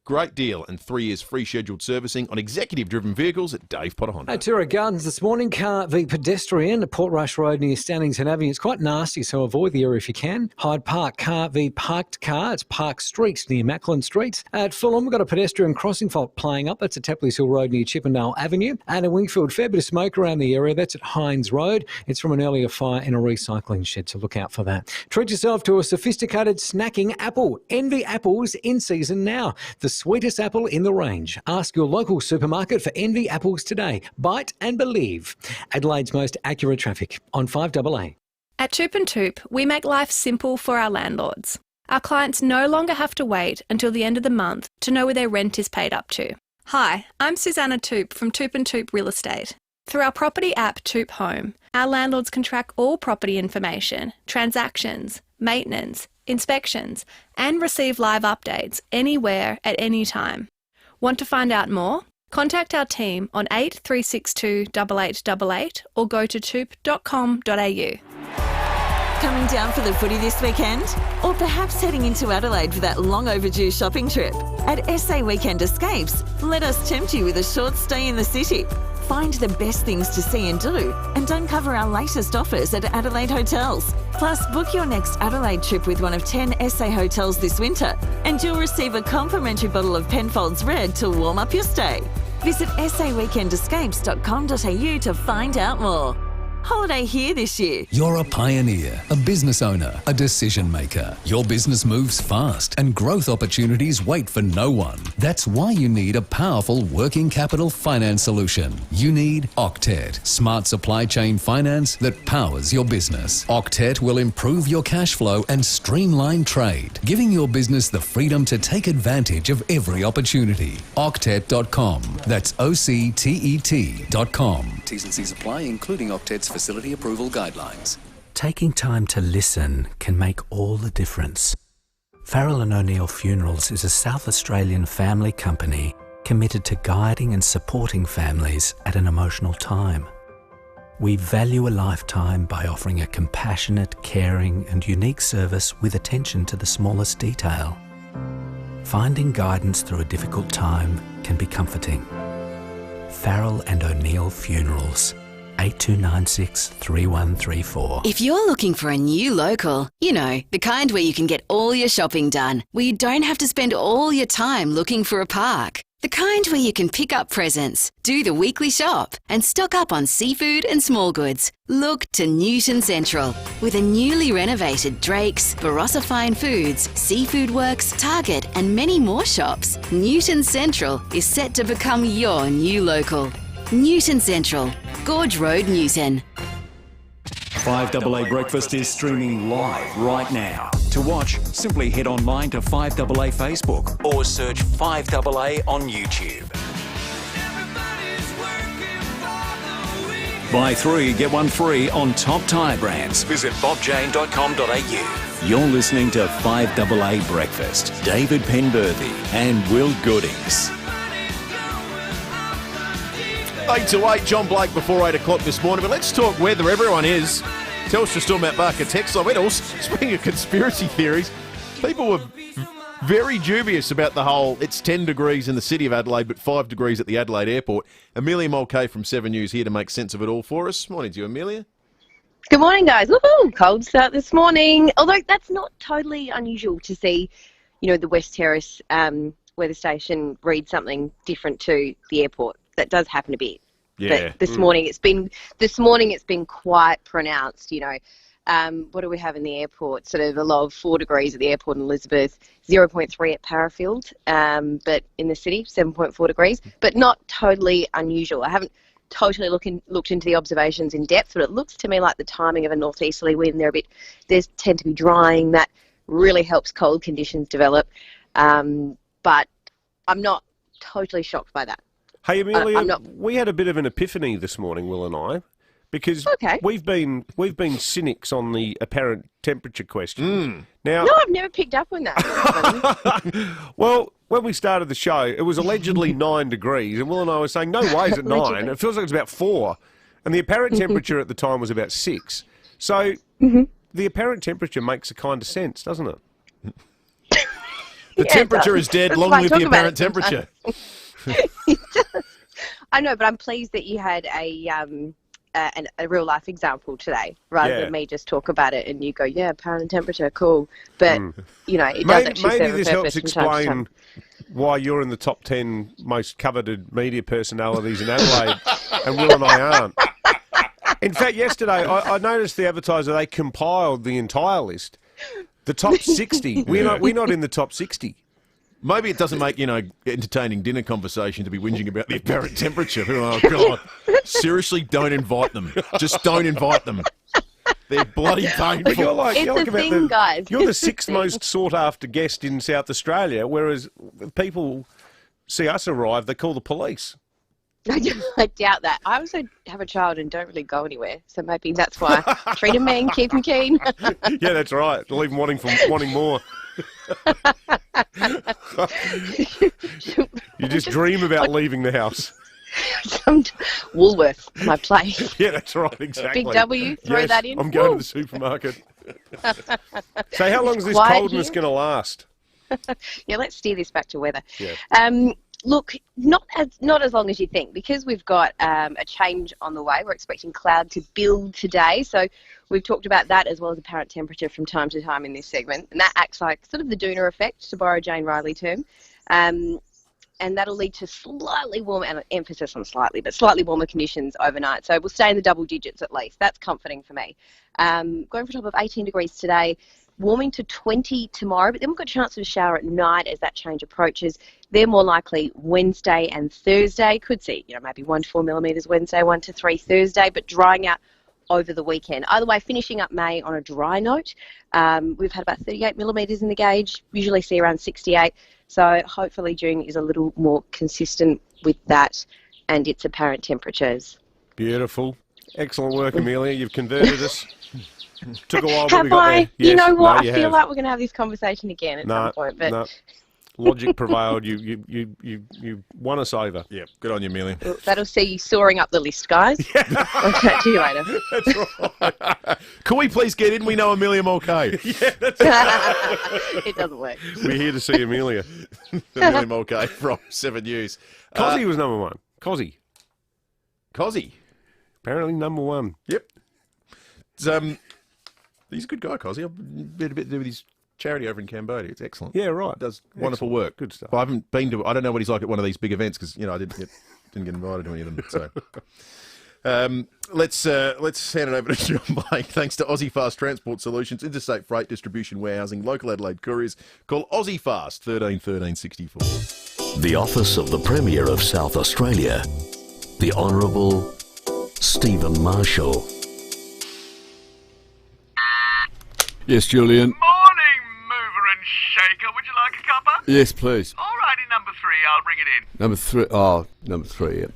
great deal and 3 years free scheduled servicing on executive-driven vehicles at Dave Potter Honda. At Toorak Gardens this morning, car v pedestrian at Portrush Road near Stannington Avenue. It's quite nasty, so avoid the area if you can. Hyde Park, car v parked car. It's Park Street near Macklin Street. At Fulham, we've got a pedestrian crossing fault playing up. That's at Tapley's Hill Road near Chippendale Avenue. And at Wingfield, fair bit of smoke around the area. That's at Hines Road. It's from an earlier fire in a recycling shed, so look out for that. Treat yourself to a sophisticated snacking apple. Envy apples in season now. The sweetest apple in the range. Ask your local supermarket for Envy apples today. Bite and believe. Adelaide's most accurate traffic on 5AA. At Toop and Toop, we make life simple for our landlords. Our clients no longer have to wait until the end of the month to know where their rent is paid up to. Hi, I'm Susanna Toop from Toop and Toop Real Estate. Through our property app Toop Home, our landlords can track all property information, transactions, maintenance, inspections, and receive live updates anywhere at any time. Want to find out more? Contact our team on 8362 8888 or go to toop.com.au. Coming down for the footy this weekend? Or perhaps heading into Adelaide for that long overdue shopping trip? At SA Weekend Escapes, let us tempt you with a short stay in the city. Find the best things to see and do, and uncover our latest offers at Adelaide hotels. Plus, book your next Adelaide trip with one of 10 SA hotels this winter, and you'll receive a complimentary bottle of Penfolds Red to warm up your stay. Visit saweekendescapes.com.au to find out more. Holiday here this year. You're a pioneer, a business owner, a decision maker. Your business moves fast and growth opportunities wait for no one. That's why you need a powerful working capital finance solution. You need Octet, smart supply chain finance that powers your business. Octet will improve your cash flow and streamline trade, giving your business the freedom to take advantage of every opportunity. Octet.com. That's OCTET.com. T's and C's apply, including Octet's facility approval guidelines. Taking time to listen can make all the difference. Farrell and O'Neill Funerals is a South Australian family company committed to guiding and supporting families at an emotional time. We value a lifetime by offering a compassionate, caring and unique service with attention to the smallest detail. Finding guidance through a difficult time can be comforting. Farrell and O'Neill Funerals, 8296 3134. If you're looking for a new local, you know, the kind where you can get all your shopping done, where you don't have to spend all your time looking for a park. The kind where you can pick up presents, do the weekly shop, and stock up on seafood and small goods. Look to Newton Central. With a newly renovated Drake's, Barossa Fine Foods, Seafood Works, Target, and many more shops, Newton Central is set to become your new local. Newton Central, Gorge Road, Newton. 5AA Breakfast is streaming live right now. To watch, simply head online to 5AA Facebook or search 5AA on YouTube. Buy 3, get 1 free on top tyre brands. Visit bobjane.com.au. You're listening to 5AA Breakfast. David Penberthy and Will Goodings. 8 to 8, John Blake before 8 o'clock this morning. But let's talk weather. Everyone is. Telstra Storm Mount Barker text line. Speaking of conspiracy theories, people were very dubious about the whole, it's 10 degrees in the city of Adelaide, but 5 degrees at the Adelaide airport. Amelia Mulcahy from 7 News here to make sense of it all for us. Morning to you, Amelia. Good morning, guys. Woohoo! Cold start this morning. Although that's not totally unusual to see, the West Terrace weather station read something different to the airport. That does happen a bit. Yeah. But this morning it's been quite pronounced. What do we have in the airport? Sort of a low of 4 degrees at the airport in Elizabeth, 0.3 at Parafield, but in the city 7.4 degrees. But not totally unusual. I haven't totally looked into the observations in depth, but it looks to me like the timing of a northeasterly wind. There's tend to be drying. That really helps cold conditions develop. But I'm not totally shocked by that. Hey, Amelia, we had a bit of an epiphany this morning, Will and I, because we've been cynics on the apparent temperature question. Now, no, I've never picked up on that. Well, when we started the show, it was allegedly 9 degrees, and Will and I were saying, no way is it 9. It feels like it's about 4. And the apparent temperature at the time was about 6. So the apparent temperature makes a kind of sense, doesn't it? The temperature is dead, long live the apparent temperature. I know, but I'm pleased that you had a real life example today, rather than me just talk about it and you go, yeah, apparent temperature, cool. But it does actually serve a this purpose helps from time to explain time. why you're in the top 10 most coveted media personalities in Adelaide, and Will and I aren't. In fact, yesterday I noticed the advertiser, they compiled the entire list, the top 60. We're not in the top 60. Maybe it doesn't make, entertaining dinner conversation to be whinging about the apparent temperature. Oh, God. Seriously, don't invite them. Just don't invite them. They're bloody painful. Guys. You're the 6th most sought-after guest in South Australia, whereas people see us arrive, they call the police. I doubt that. I also have a child and don't really go anywhere, so maybe that's why. Treat him mean, keep him keen. Yeah, that's right. Leave him wanting more. You just dream about leaving the house. Woolworth, my place. Yeah, that's right, exactly. Big W, throw that in. I'm going to the supermarket. So how long is this coldness going to last? Yeah, let's steer this back to weather. Yeah. Look, not as long as you think, because we've got a change on the way. We're expecting cloud to build today, so we've talked about that as well as apparent temperature from time to time in this segment, and that acts like sort of the Dooner effect, to borrow a Jane Riley term, and that'll lead to slightly warmer, and emphasis on slightly, but slightly warmer conditions overnight. So we'll stay in the double digits at least. That's comforting for me. Going for a top of 18 degrees today. Warming to 20 tomorrow, but then we've got a chance of a shower at night as that change approaches. They're more likely Wednesday and Thursday. Could see, maybe 1 to 4 millimetres Wednesday, 1 to 3 Thursday, but drying out over the weekend. Either way, finishing up May on a dry note. We've had about 38 millimetres in the gauge, usually see around 68. So hopefully June is a little more consistent with that and its apparent temperatures. Beautiful. Excellent work, Amelia. You've converted us. Took a while, but Have we got I? there. Yes. You know what? No, you I feel have. like we're going to have this conversation again at some point. But No. Logic prevailed. You won us over. Yeah, good on you, Amelia. that'll see you soaring up the list, guys. I'll chat to you later. That's right. Can we please get in? We know Amelia Mulcahy. Yeah, that's It doesn't work. We're here to see Amelia. Amelia Mulcahy from 7 News. Cozzy was number one. Cozzy. Apparently number one. Yep. He's a good guy, Cozzy. I've had a bit to do with his charity over in Cambodia. It's excellent. Yeah, right. Does wonderful work. Good stuff. Well, I haven't been to. I don't know what he's like at one of these big events because I didn't get invited to any of them. So. Let's hand it over to John Blake. Thanks to Aussie Fast Transport Solutions, Interstate Freight Distribution Warehousing, local Adelaide couriers. Call Aussie Fast 13 64. The Office of the Premier of South Australia, the Honourable Stephen Marshall. Yes, Julian. Morning, mover and shaker. Would you like a cuppa? Yes, please. Alrighty, number 3. I'll bring it in. Number 3. Oh, number 3, yeah.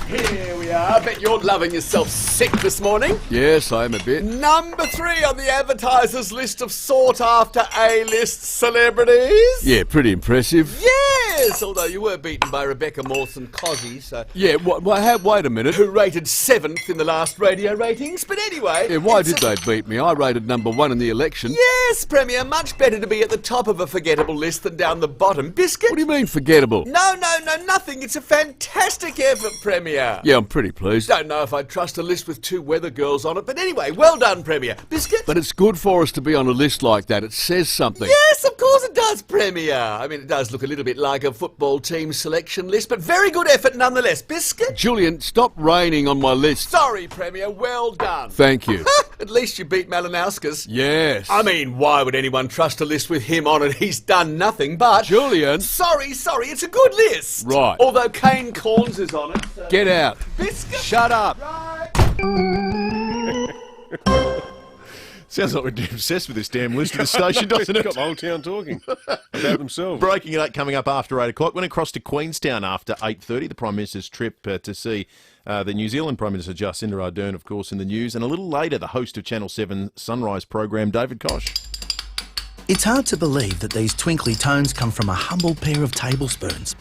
Here we are. I bet you're loving yourself sick this morning. Yes, I am a bit. Number 3 on the advertisers' list of sought-after A-list celebrities. Yeah, pretty impressive. Yes, although you were beaten by Rebecca Mawson-Cozzy, so... Yeah, wait a minute. Who rated 7th in the last radio ratings. But anyway... Yeah, why did they beat me? I rated number 1 in the election. Yes, Premier, much better to be at the top of a forgettable list than down the bottom. Biscuit? What do you mean, forgettable? No, nothing. It's a fantastic effort, Premier. Yeah, I'm pretty pleased. Don't know if I'd trust a list with 2 weather girls on it, but anyway, well done, Premier. Biscuit? But it's good for us to be on a list like that. It says something. Yes, of course it does, Premier. I mean, it does look a little bit like a football team selection list, but very good effort nonetheless. Biscuit? Julian, stop raining on my list. Sorry, Premier, well done. Thank you. At least you beat Malinauskas. Yes. I mean, why would anyone trust a list with him on it? He's done nothing, but... Julian. Sorry, it's a good list. Right. Although Kane Corns is on it. So... Get out. Biscuit? Shut up. Sounds like we're obsessed with this damn list at the station, doesn't it? Got the whole town talking about themselves. Breaking it coming up after 8 o'clock. Went across to Queenstown after 8:30. The Prime Minister's trip to see the New Zealand Prime Minister Jacinda Ardern, of course, in the news. And a little later, the host of Channel 7 Sunrise program, David Koch. It's hard to believe that these twinkly tones come from a humble pair of tablespoons.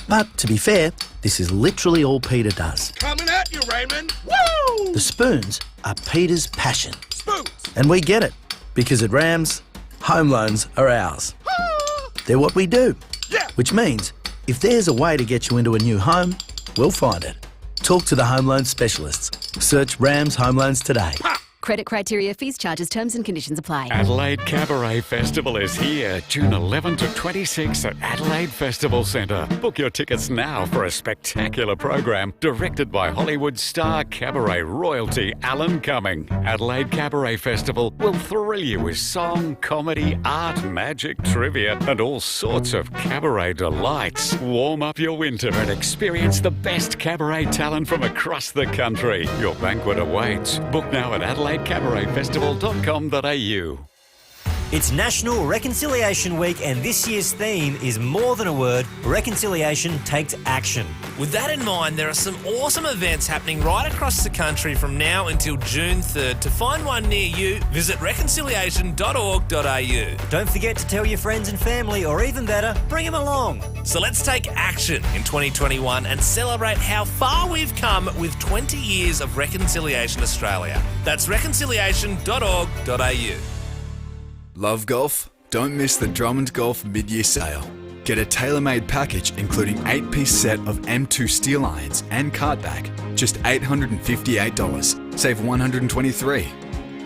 But to be fair, this is literally all Peter does. Coming at you, Raymond. Woo! The spoons are Peter's passion. Spoons. And we get it, because at Rams, home loans are ours. They're what we do. Yeah. Which means, if there's a way to get you into a new home, we'll find it. Talk to the home loan specialists. Search Rams Home Loans today. Credit criteria, fees, charges, terms and conditions apply. Adelaide Cabaret Festival is here, June 11 to 26 at Adelaide Festival Centre. Book your tickets now for a spectacular program directed by Hollywood star cabaret royalty Alan Cumming. Adelaide Cabaret Festival will thrill you with song, comedy, art, magic, trivia and all sorts of cabaret delights. Warm up your winter and experience the best cabaret talent from across the country. Your banquet awaits. Book now at adelaidecabaretfestival.com.au. It's National Reconciliation Week and this year's theme is more than a word, reconciliation takes action. With that in mind, there are some awesome events happening right across the country from now until June 3rd. To find one near you, visit reconciliation.org.au. Don't forget to tell your friends and family, or even better, bring them along. So let's take action in 2021 and celebrate how far we've come with 20 years of Reconciliation Australia. That's reconciliation.org.au. Love golf? Don't miss the Drummond Golf mid-year sale. Get a tailor-made package including 8-piece set of M2 steel irons and cart bag, just $858. Save $123.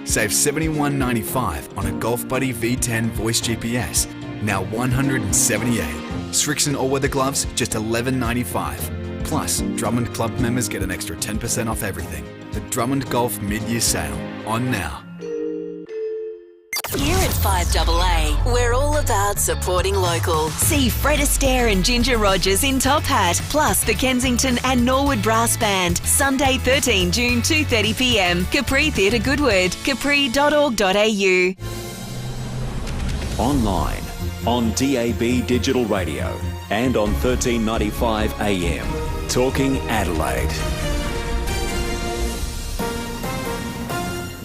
Save $71.95 on a Golf Buddy V10 voice GPS, now $178. Strixon all-weather gloves, just $11.95. Plus, Drummond Club members get an extra 10% off everything. The Drummond Golf mid-year sale, on now. Here at FIVEaa, we're all about supporting local. See Fred Astaire and Ginger Rogers in Top Hat, plus the Kensington and Norwood Brass Band, Sunday 13 June 2:30pm, Capri Theatre Goodwood, capri.org.au. Online, on DAB Digital Radio and on 1395 AM. Talking Adelaide.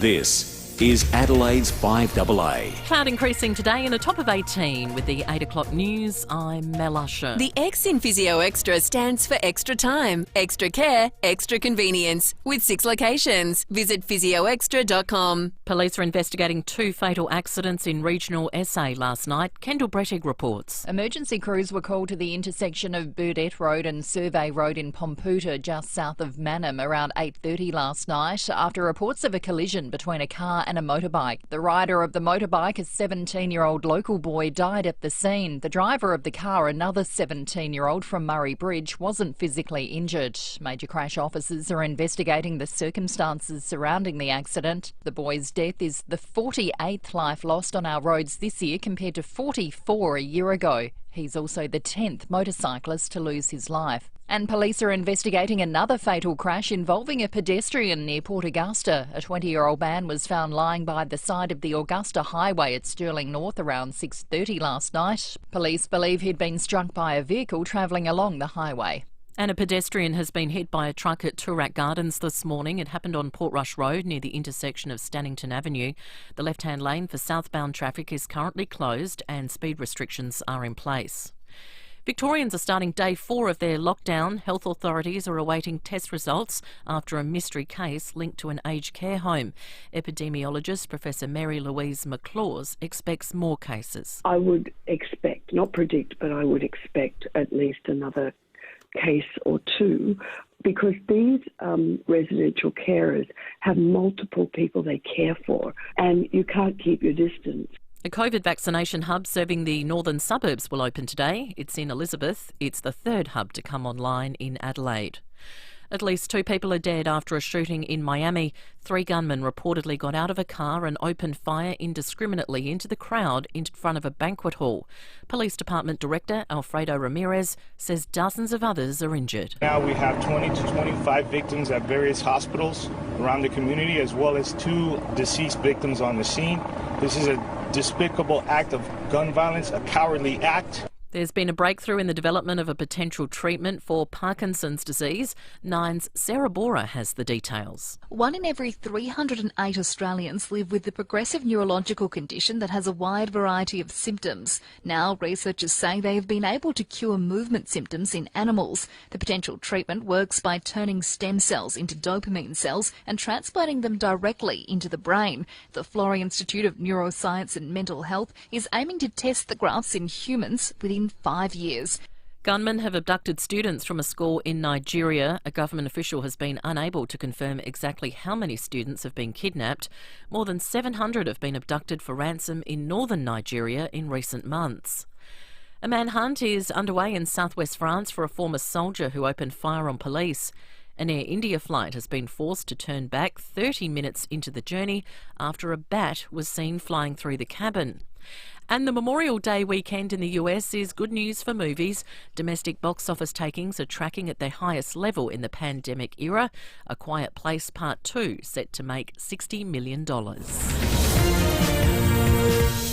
This is Adelaide's 5AA. Cloud increasing today in a top of 18 with the 8 o'clock news. I'm Mel Usher. The X in Physio Extra stands for extra time, extra care, extra convenience, with 6 locations. Visit physioextra.com. Police are investigating 2 fatal accidents in regional SA last night. Kendall Brettig reports. Emergency crews were called to the intersection of Burdett Road and Survey Road in Pomputa, just south of Mannum, around 8:30 last night, after reports of a collision between a car and a motorbike. The rider of the motorbike, a 17-year-old local boy, died at the scene. The driver of the car, another 17-year-old from Murray Bridge, wasn't physically injured. Major crash officers are investigating the circumstances surrounding the accident. The boy's death is the 48th life lost on our roads this year, compared to 44 a year ago. He's also the 10th motorcyclist to lose his life. And police are investigating another fatal crash involving a pedestrian near Port Augusta. A 20-year-old man was found lying by the side of the Augusta Highway at Stirling North around 6:30 last night. Police believe he'd been struck by a vehicle travelling along the highway. And a pedestrian has been hit by a truck at Toorak Gardens this morning. It happened on Portrush Road near the intersection of Stannington Avenue. The left-hand lane for southbound traffic is currently closed and speed restrictions are in place. Victorians are starting day 4 of their lockdown. Health authorities are awaiting test results after a mystery case linked to an aged care home. Epidemiologist Professor Mary Louise McLaws expects more cases. I would expect, not predict, but I would expect at least another case or 2, because these residential carers have multiple people they care for, and you can't keep your distance. A COVID vaccination hub serving the northern suburbs will open today. It's in Elizabeth. It's the 3rd hub to come online in Adelaide. At least 2 people are dead after a shooting in Miami. 3 gunmen reportedly got out of a car and opened fire indiscriminately into the crowd in front of a banquet hall. Police Department Director Alfredo Ramirez says dozens of others are injured. Now we have 20 to 25 victims at various hospitals around the community, as well as 2 deceased victims on the scene. This is a despicable act of gun violence, a cowardly act. There's been a breakthrough in the development of a potential treatment for Parkinson's disease. Nine's Sarah Bora has the details. 1 in every 308 Australians live with the progressive neurological condition that has a wide variety of symptoms. Now, researchers say they have been able to cure movement symptoms in animals. The potential treatment works by turning stem cells into dopamine cells and transplanting them directly into the brain. The Florey Institute of Neuroscience and Mental Health is aiming to test the grafts in humans within 5 years. Gunmen have abducted students from a school in Nigeria. A government official has been unable to confirm exactly how many students have been kidnapped. More than 700 have been abducted for ransom in northern Nigeria in recent months. A manhunt is underway in southwest France for a former soldier who opened fire on police. An Air India flight has been forced to turn back 30 minutes into the journey after a bat was seen flying through the cabin. And the Memorial Day weekend in the US is good news for movies. Domestic box office takings are tracking at their highest level in the pandemic era. A Quiet Place Part 2 set to make $60 million.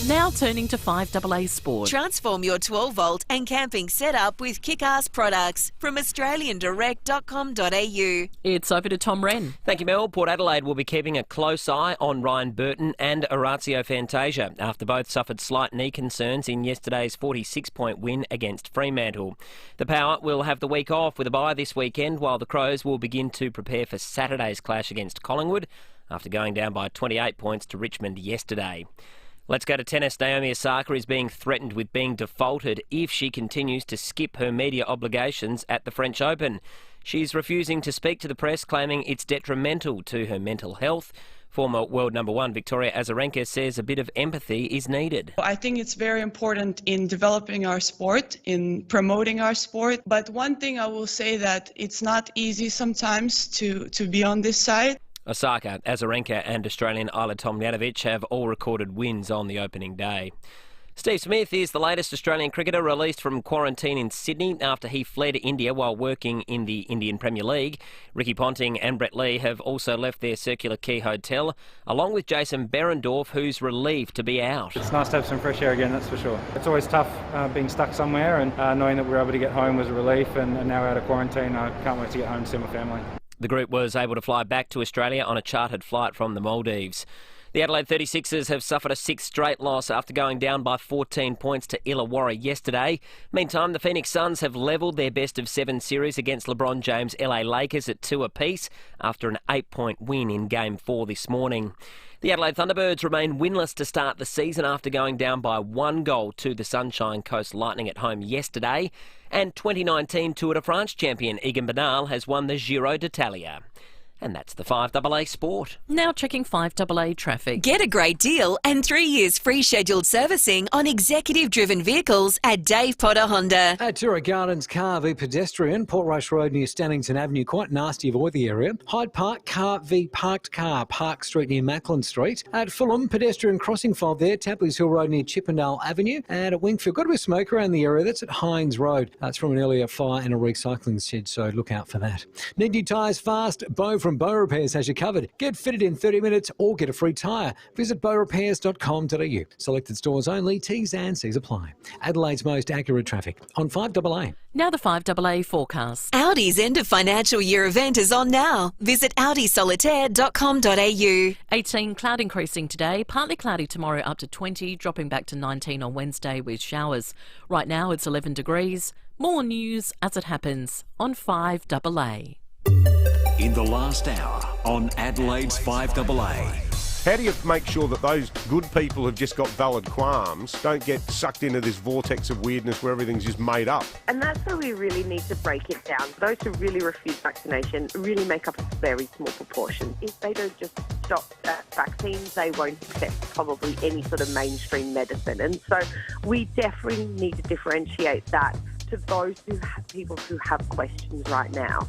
Now turning to 5AA Sport. Transform your 12-volt and camping setup with kick-ass products from australiandirect.com.au. It's over to Tom Wren. Thank you, Mel. Port Adelaide will be keeping a close eye on Ryan Burton and Orazio Fantasia after both suffered slight knee concerns in yesterday's 46-point win against Fremantle. The Power will have the week off with a bye this weekend, while the Crows will begin to prepare for Saturday's clash against Collingwood after going down by 28 points to Richmond yesterday. Let's go to tennis. Naomi Osaka is being threatened with being defaulted if she continues to skip her media obligations at the French Open. She's refusing to speak to the press, claiming it's detrimental to her mental health. Former world number 1 Victoria Azarenka says a bit of empathy is needed. I think it's very important in developing our sport, in promoting our sport. But one thing I will say that it's not easy sometimes to be on this side. Osaka, Azarenka and Australian Ajla Tomljanovic have all recorded wins on the opening day. Steve Smith is the latest Australian cricketer released from quarantine in Sydney after he fled India while working in the Indian Premier League. Ricky Ponting and Brett Lee have also left their Circular Quay hotel, along with Jason Behrendorff, who's relieved to be out. It's nice to have some fresh air again, that's for sure. It's always tough being stuck somewhere, and knowing that we were able to get home was a relief, and now out of quarantine, I can't wait to get home to see my family. The group was able to fly back to Australia on a chartered flight from the Maldives. The Adelaide 36ers have suffered a sixth straight loss after going down by 14 points to Illawarra yesterday. Meantime, the Phoenix Suns have levelled their best-of-7 series against LeBron James' LA Lakers at 2 apiece after an 8-point win in Game 4 this morning. The Adelaide Thunderbirds remain winless to start the season after going down by 1 goal to the Sunshine Coast Lightning at home yesterday. And 2019 Tour de France champion Egan Bernal has won the Giro d'Italia. And that's the 5AA Sport. Now checking 5AA traffic. Get a great deal and 3 years free scheduled servicing on executive-driven vehicles at Dave Potter Honda. At Tura Gardens, car v pedestrian, Portrush Road near Stannington Avenue, quite nasty, avoid the area. Hyde Park, car v parked car, Park Street near Macklin Street. At Fulham, pedestrian crossing fault there, Tapley's Hill Road near Chippendale Avenue. And at Wingfield, got a bit of smoke around the area, that's at Hines Road. That's from an earlier fire in a recycling shed, so look out for that. Need new tyres fast? Bow from Bow Repairs has you covered. Get fitted in 30 minutes or get a free tyre. Visit bowrepairs.com.au. Selected stores only, T's and C's apply. Adelaide's most accurate traffic on 5AA. Now the 5AA forecast. Audi's end of financial year event is on now. Visit audisolitaire.com.au. 18, cloud increasing today, partly cloudy tomorrow up to 20, dropping back to 19 on Wednesday with showers. Right now it's 11 degrees. More news as it happens on 5AA. In the last hour on Adelaide's 5AA. How do you make sure that those good people who've just got valid qualms don't get sucked into this vortex of weirdness where everything's just made up? And that's where we really need to break it down. Those who really refuse vaccination really make up a very small proportion. If they don't just stop at vaccines, they won't accept probably any sort of mainstream medicine. And so we definitely need to differentiate that to those people who have questions right now.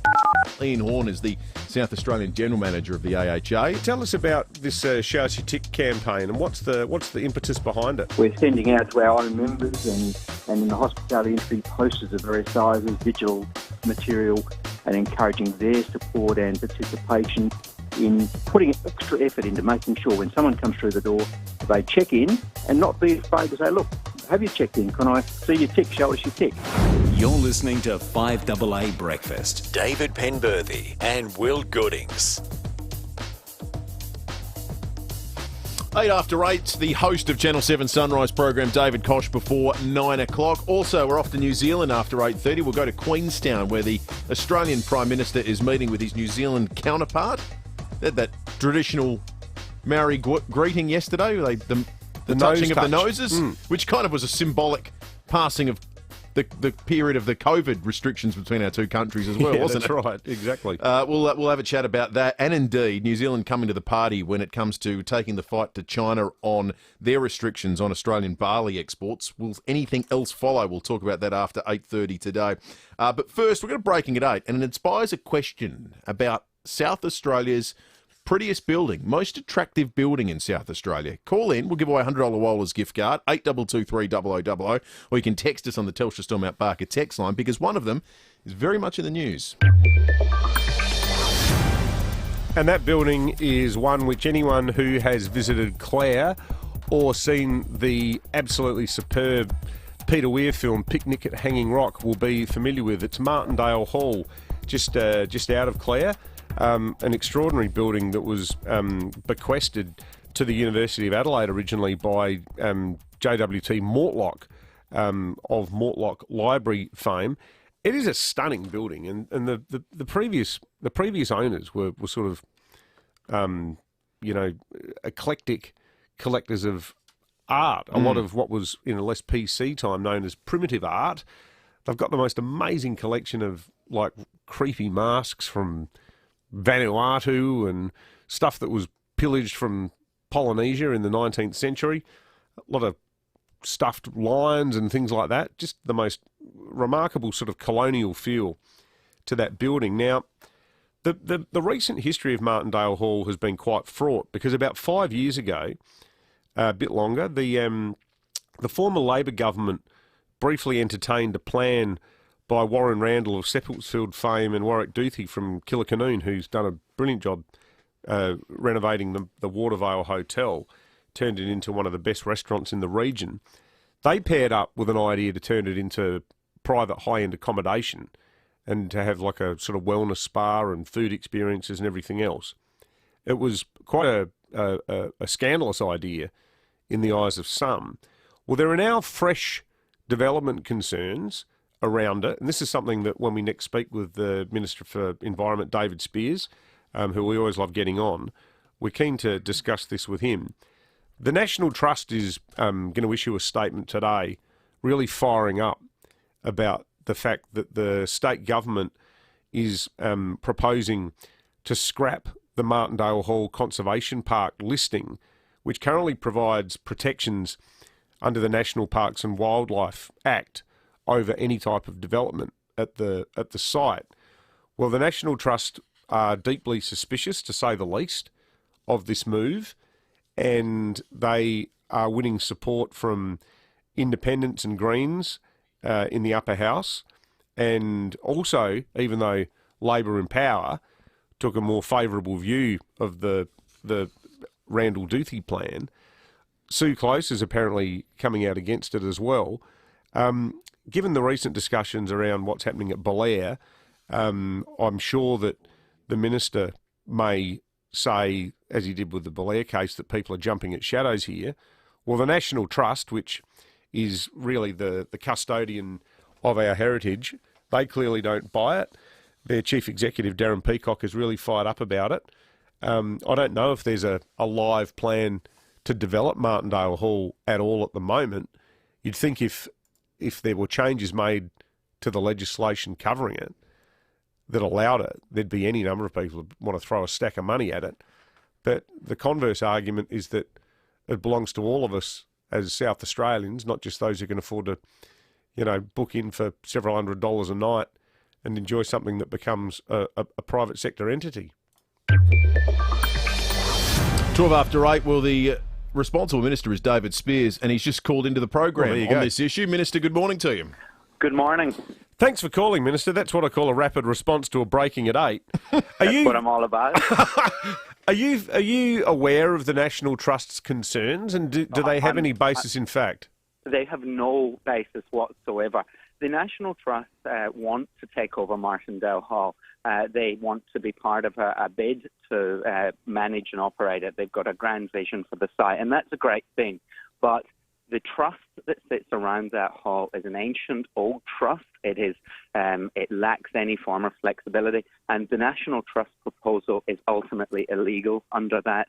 Ian Horn is the South Australian General Manager of the AHA. Tell us about this Show Us Your Tick campaign and what's the impetus behind it? We're sending out to our own members and in the hospitality industry posters of various sizes, digital material, and encouraging their support and participation in putting extra effort into making sure when someone comes through the door, they check in and not be afraid to say, look, have you checked in? Can I see your tick? Show us your tick. You're listening to 5AA Breakfast. David Penberthy and Will Goodings. 8 after 8, the host of Channel 7 Sunrise program, David Koch, before 9 o'clock. Also, we're off to New Zealand after 8:30. We'll go to Queenstown, where the Australian Prime Minister is meeting with his New Zealand counterpart. They had that traditional Maori greeting yesterday. The touching of the noses, which kind of was a symbolic passing of the period of the COVID restrictions between our two countries as well, wasn't it? That's right, exactly. We'll have a chat about that, and indeed New Zealand coming to the party when it comes to taking the fight to China on their restrictions on Australian barley exports. Will anything else follow? We'll talk about that after 8:30 today. But first, we're going to breaking at 8, and it inspires a question about South Australia's prettiest building, most attractive building in South Australia. Call in, we'll give away a $100 Waller's gift card, 8223 0000, or you can text us on the Telstra Storm Out Barker text line, because one of them is very much in the news. And that building is one which anyone who has visited Clare or seen the absolutely superb Peter Weir film Picnic at Hanging Rock will be familiar with. It's Martindale Hall, just out of Clare. An extraordinary building that was bequested to the University of Adelaide originally by JWT Mortlock of Mortlock Library fame. It is a stunning building, and the previous owners were sort of eclectic collectors of art. A lot of what was in a less PC time known as primitive art. They've got the most amazing collection of like creepy masks from Vanuatu and stuff that was pillaged from Polynesia in the 19th century. A lot of stuffed lions and things like that. Just the most remarkable sort of colonial feel to that building. Now, the recent history of Martindale Hall has been quite fraught, because about 5 years ago, a bit longer, the former Labor government briefly entertained a plan by Warren Randall of Seppeltsfield fame and Warwick Duthie from Killicanoon, who's done a brilliant job renovating the Watervale Hotel, turned it into one of the best restaurants in the region. They paired up with an idea to turn it into private high-end accommodation and to have like a sort of wellness spa and food experiences and everything else. It was quite a scandalous idea in the eyes of some. Well, there are now fresh development concerns around it, and this is something that when we next speak with the Minister for Environment, David Spears, who we always love getting on, we're keen to discuss this with him. The National Trust is going to issue a statement today really firing up about the fact that the state government is proposing to scrap the Martindale Hall Conservation Park listing, which currently provides protections under the National Parks and Wildlife Act over any type of development at the site. Well, the National Trust are deeply suspicious, to say the least, of this move, and they are winning support from independents and Greens in the upper house, and also, even though Labor in power took a more favourable view of the Randall Duthie plan, Sue Close is apparently coming out against it as well. Given the recent discussions around what's happening at Belair, I'm sure that the Minister may say, as he did with the Belair case, that people are jumping at shadows here. Well, the National Trust, which is really the custodian of our heritage, they clearly don't buy it. Their Chief Executive, Darren Peacock, is really fired up about it. I don't know if there's a live plan to develop Martindale Hall at all at the moment. You'd think if there were changes made to the legislation covering it that allowed it, there'd be any number of people who want to throw a stack of money at it. But the converse argument is that it belongs to all of us as South Australians, not just those who can afford to, book in for several $100s a night and enjoy something that becomes a private sector entity. 12 after 8, well, the responsible minister is David Spears, and he's just called into the program on this issue. Minister, good morning to you. Good morning. Thanks for calling, Minister. That's what I call a rapid response to a breaking at 8. That's what I'm all about. Are you aware of the National Trust's concerns, and do they have any basis in fact? They have no basis whatsoever. The National Trust want to take over Martindale Hall. They want to be part of a bid to manage and operate it. They've got a grand vision for the site, and that's a great thing. But the trust that sits around that hall is an ancient, old trust. It lacks any form of flexibility, and the National Trust proposal is ultimately illegal under that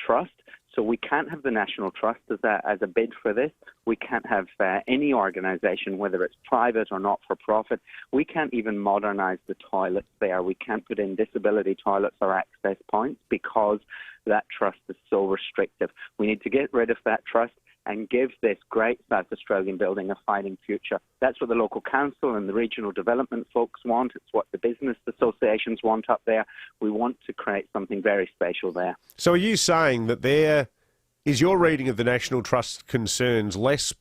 trust. So we can't have the National Trust as a bid for this. We can't have any organisation, whether it's private or not-for-profit. We can't even modernise the toilets there. We can't put in disability toilets or access points because that trust is so restrictive. We need to get rid of that trust and give this great South Australian building a fighting future. That's what the local council and the regional development folks want. It's what the business associations want up there. We want to create something very special there. So are you saying that is your reading of the National Trust's concerns less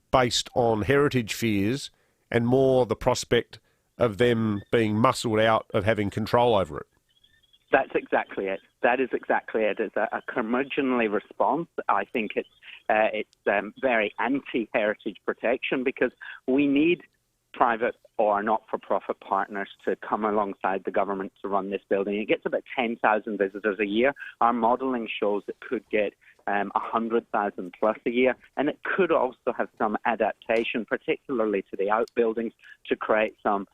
based on heritage fears and more the prospect of them being muscled out of having control over it? That's exactly it. That is exactly it. It's a curmudgeonly response. I think it's very anti-heritage protection because we need private or not-for-profit partners to come alongside the government to run this building. It gets about 10,000 visitors a year. Our modelling shows it could get 100,000 plus a year, and it could also have some adaptation, particularly to the outbuildings, to create some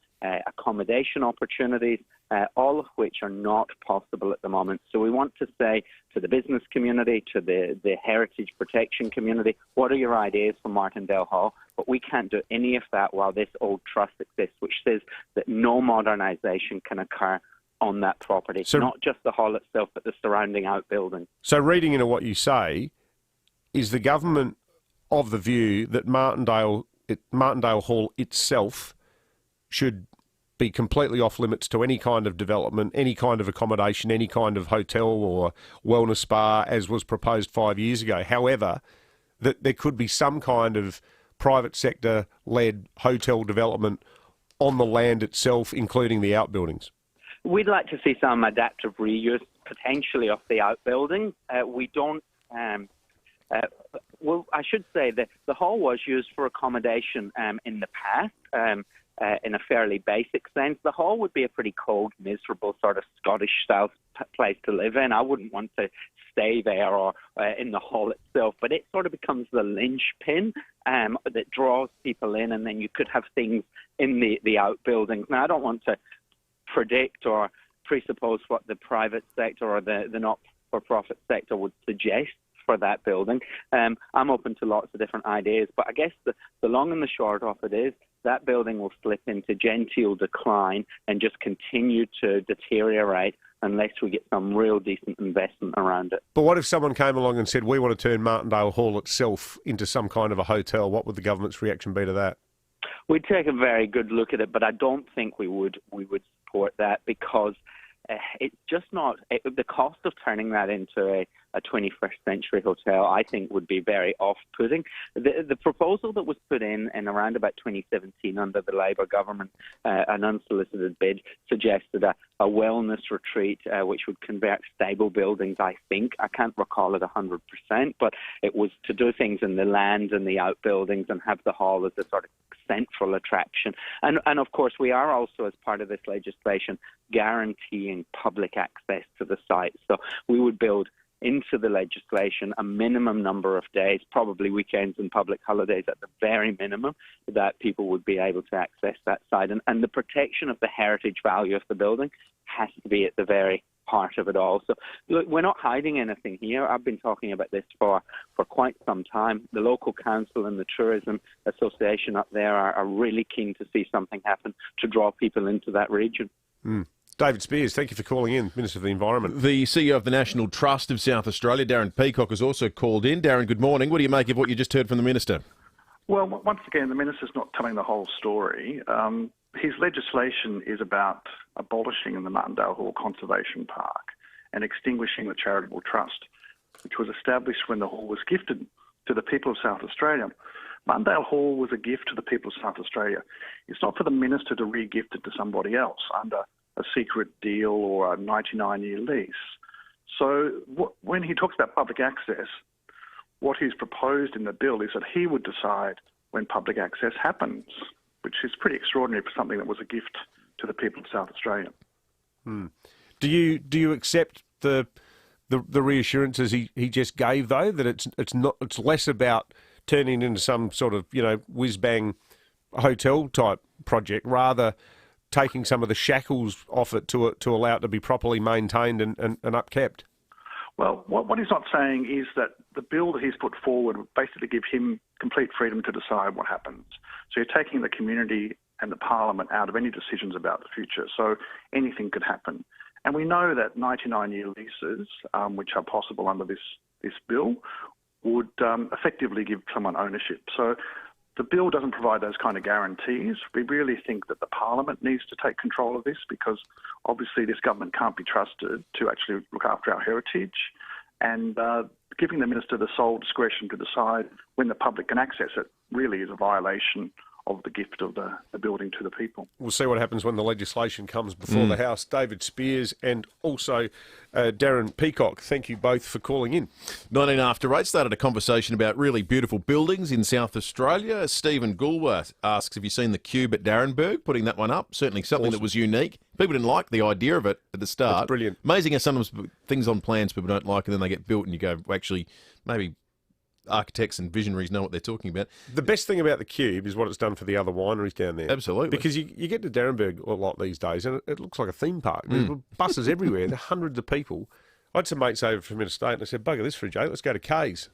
accommodation opportunities, all of which are not possible at the moment. So we want to say to the business community, to the heritage protection community, what are your ideas for Martindale Hall? But we can't do any of that while this old trust exists, which says that no modernisation can occur on that property, so, not just the hall itself, but the surrounding outbuildings. So reading into what you say, is the government of the view that Martindale Hall itself should be completely off limits to any kind of development, any kind of accommodation, any kind of hotel or wellness spa as was proposed 5 years ago? However, that there could be some kind of private sector-led hotel development on the land itself, including the outbuildings? We'd like to see some adaptive reuse, potentially, of the outbuildings. We don't... well, I should say that the hall was used for accommodation in the past. in a fairly basic sense. The Hall would be a pretty cold, miserable sort of Scottish-style place to live in. I wouldn't want to stay there or in the Hall itself, but it sort of becomes the linchpin that draws people in, and then you could have things in the outbuildings. Now, I don't want to predict or presuppose what the private sector or the not-for-profit sector would suggest for that building. I'm open to lots of different ideas, but I guess the long and the short of it is that building will slip into genteel decline and just continue to deteriorate unless we get some real decent investment around it. But what if someone came along and said, we want to turn Martindale Hall itself into some kind of a hotel? What would the government's reaction be to that? We'd take a very good look at it, but I don't think we would support that, because it's just not the cost of turning that into a 21st century hotel, I think, would be very off-putting. The proposal that was put in around about 2017 under the Labour government, an unsolicited bid, suggested a wellness retreat which would convert stable buildings, I think. I can't recall it 100%, but it was to do things in the land and the outbuildings and have the hall as a sort of central attraction. And of course, we are also, as part of this legislation, guaranteeing public access to the site. So we would build into the legislation a minimum number of days, probably weekends and public holidays at the very minimum, that people would be able to access that site. And the protection of the heritage value of the building has to be at the very heart of it all. So look, we're not hiding anything here. I've been talking about this for quite some time. The local council and the tourism association up there are really keen to see something happen to draw people into that region. David Spears, thank you for calling in, Minister of the Environment. The CEO of the National Trust of South Australia, Darren Peacock, has also called in. Darren, good morning. What do you make of what you just heard from the Minister? Well, once again, the Minister's not telling the whole story. His legislation is about abolishing the Martindale Hall Conservation Park and extinguishing the charitable trust, which was established when the hall was gifted to the people of South Australia. Martindale Hall was a gift to the people of South Australia. It's not for the Minister to re-gift it to somebody else under a secret deal or a 99-year lease. So when he talks about public access, what he's proposed in the bill is that he would decide when public access happens, which is pretty extraordinary for something that was a gift to the people of South Australia. Do you accept the reassurances he just gave, though, that it's less about turning into some sort of whiz bang hotel type project, rather taking some of the shackles off it to allow it to be properly maintained and upkept? Well, what he's not saying is that the bill that he's put forward would basically give him complete freedom to decide what happens. So you're taking the community and the parliament out of any decisions about the future. So anything could happen. And we know that 99-year leases, which are possible under this bill, would effectively give someone ownership. So the bill doesn't provide those kind of guarantees. We really think that the Parliament needs to take control of this, because obviously this government can't be trusted to actually look after our heritage, and giving the Minister the sole discretion to decide when the public can access it really is a violation of the gift of the building to the people. We'll see what happens when the legislation comes before the House. David Spears and also Darren Peacock, thank you both for calling in. 19 after 8 started a conversation about really beautiful buildings in South Australia. Stephen Goulworth asks, have you seen the Cube at Darrenberg? Putting that one up. Certainly something that was unique. People didn't like the idea of it at the start. That's brilliant. Amazing how sometimes things on plans people don't like and then they get built and you go, well, actually, maybe architects and visionaries know what they're talking about. The best thing about the Cube is what it's done for the other wineries down there. Absolutely. Because you get to Darrenberg a lot these days and it looks like a theme park. There's buses everywhere. There are hundreds of people. I had some mates over from interstate and I said, bugger this for a joke, let's go to K's.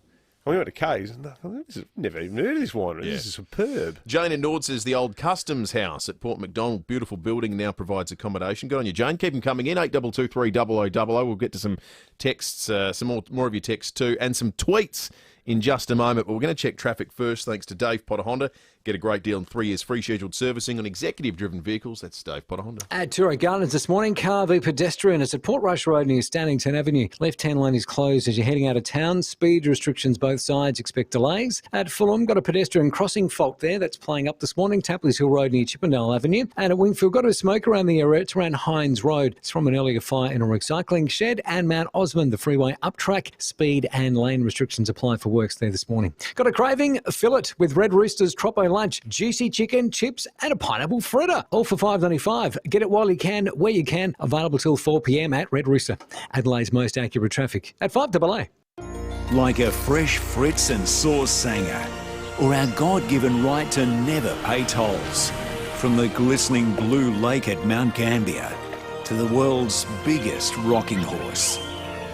And we went to K's and I thought, I've never even heard of this winery. Yeah. This is superb. Jane in Nord says the old Customs House at Port Macdonald, beautiful building, now provides accommodation. Good on you, Jane. Keep them coming in, 8223 0000. We'll get to some texts, some more of your texts too, and some tweets in just a moment. But we're going to check traffic first, thanks to Dave Potter Honda. Get a great deal on 3 years free scheduled servicing on executive-driven vehicles. That's Dave Potter Honda. At Turo Gardens this morning, car v pedestrian is at Port Rush Road near Stannington Avenue. Left-hand lane is closed as you're heading out of town. Speed restrictions both sides. Expect delays. At Fulham, got a pedestrian crossing fault there that's playing up this morning. Tapley's Hill Road near Chippendale Avenue. And at Wingfield, got a smoke around the area. It's around Hines Road. It's from an earlier fire in a recycling shed. And Mount Osmond, the freeway up track. Speed and lane restrictions apply for works there this morning. Got a craving? Fill it with Red Rooster's Troppo lunch. Juicy chicken, chips and a pineapple fritter. All for $5.95. Get it while you can, where you can. Available till 4 p.m. at Red Rooster. Adelaide's most accurate traffic at FIVEaa. Like a fresh Fritz and sauce sanger, or our God-given right to never pay tolls. From the glistening blue lake at Mount Gambier to the world's biggest rocking horse.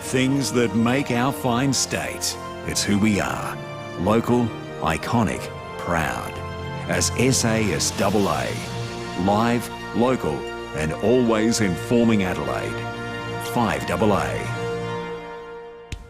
Things that make our fine state. It's who we are. Local, iconic, proud. As SASAA. Live, local, and always informing Adelaide. FIVEaa.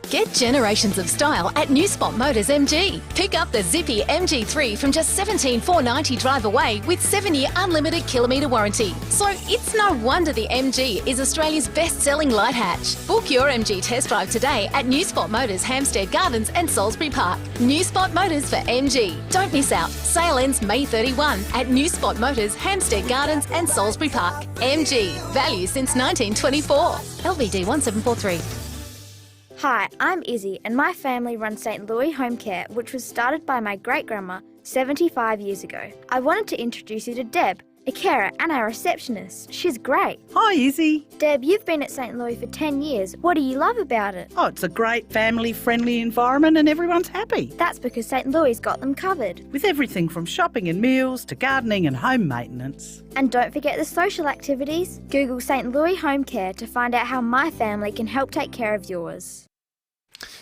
Get generations of style at New Spot Motors MG. Pick up the zippy MG3 from just $17,490 drive away with 7-year unlimited kilometre warranty. So it's no wonder the MG is Australia's best-selling light hatch. Book your MG test drive today at New Spot Motors, Hampstead Gardens and Salisbury Park. New Spot Motors for MG. Don't miss out. Sale ends May 31 at New Spot Motors, Hampstead Gardens and Salisbury Park. MG. Value since 1924. LVD 1743. Hi, I'm Izzy and my family runs St. Louis Home Care, which was started by my great-grandma 75 years ago. I wanted to introduce you to Deb, a carer and our receptionist. She's great. Hi, Izzy. Deb, you've been at St. Louis for 10 years. What do you love about it? Oh, it's a great family-friendly environment and everyone's happy. That's because St. Louis got them covered. With everything from shopping and meals to gardening and home maintenance. And don't forget the social activities. Google St. Louis Home Care to find out how my family can help take care of yours.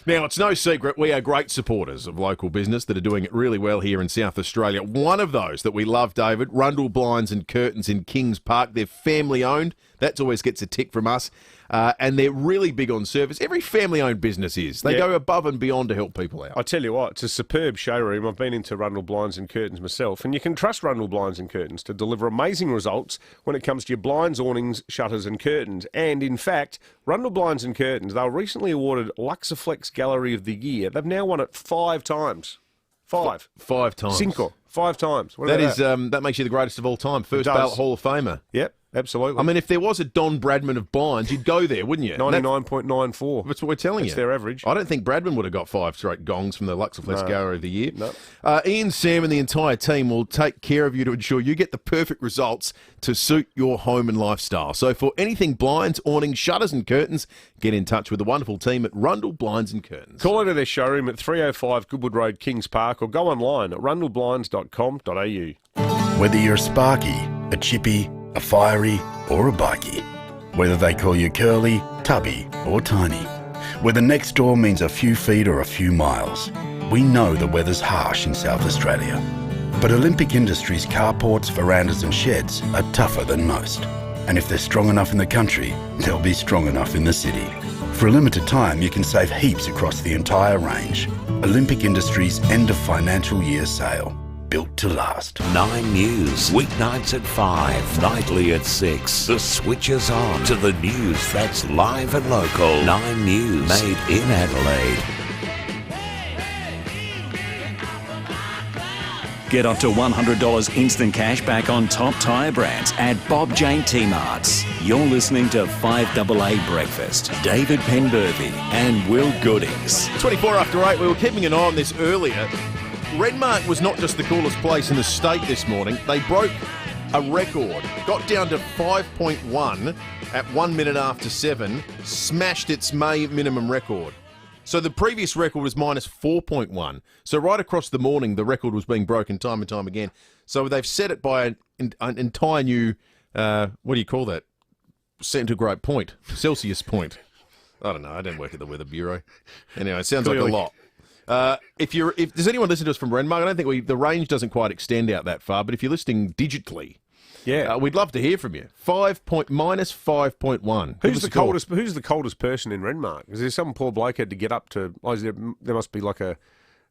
Now, it's no secret we are great supporters of local business that are doing it really well here in South Australia. One of those that we love, David, Rundle Blinds and Curtains in Kings Park. They're family-owned. That always gets a tick from us. And they're really big on service. Every family-owned business is. They go above and beyond to help people out. I tell you what, it's a superb showroom. I've been into Rundle Blinds and Curtains myself, and you can trust Rundle Blinds and Curtains to deliver amazing results when it comes to your blinds, awnings, shutters and curtains. And, in fact, Rundle Blinds and Curtains, they were recently awarded Luxaflex Gallery of the Year. They've now won it 5 times. 5. 5 times. Cinco. 5 times. What That about is that makes you the greatest of all time. First does. ballot Hall of Famer. Yep. Absolutely. I mean, if there was a Don Bradman of blinds, you'd go there, wouldn't you? 99.94. That's what we're telling you. That's their average. I don't think Bradman would have got 5 straight gongs from the Luxaflex Gallery of the Year. No. Ian, Sam and the entire team will take care of you to ensure you get the perfect results to suit your home and lifestyle. So for anything blinds, awnings, shutters and curtains, get in touch with the wonderful team at Rundle Blinds and Curtains. Call into their showroom at 305 Goodwood Road, Kings Park, or go online at rundleblinds.com.au. Whether you're a Sparky, a Chippy, a Fiery or a Bikie. Whether they call you Curly, Tubby or Tiny. Whether next door means a few feet or a few miles. We know the weather's harsh in South Australia. But Olympic Industries carports, verandas and sheds are tougher than most. And if they're strong enough in the country, they'll be strong enough in the city. For a limited time, you can save heaps across the entire range. Olympic Industries end of financial year sale. Built to last. 9 News, weeknights at 5, nightly at 6. The switch is on to the news that's live and local. 9 News, made in Adelaide. Get up to $100 instant cash back on top tyre brands at Bob Jane T-Marts. You're listening to 5AA Breakfast. David Penberthy and Will Goodings. 24 after 8, we were keeping an eye on this earlier. Renmark was not just the coolest place in the state this morning. They broke a record, got down to 5.1 at 1 minute after 7, smashed its May minimum record. So the previous record was minus 4.1. So right across the morning, the record was being broken time and time again. So they've set it by an entire new, what do you call that? Centigrade point, Celsius point. I don't know. I don't work at the Weather Bureau. Anyway, it sounds Clearly. like a lot. If does anyone listen to us from Renmark? I don't think the range doesn't quite extend out that far, but if you're listening digitally, we'd love to hear from you. minus 5.1. Who's the coldest person in Renmark? Is there some poor bloke had to get up to? Oh, there must be like a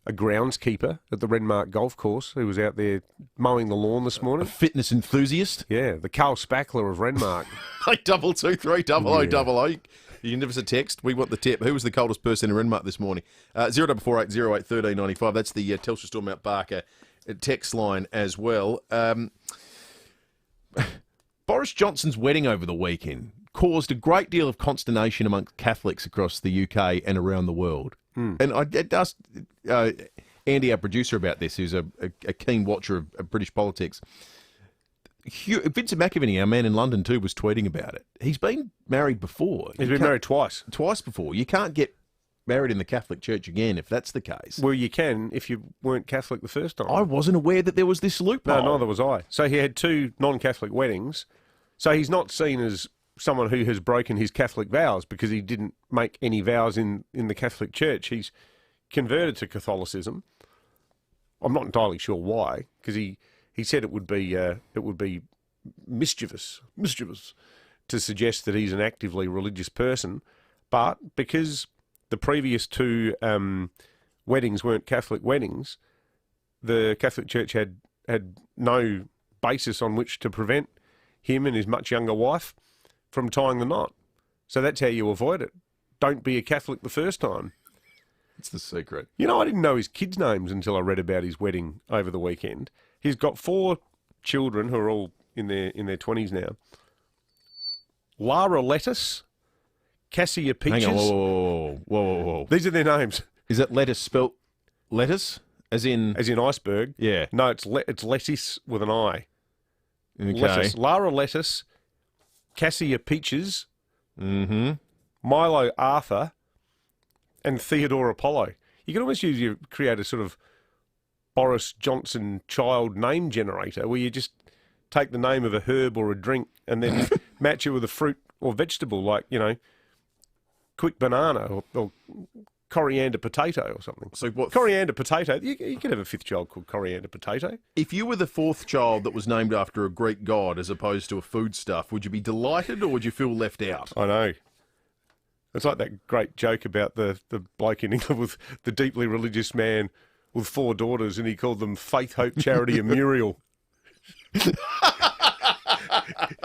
groundskeeper at the Renmark golf course who was out there mowing the lawn this morning. A fitness enthusiast. Yeah, the Carl Spackler of Renmark. 8223 0000. You can give us a text. We want the tip. Who was the coldest person in Renmark this morning? 0448 08 1395. That's the Telstra Store Mount Barker text line as well. Boris Johnson's wedding over the weekend caused a great deal of consternation amongst Catholics across the UK and around the world. And Andy, our producer, about this, who's a keen watcher of British politics. Vincent McAviney, our man in London too, was tweeting about it. He's been married before. He's been married twice. Twice before. You can't get married in the Catholic Church again if that's the case. Well, you can if you weren't Catholic the first time. I wasn't aware that there was this loophole. No, neither was I. So he had 2 non-Catholic weddings. So he's not seen as someone who has broken his Catholic vows because he didn't make any vows in the Catholic Church. He's converted to Catholicism. I'm not entirely sure why, because he said it would be mischievous to suggest that he's an actively religious person, but because the previous 2 weddings weren't Catholic weddings, the Catholic Church had no basis on which to prevent him and his much younger wife from tying the knot. So that's how you avoid it. Don't be a Catholic the first time. It's the secret. You know, I didn't know his kids' names until I read about his wedding over the weekend. He's got 4 children who are all in their 20s now. Lara Lettuce, Cassia Peaches. Hang on, whoa. These are their names. Is that lettuce spelt lettuce? As in iceberg? Yeah. No, it's lettuce with an I. Okay. Lettuce. Lara Lettuce, Cassia Peaches, Milo Arthur, and Theodore Apollo. You can almost create a sort of Boris Johnson child name generator where you just take the name of a herb or a drink and then match it with a fruit or vegetable, like, quick banana or coriander potato or something. So what? Coriander potato. You could have a 5th child called coriander potato. If you were the 4th child that was named after a Greek god as opposed to a foodstuff, would you be delighted or would you feel left out? I know. It's like that great joke about the bloke in England with the deeply religious man with 4 daughters, and he called them Faith, Hope, Charity and Muriel.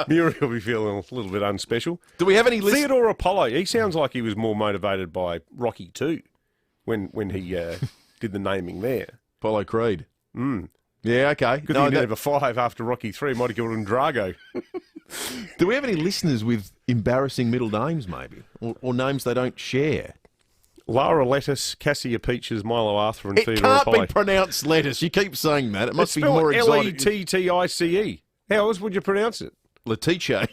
Muriel will be feeling a little bit unspecial. Do we have any Theodore Apollo, he sounds like he was more motivated by Rocky 2 when he did the naming there. Apollo Creed. Mm. Yeah, okay. Good thing he didn't have a 5 after Rocky 3. Might have given him Drago. Do we have any listeners with embarrassing middle names, maybe? Or names they don't share? Lara Lettuce, Cassia Peaches, Milo Arthur and Theodore Apollo. It Apollo. can't be pronounced lettuce. You keep saying that. It must be more exotic. Lettice. How else would you pronounce it? Letice.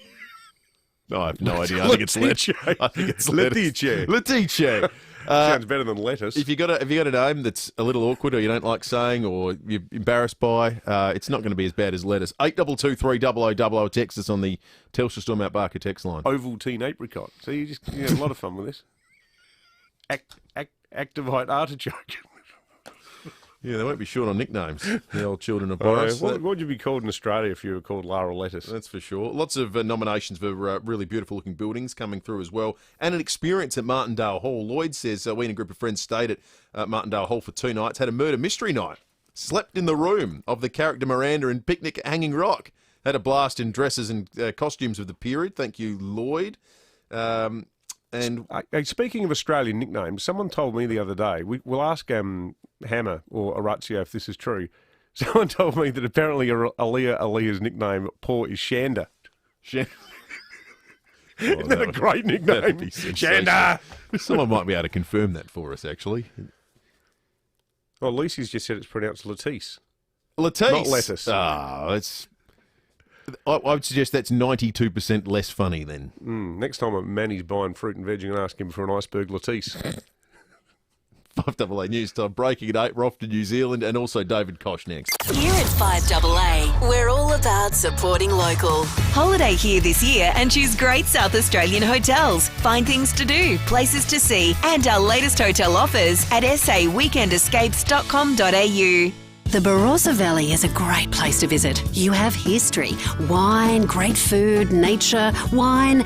No, I have no idea. I think it's lettuce. I think it's Letice. Letice. Sounds better than lettuce. If you got a name that's a little awkward or you don't like saying or you're embarrassed by, it's not going to be as bad as lettuce. 8223 text us on the Telstra Storm Out Barker text line. Ovaltine apricot. So you have a lot of fun with this. Activite artichoke. Yeah, they won't be short on nicknames, the old children of Boris. What would you be called in Australia if you were called Lara Lettuce? That's for sure. Lots of nominations for really beautiful-looking buildings coming through as well. And an experience at Martindale Hall. Lloyd says we and a group of friends stayed at Martindale Hall for 2 nights, had a murder mystery night, slept in the room of the character Miranda in Picnic at Hanging Rock, had a blast in dresses and costumes of the period. Thank you, Lloyd. And speaking of Australian nicknames, someone told me the other day, we'll ask Hammer or Orazio if this is true. Someone told me that apparently Aaliyah's nickname at Paw is Shanda. Isn't that a great nickname? Shanda! Someone might be able to confirm that for us, actually. Well, Lucy's just said it's pronounced Lettuce. Lettuce? Not lettuce. I would suggest that's 92% less funny then. Next time at Manny's buying fruit and veg, I'm going to ask him for an iceberg Lettuce. 5AA News Time, breaking at 8. We're off to New Zealand and also David Kosh next. Here at 5AA, we're all about supporting local. Holiday here this year and choose great South Australian hotels. Find things to do, places to see, and our latest hotel offers at saweekendescapes.com.au. The Barossa Valley is a great place to visit. You have history, wine, great food, nature, wine.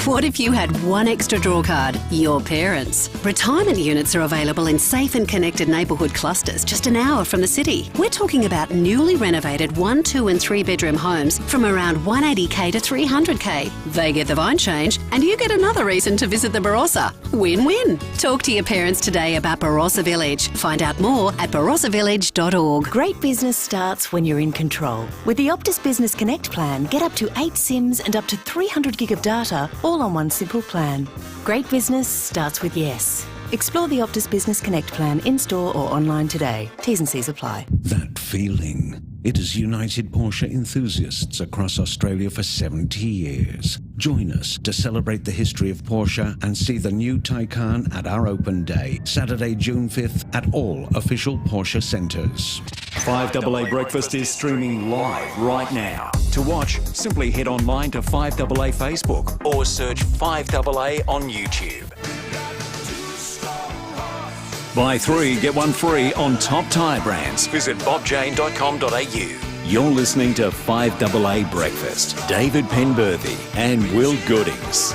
What if you had one extra draw card? Your parents. Retirement units are available in safe and connected neighbourhood clusters just an hour from the city. We're talking about newly renovated 1, 2 and 3 bedroom homes from around 180k to 300k. They get the vine change and you get another reason to visit the Barossa. Win-win. Talk to your parents today about Barossa Village. Find out more at barossavillage.org. Great business starts when you're in control. With the Optus Business Connect plan, get up to 8 SIMs and up to 300 gig of data, all on one simple plan. Great business starts with yes. Explore the Optus Business Connect plan in-store or online today. T's and C's apply. That feeling. It has united Porsche enthusiasts across Australia for 70 years. Join us to celebrate the history of Porsche and see the new Taycan at our open day, Saturday, June 5th, at all official Porsche centres. 5AA Breakfast is streaming live right now. To watch, simply head online to 5AA Facebook or search 5AA on YouTube. Buy 3, get 1 free on top tyre brands. Visit bobjane.com.au. You're listening to 5AA Breakfast. David Penberthy and Will Goodings.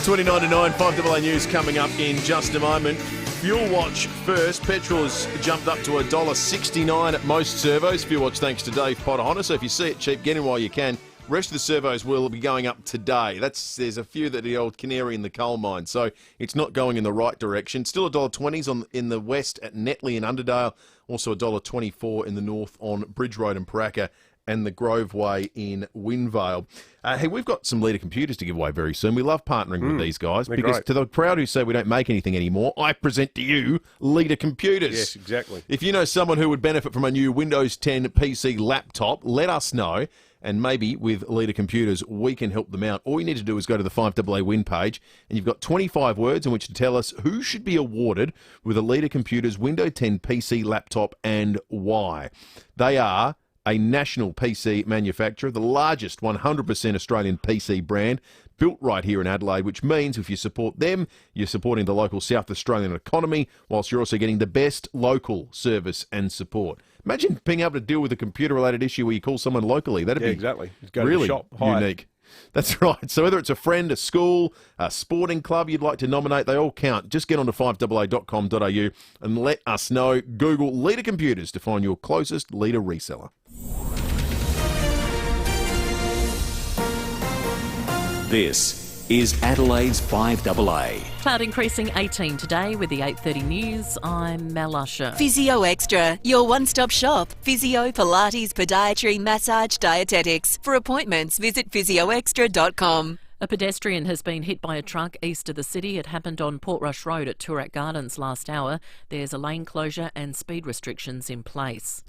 29 to 9, 5AA News coming up in just a moment. Fuel Watch first. Petrol's jumped up to $1.69 at most servos. Fuel Watch thanks to Dave Potter Honda. So if you see it cheap, get in while you can. Rest of the servos will be going up today. There's a few that are the old canary in the coal mine, so it's not going in the right direction. Still $1.20s in the west at Netley and Underdale. Also $1.24 in the north on Bridge Road and Paracca and the Grove Way in Windvale. Hey, we've got some Leader computers to give away very soon. We love partnering with these guys because great. To the crowd who say we don't make anything anymore, I present to you Leader computers. Yes, exactly. If you know someone who would benefit from a new Windows 10 PC laptop, let us know. And maybe with Leader Computers, we can help them out. All you need to do is go to the 5AA Win page, and you've got 25 words in which to tell us who should be awarded with a Leader Computers Windows 10 PC laptop and why. They are a national PC manufacturer, the largest 100% Australian PC brand, built right here in Adelaide, which means if you support them, you're supporting the local South Australian economy, whilst you're also getting the best local service and support. Imagine being able to deal with a computer-related issue where you call someone locally. That'd be exactly. Just go really to the shop, hire. unique. That's right. So whether it's a friend, a school, a sporting club you'd like to nominate, they all count. Just get on to 5AA.com.au and let us know. Google Leader Computers to find your closest Leader reseller. This is Adelaide's 5AA. Cloud increasing 18 today with the 8:30 news. I'm Mel Usher. Physio Extra, your one-stop shop. Physio, Pilates, podiatry, massage, dietetics. For appointments, visit physioextra.com. A pedestrian has been hit by a truck east of the city. It happened on Portrush Road at Toorak Gardens last hour. There's a lane closure and speed restrictions in place.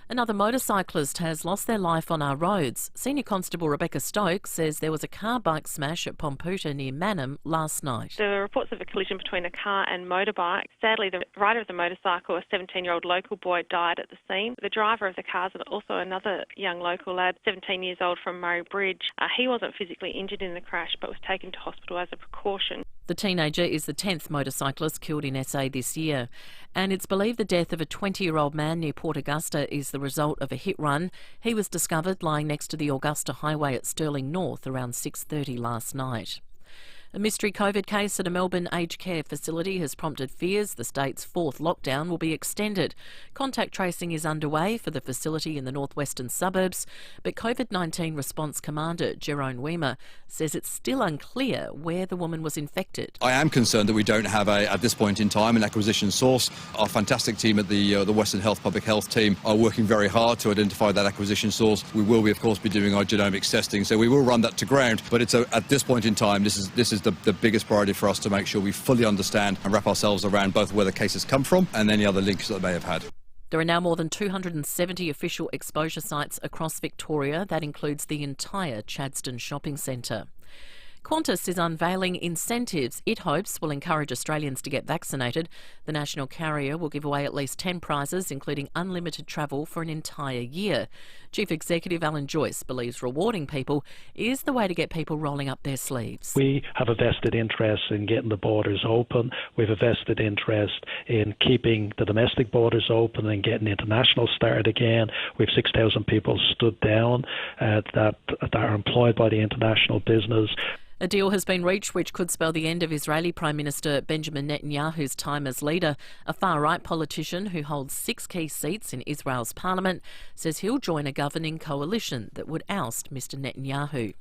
Another motorcyclist has lost their life on our roads. Senior Constable Rebecca Stokes says there was a car-bike smash at Pomputa near Mannum last night. There were reports of a collision between a car and motorbike. Sadly, the rider of the motorcycle, a 17-year-old local boy, died at the scene. The driver of the car is also another young local lad, 17 years old, from Murray Bridge. He wasn't physically injured in the crash but was taken to hospital as a precaution. The teenager is the 10th motorcyclist killed in SA this year, and it's believed the death of a 20-year-old man near Port Augusta is the result of a hit run. He was discovered lying next to the Augusta Highway at Stirling North around 6:30 last night. A mystery COVID case at a Melbourne aged care facility has prompted fears the state's fourth lockdown will be extended. Contact tracing is underway for the facility in the northwestern suburbs, but COVID-19 response commander Jerome Weimer says it's still unclear where the woman was infected. I am concerned that we don't have, at this point in time, an acquisition source. Our fantastic team at the Western Health Public Health team are working very hard to identify that acquisition source. We will, of course, be doing our genomics testing, so we will run that to ground. But it's at this point in time, this is the biggest priority for us to make sure we fully understand and wrap ourselves around both where the cases come from and any other links that they may have had. There are now more than 270 official exposure sites across Victoria. That includes the entire Chadstone shopping centre. Qantas is unveiling incentives it hopes will encourage Australians to get vaccinated. The national carrier will give away at least 10 prizes, including unlimited travel for an entire year. Chief Executive Alan Joyce believes rewarding people is the way to get people rolling up their sleeves. We have a vested interest in getting the borders open. We have a vested interest in keeping the domestic borders open and getting international started again. We have 6,000 people stood down that are employed by the international business. A deal has been reached which could spell the end of Israeli Prime Minister Benjamin Netanyahu's time as leader. A far-right politician who holds 6 key seats in Israel's parliament says he'll join a governing coalition that would oust Mr Netanyahu.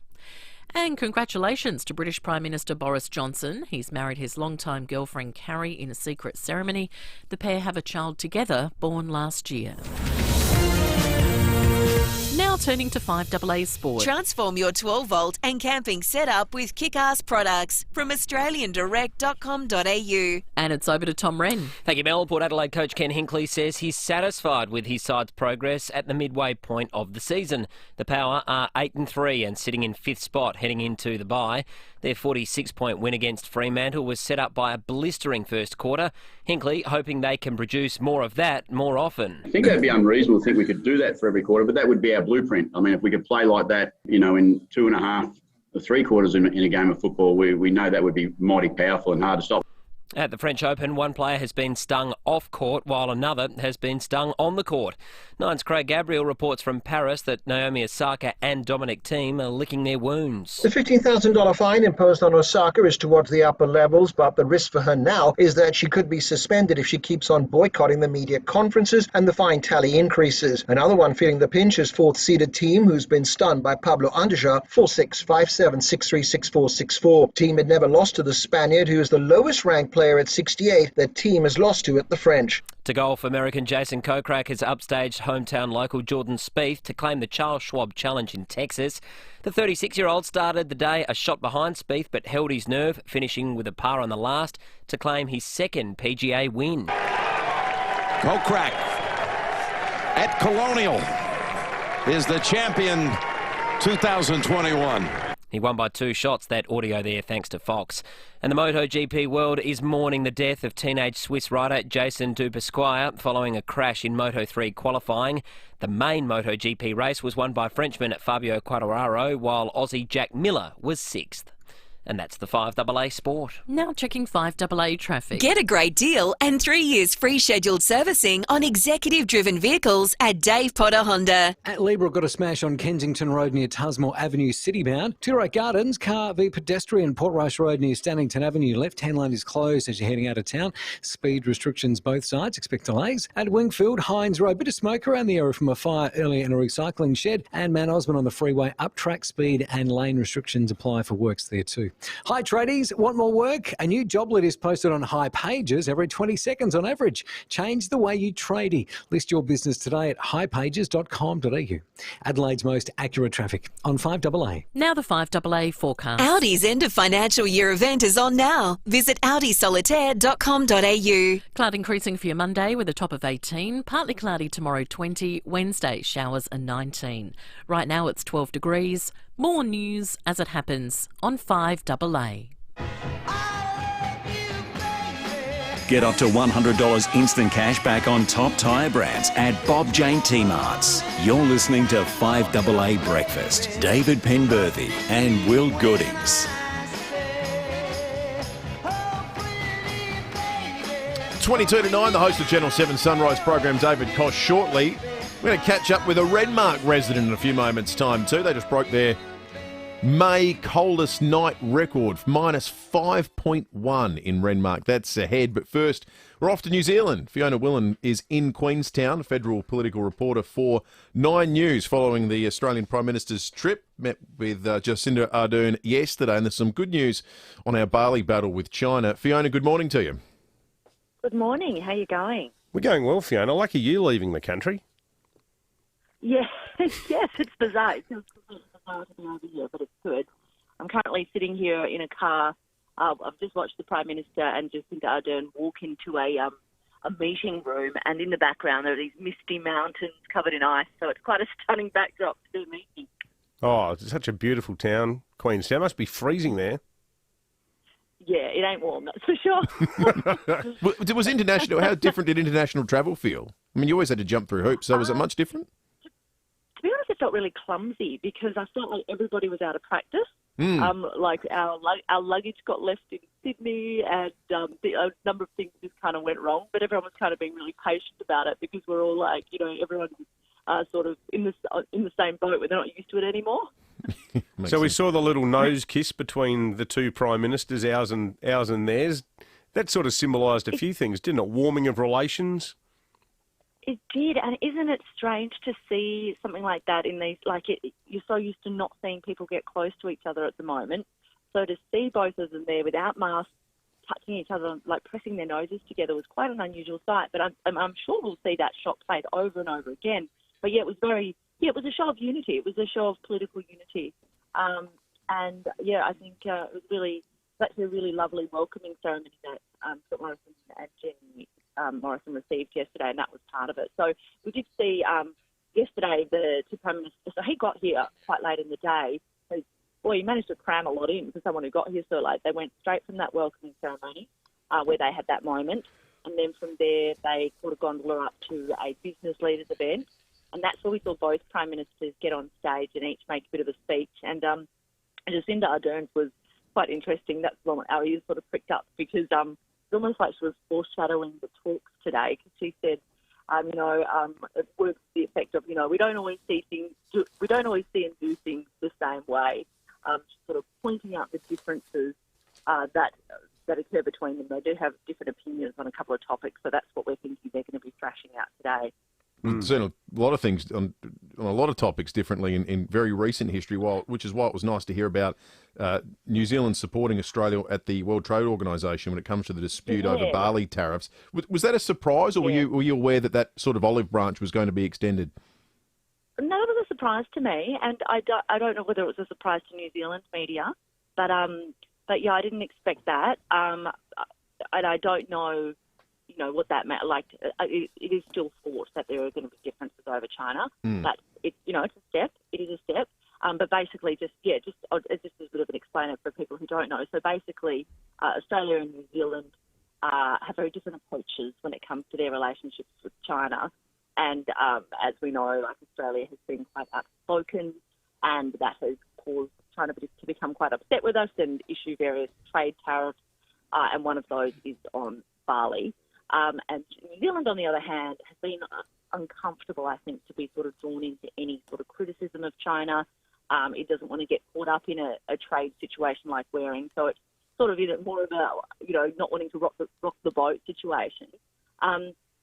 And congratulations to British Prime Minister Boris Johnson. He's married his longtime girlfriend Carrie in a secret ceremony. The pair have a child together, born last year. Now turning to 5AA Sport. Transform your 12-volt and camping setup with kick-ass products from australiandirect.com.au. And it's over to Tom Wren. Thank you, Mel. Port Adelaide coach Ken Hinckley says he's satisfied with his side's progress at the midway point of the season. The Power are 8-3 and sitting in 5th spot heading into the bye. Their 46-point win against Fremantle was set up by a blistering first quarter. Hinckley hoping they can produce more of that more often. I think that'd be unreasonable to think we could do that for every quarter, but that would be our blueprint. I mean, if we could play like that, in 2.5 or 3 quarters in a game of football, we know that would be mighty powerful and hard to stop. At the French Open, one player has been stung off court while another has been stung on the court. Nine's Craig Gabriel reports from Paris that Naomi Osaka and Dominic Thiem are licking their wounds. The $15,000 fine imposed on Osaka is towards the upper levels, but the risk for her now is that she could be suspended if she keeps on boycotting the media conferences and the fine tally increases. Another one feeling the pinch is fourth-seeded Thiem, who's been stunned by Pablo Andujar 4-6, 5-7, 6-3, 6-4, 6-4. Thiem had never lost to the Spaniard, who is the lowest-ranked player at 68 that Thiem has lost to at the French. To golf, American Jason Kokrak has upstaged hometown local Jordan Spieth to claim the Charles Schwab Challenge in Texas. The 36-year-old started the day a shot behind Spieth but held his nerve, finishing with a par on the last to claim his second PGA win. Kokrak at Colonial is the champion 2021. He won by 2 shots, that audio there thanks to Fox. And the MotoGP world is mourning the death of teenage Swiss rider Jason Dupasquire following a crash in Moto3 qualifying. The main MotoGP race was won by Frenchman Fabio Quartararo, while Aussie Jack Miller was 6th. And that's the 5AA Sport. Now checking 5AA traffic. Get a great deal and 3 years free scheduled servicing on executive-driven vehicles at Dave Potter Honda. At Libra, got a smash on Kensington Road near Tusmore Avenue, citybound. Turo Gardens, car v pedestrian, Portrush Road near Stannington Avenue. Left-hand lane is closed as you're heading out of town. Speed restrictions both sides. Expect delays. At Wingfield, Hines Road, bit of smoke around the area from a fire earlier in a recycling shed. And Mount Osmond on the freeway, up track speed and lane restrictions apply for works there too. Hi tradies, want more work? A new job lead is posted on High Pages every 20 seconds on average. Change the way you tradie. List your business today at highpages.com.au. Adelaide's most accurate traffic on 5AA. Now the 5AA forecast. Audi's end of financial year event is on now. Visit audisolitaire.com.au. Cloud increasing for your Monday with a top of 18. Partly cloudy tomorrow 20. Wednesday showers are 19. Right now it's 12 degrees. More news as it happens on 5AA. Get up to $100 instant cash back on top tyre brands at Bob Jane T-Marts. You're listening to 5AA Breakfast. David Penberthy and Will Goodings. 22 to 9, the host of Channel 7 Sunrise program, David Kosh, shortly. We're going to catch up with a Renmark resident in a few moments' time too. They just broke their May coldest night record, minus 5.1 in Renmark. That's ahead. But first, we're off to New Zealand. Fiona Willan is in Queenstown, federal political reporter for 9 News, following the Australian Prime Minister's trip. Met with Jacinda Ardern yesterday, and there's some good news on our Bali battle with China. Fiona, good morning to you. Good morning. How are you going? We're going well, Fiona. Lucky you leaving the country. Yeah, yes, it's bizarre. It feels bizarre to be over here, but it's good. I'm currently sitting here in a car. I've just watched the Prime Minister and Jacinda Ardern walk into a meeting room, and in the background there are these misty mountains covered in ice, so it's quite a stunning backdrop to the meeting. Oh, it's such a beautiful town, Queenstown. Must be freezing there. Yeah, it ain't warm, that's for sure. Was international? How different did international travel feel? I mean, you always had to jump through hoops, so was it much different? To be honest, it felt really clumsy because I felt like everybody was out of practice. Like our luggage got left in Sydney, and a number of things just kind of went wrong. But everyone was kind of being really patient about it because we're all like, everyone sort of in the same boat where they're not used to it anymore. So we saw the little nose kiss between the two prime ministers, ours and theirs. That sort of symbolised a few things, didn't it? Warming of relations. It did, and isn't it strange to see something like that in these? You're so used to not seeing people get close to each other at the moment. So to see both of them there without masks, touching each other, like pressing their noses together, was quite an unusual sight. But I'm sure we'll see that shot played over and over again. But yeah, it was very, it was a show of unity. It was a show of political unity. And I think it was actually a really lovely welcoming ceremony that Scott Morrison and Jenny Morrison received yesterday, and that was part of it. So we did see yesterday the two Prime Ministers, so he got here quite late in the day. So, he managed to cram a lot in for someone who got here so late. They went straight from that welcoming ceremony where they had that moment, and then from there they caught a gondola up to a business leaders event, and that's where we saw both Prime Ministers get on stage and each make a bit of a speech. And Jacinda Ardern's was quite interesting. That's the one our ears sort of pricked up because it's almost like she was foreshadowing the talks today, because she said, it works to the effect of, we don't always see and do things the same way. Sort of pointing out the differences that occur between them. They do have different opinions on a couple of topics, so that's what we're thinking they're going to be thrashing out today. Certainly a lot of things on a lot of topics differently in very recent history, which is why it was nice to hear about New Zealand supporting Australia at the World Trade Organisation when it comes to the dispute over barley tariffs. Was that a surprise, or were you aware that sort of olive branch was going to be extended? No, it was a surprise to me, and I don't know whether it was a surprise to New Zealand media, but yeah, I didn't expect that, and I don't know, what that meant. Like, it is still thought that there are going to be differences over China, but it's a step. It is a step, but basically, just as a bit of an explainer for people who don't know. So basically, Australia and New Zealand have very different approaches when it comes to their relationships with China. And as we know, Australia has been quite outspoken, and that has caused China to become quite upset with us and issue various trade tariffs, and one of those is on barley. And New Zealand, on the other hand, has been uncomfortable, I think, to be sort of drawn into any sort of criticism of China. It doesn't want to get caught up in a trade situation like wearing, so it's sort of more of a, not wanting to rock the boat situation.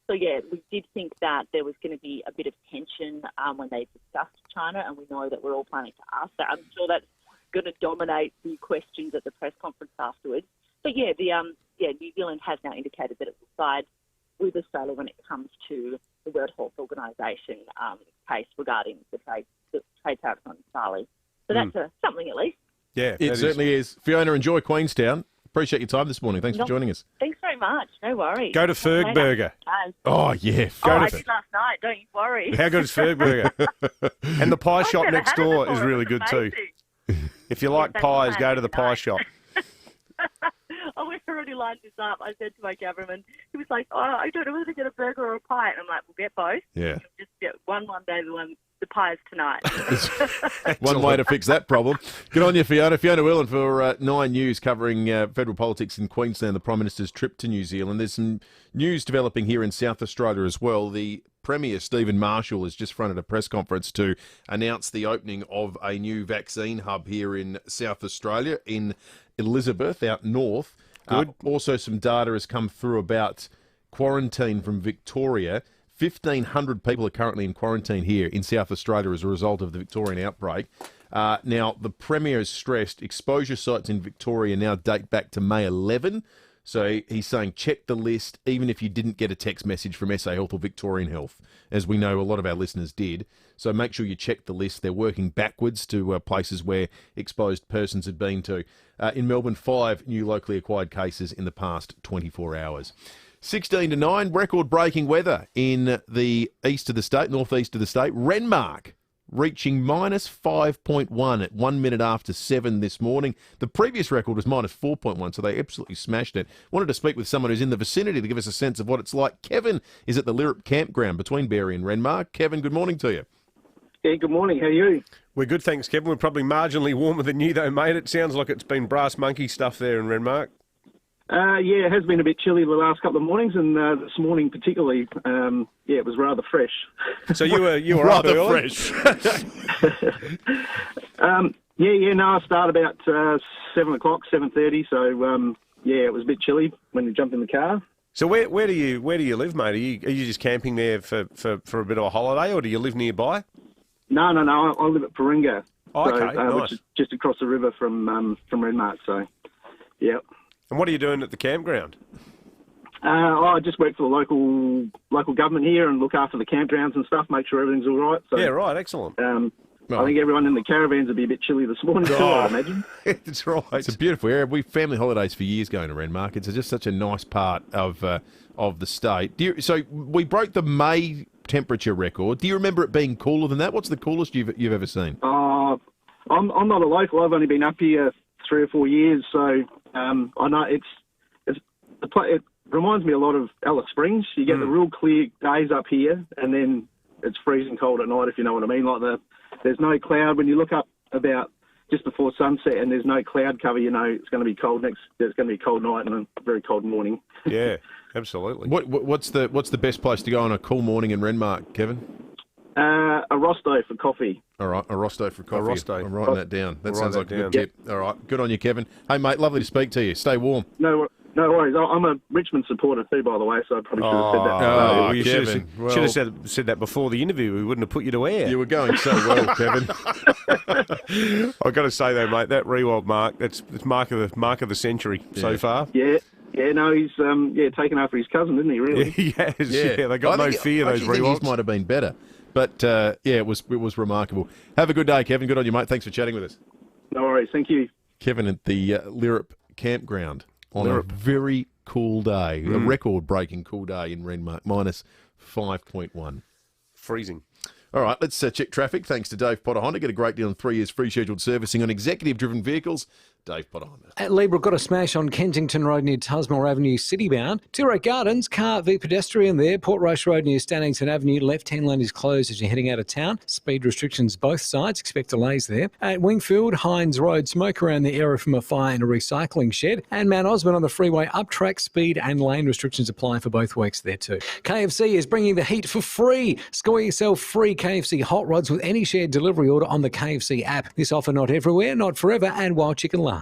So, we did think that there was going to be a bit of tension when they discussed China, and we know that we're all planning to ask that. I'm sure that's going to dominate the questions at the press conference afterwards. But, New Zealand has now indicated that it will side with Australia when it comes to the World Health Organisation case regarding the trade tariffs on barley. So that's something at least. Yeah, it certainly is. Fiona, enjoy Queenstown. Appreciate your time this morning. Thanks for joining us. Thanks very much. No worries. Go to Ferg Burger. Oh, yeah. I did last night. Don't you worry. How good is Ferg Burger? And the pie shop next door is really good too. If you like pies, go to the pie shop. We've already lined this up. I said to my cameraman, he was like, I don't know whether to get a burger or a pie. And I'm like, we'll get both. Yeah. You'll just get one day, the pie is tonight. One way to fix that problem. Good on you, Fiona. Fiona Whelan for 9 News covering federal politics in Queensland, the Prime Minister's trip to New Zealand. There's some news developing here in South Australia as well. The Premier, Stephen Marshall, has just fronted a press conference to announce the opening of a new vaccine hub here in South Australia, in Elizabeth, out north. Good. Also, some data has come through about quarantine from Victoria. 1,500 people are currently in quarantine here in South Australia as a result of the Victorian outbreak. Now, the Premier has stressed exposure sites in Victoria now date back to May 11. So he's saying check the list, even if you didn't get a text message from SA Health or Victorian Health, as we know a lot of our listeners did. So make sure you check the list. They're working backwards to places where exposed persons had been to. In Melbourne, 5 new locally acquired cases in the past 24 hours. 16 to 9, record-breaking weather in the east of the state, northeast of the state. Renmark reaching minus 5.1 at 1 minute after 7 this morning. The previous record was minus 4.1, so they absolutely smashed it. Wanted to speak with someone who's in the vicinity to give us a sense of what it's like. Kevin is at the Lyrup campground between Berry and Renmark. Kevin, good morning to you. Yeah, good morning. How are you? We're good, thanks, Kevin. We're probably marginally warmer than you, though, mate. It sounds like it's been brass monkey stuff there in Renmark. Yeah, it has been a bit chilly the last couple of mornings, and this morning particularly, it was rather fresh. So you were rather up early? fresh. I started about 7 o'clock, 7:30. So it was a bit chilly when we jumped in the car. So where do you live, mate? Are you just camping there for a bit of a holiday, or do you live nearby? No. I live at Paringa. Oh, okay, nice. Which is just across the river from Renmark. So, yeah. And what are you doing at the campground? I just work for the local government here and look after the campgrounds and stuff, make sure everything's all right. So, Yeah, right, excellent. I think everyone in the caravans will be a bit chilly this morning too, I imagine. That's right. It's a beautiful area. We've family holidays for years going to Renmark. It's just such a nice part of the state. So we broke the May temperature record. Do you remember it being cooler than that? What's the coolest you've ever seen? I'm not a local. I've only been up here 3 or 4 years, so I know it reminds me a lot of Alice Springs. You get the real clear days up here, and then it's freezing cold at night, if you know what I mean. There's no cloud. When you look up about just before sunset and there's no cloud cover, you know it's going to be cold it's going to be a cold night and a very cold morning. Yeah, absolutely. What's the best place to go on a cool morning in Renmark, Kevin? A Rosto for coffee. All right, a Rosto for coffee. Rosto. I'm writing that down. That sounds like a good tip. All right, good on you, Kevin. Hey, mate, lovely to speak to you. Stay warm. No worries. I'm a Richmond supporter too, by the way, so I probably should have said that. Well, you should have said that before the interview. We wouldn't have put you to air. You were going so well, Kevin. I've got to say though, mate, that Rewald mark, it's mark of the century so far. Yeah. Yeah, no, he's taken after his cousin, didn't he? Really? He has. Yeah, they got no fear. Those Rewalds might have been better, but it was remarkable. Have a good day, Kevin. Good on you, mate. Thanks for chatting with us. No worries. Thank you, Kevin at the Lirrup campground on a very cool day, a record-breaking cool day in Renmark, minus 5.1. Freezing. All right, let's check traffic. Thanks to Dave Potter Honda. Get a great deal on 3 years free scheduled servicing on executive-driven vehicles. Dave Potter Honda. At Libra, got a smash on Kensington Road near Tusmore Avenue, citybound. Tilray Gardens, car v pedestrian there. Port Roche Road near Stannington Avenue, left-hand lane is closed as you're heading out of town. Speed restrictions both sides, expect delays there. At Wingfield, Hines Road, smoke around the area from a fire in a recycling shed. And Mount Osmond on the freeway, up track speed and lane restrictions apply for both works there too. KFC is bringing the heat for free. Score yourself free KFC hot rods with any shared delivery order on the KFC app. This offer not everywhere, not forever, and while chicken lasts.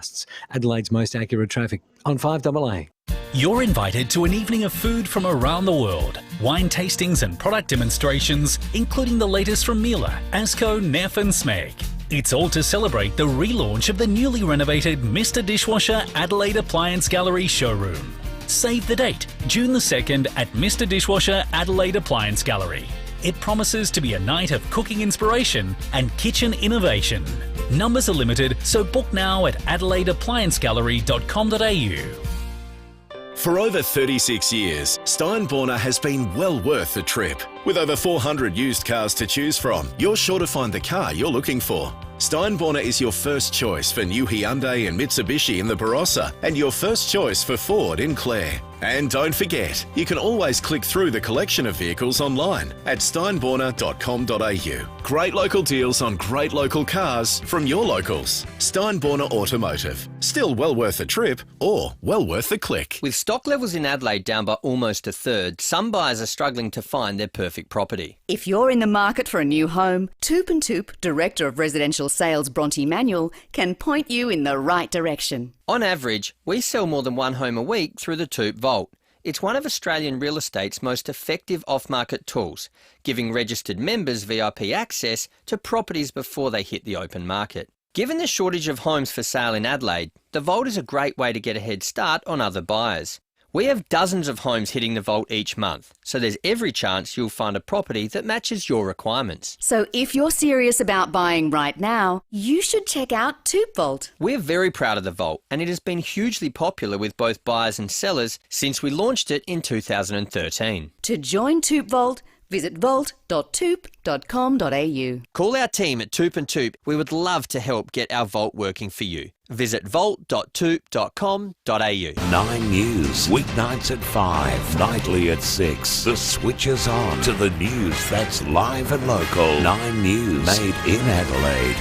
Adelaide's most accurate traffic on 5AA. You're invited to an evening of food from around the world. Wine tastings and product demonstrations, including the latest from Miele, Asco, Neff and Smeg. It's all to celebrate the relaunch of the newly renovated Mr. Dishwasher Adelaide Appliance Gallery showroom. Save the date, June the 2nd at Mr. Dishwasher Adelaide Appliance Gallery. It promises to be a night of cooking inspiration and kitchen innovation. Numbers are limited, so book now at adelaideappliancegallery.com.au. For over 36 years, Steinborner has been well worth the trip. With over 400 used cars to choose from, you're sure to find the car you're looking for. Steinborner is your first choice for new Hyundai and Mitsubishi in the Barossa, and your first choice for Ford in Clare. And don't forget, you can always click through the collection of vehicles online at steinborner.com.au. Great local deals on great local cars from your locals. Steinborner Automotive. Still well worth the trip, or well worth the click. With stock levels in Adelaide down by almost a third, some buyers are struggling to find their perfect property. If you're in the market for a new home, Toop & Toop, Director of Residential Sales Bronte Manuel, can point you in the right direction. On average, we sell more than one home a week through the Toop Vault. It's one of Australian real estate's most effective off-market tools, giving registered members VIP access to properties before they hit the open market. Given the shortage of homes for sale in Adelaide, the Vault is a great way to get a head start on other buyers. We have dozens of homes hitting the Vault each month, so there's every chance you'll find a property that matches your requirements. So if you're serious about buying right now, you should check out Toop Vault. We're very proud of the Vault, and it has been hugely popular with both buyers and sellers since we launched it in 2013. To join Toop Vault, visit vault.toop.com.au. Call our team at Toop & Toop. We would love to help get our Vault working for you. Visit vault.toop.com.au. 9 News, weeknights at 5, nightly at 6. The switch is on to the news that's live and local. 9 News, made in Adelaide.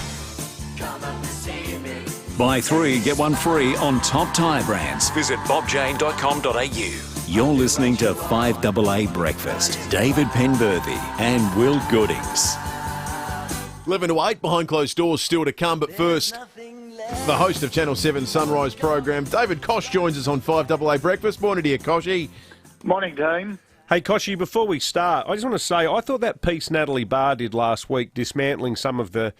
Buy 3, get 1 free on top tyre brands. Visit bobjane.com.au. You're listening to 5AA Breakfast. David Penberthy and Will Goodings. 11 to 8, behind closed doors still to come, but first, the host of Channel 7 Sunrise program, David Kosh, joins us on 5AA Breakfast. Morning to you, Koshy. Morning, Dean. Hey, Koshy, before we start, I just want to say, I thought that piece Natalie Barr did last week, dismantling some of the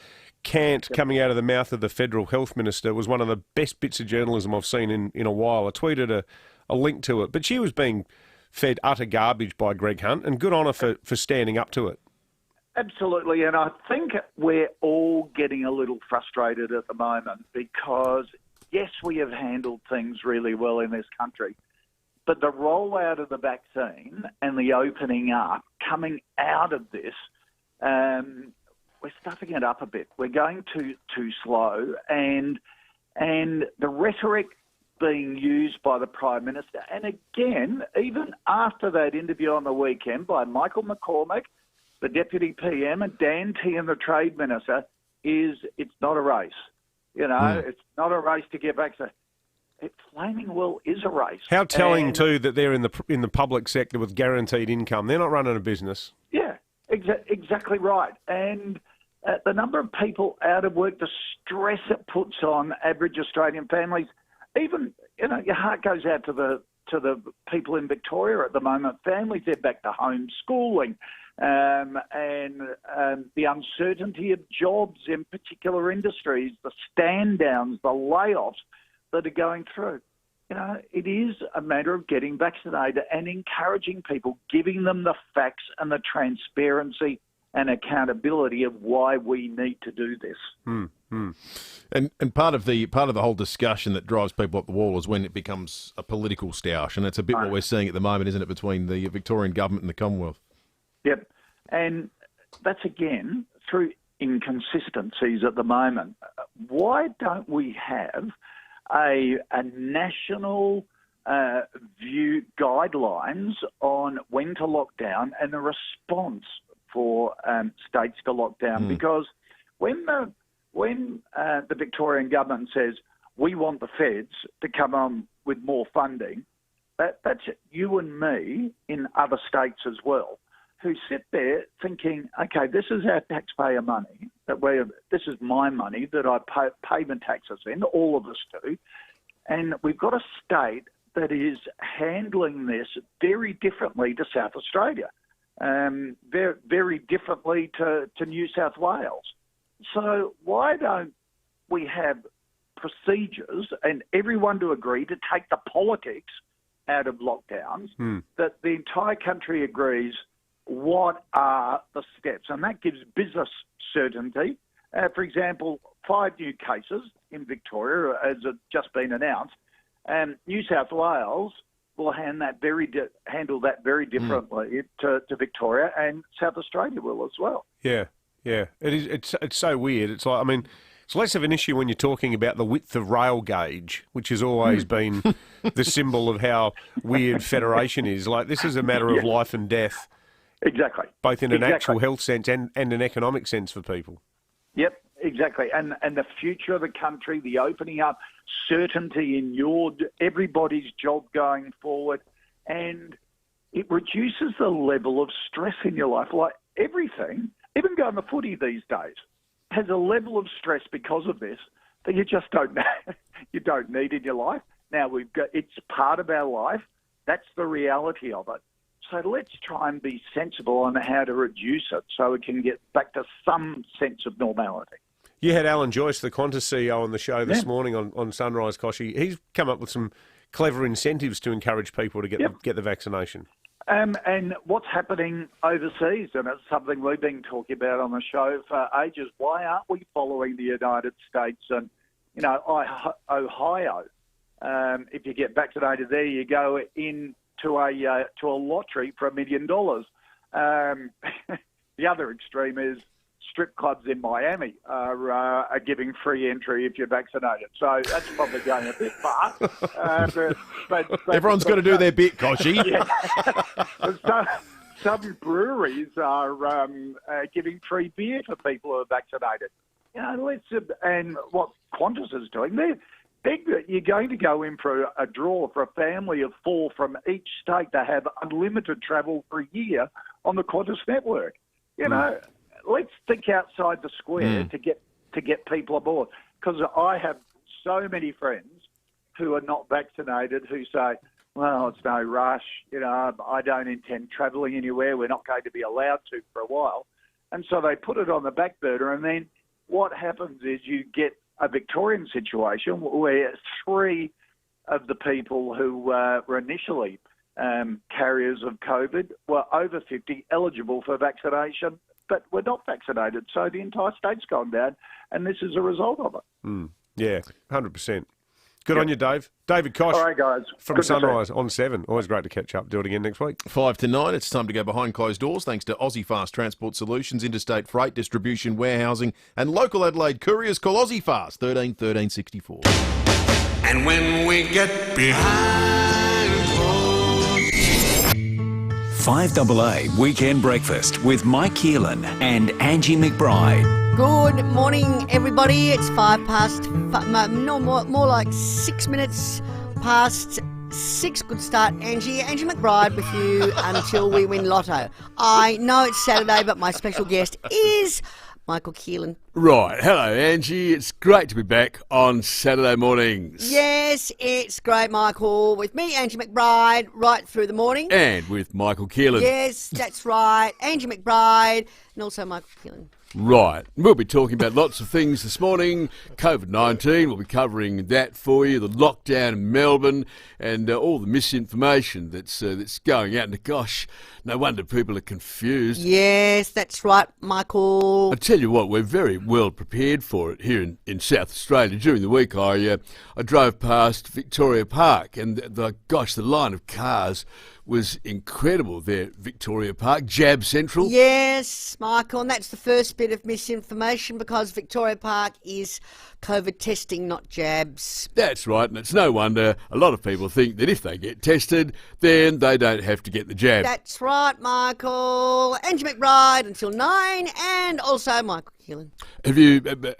cant coming out of the mouth of the Federal Health Minister, was one of the best bits of journalism I've seen in a while. I tweeted a link to it. But she was being fed utter garbage by Greg Hunt, and good on her for standing up to it. Absolutely, and I think we're all getting a little frustrated at the moment because, yes, we have handled things really well in this country, but the rollout of the vaccine and the opening up, coming out of this, we're stuffing it up a bit. We're going too slow, and the rhetoric being used by the Prime Minister, and again, even after that interview on the weekend by Michael McCormack, the Deputy PM, and Dan Tehan, the Trade Minister, it's not a race. It's not a race to get back to. Flaming well is a race. How telling too that they're in the public sector with guaranteed income. They're not running a business. Yeah, exactly right. And the number of people out of work, the stress it puts on average Australian families. Even your heart goes out to the people in Victoria at the moment. Families, they're back to homeschooling. And the uncertainty of jobs in particular industries, the stand downs, the layoffs that are going through. It is a matter of getting vaccinated and encouraging people, giving them the facts and the transparency and accountability of why we need to do this. And part of the whole discussion that drives people up the wall is when it becomes a political stoush, and it's a bit what we're seeing at the moment, isn't it, between the Victorian government and the Commonwealth? Yep, and that's again through inconsistencies at the moment. Why don't we have a national view guidelines on when to lock down and the response for states to lock down? Because when the Victorian government says we want the feds to come on with more funding, that's you and me in other states as well, who sit there thinking, okay, this is our taxpayer money, this is my money that I pay my taxes in, all of us do, and we've got a state that is handling this very differently to South Australia, very, very differently to New South Wales. So why don't we have procedures and everyone to agree to take the politics out of lockdowns, that the entire country agrees what are the steps, and that gives business certainty. For example, 5 new cases in Victoria, as it's just been announced, and New South Wales will handle that very differently to Victoria, and South Australia will as well. Yeah. It is. It's so weird. It's like, I mean, it's less of an issue when you're talking about the width of rail gauge, which has always been the symbol of how weird federation is. Like, this is a matter of life and death. Exactly. Both in an actual health sense and an economic sense for people. Yep, exactly. And the future of the country, the opening up, certainty in everybody's job going forward, and it reduces the level of stress in your life. Like everything, even going to footy these days, has a level of stress because of this that you just don't need in your life. Now it's part of our life. That's the reality of it. So let's try and be sensible on how to reduce it so we can get back to some sense of normality. You had Alan Joyce, the Qantas CEO, on the show this morning on Sunrise, Koshy. He's come up with some clever incentives to encourage people to get the vaccination. And what's happening overseas, and it's something we've been talking about on the show for ages. Why aren't we following the United States and, Ohio? If you get vaccinated there, you go in to a lottery for $1 million. The other extreme is strip clubs in Miami are giving free entry if you're vaccinated. So that's probably going a bit far. But everyone's got to do their bit, Koshy. Yeah. Some breweries are giving free beer for people who are vaccinated. And what Qantas is doing, you're going to go in for a draw for a family of 4 from each state to have unlimited travel for a year on the Qantas network. Let's think outside the square to get people aboard. Because I have so many friends who are not vaccinated who say, well, it's no rush. I don't intend travelling anywhere. We're not going to be allowed to for a while. And so they put it on the back burner. And then what happens is you get a Victorian situation where 3 of the people who were initially carriers of COVID were over 50, eligible for vaccination, but were not vaccinated. So the entire state's gone down, and this is a result of it. Yeah, 100%. Good on you, Dave. David Koch. All right, guys. From Good to see you. Sunrise on 7. Always great to catch up. Do it again next week. 5 to 9, it's time to go behind closed doors thanks to Aussie Fast Transport Solutions, interstate freight, distribution, warehousing and local Adelaide couriers. Call Aussie Fast, 13 13 64. And when we get behind closed 5AA Weekend Breakfast with Mike Keelan and Angie McBride. Good morning, everybody. It's more like 6 minutes past 6. Good start, Angie. Angie McBride with you until we win Lotto. I know it's Saturday, but my special guest is Michael Keelan. Right. Hello, Angie. It's great to be back on Saturday mornings. Yes, it's great, Michael. With me, Angie McBride, right through the morning. And with Michael Keelan. Yes, that's right. Angie McBride and also Michael Keelan. Right. We'll be talking about lots of things this morning. COVID-19, we'll be covering that for you, the lockdown in Melbourne and all the misinformation that's going out. And gosh, no wonder people are confused. Yes, that's right, Michael. I tell you what, we're very well prepared for it here in South Australia. During the week, I drove past Victoria Park and the line of cars was incredible there at Victoria Park, Jab Central. Yes, Michael, and that's the first bit of misinformation because Victoria Park is COVID testing, not jabs. That's right, and it's no wonder a lot of people think that if they get tested, then they don't have to get the jab. That's right, Michael. Angie McBride until 9, and also Michael Keelan.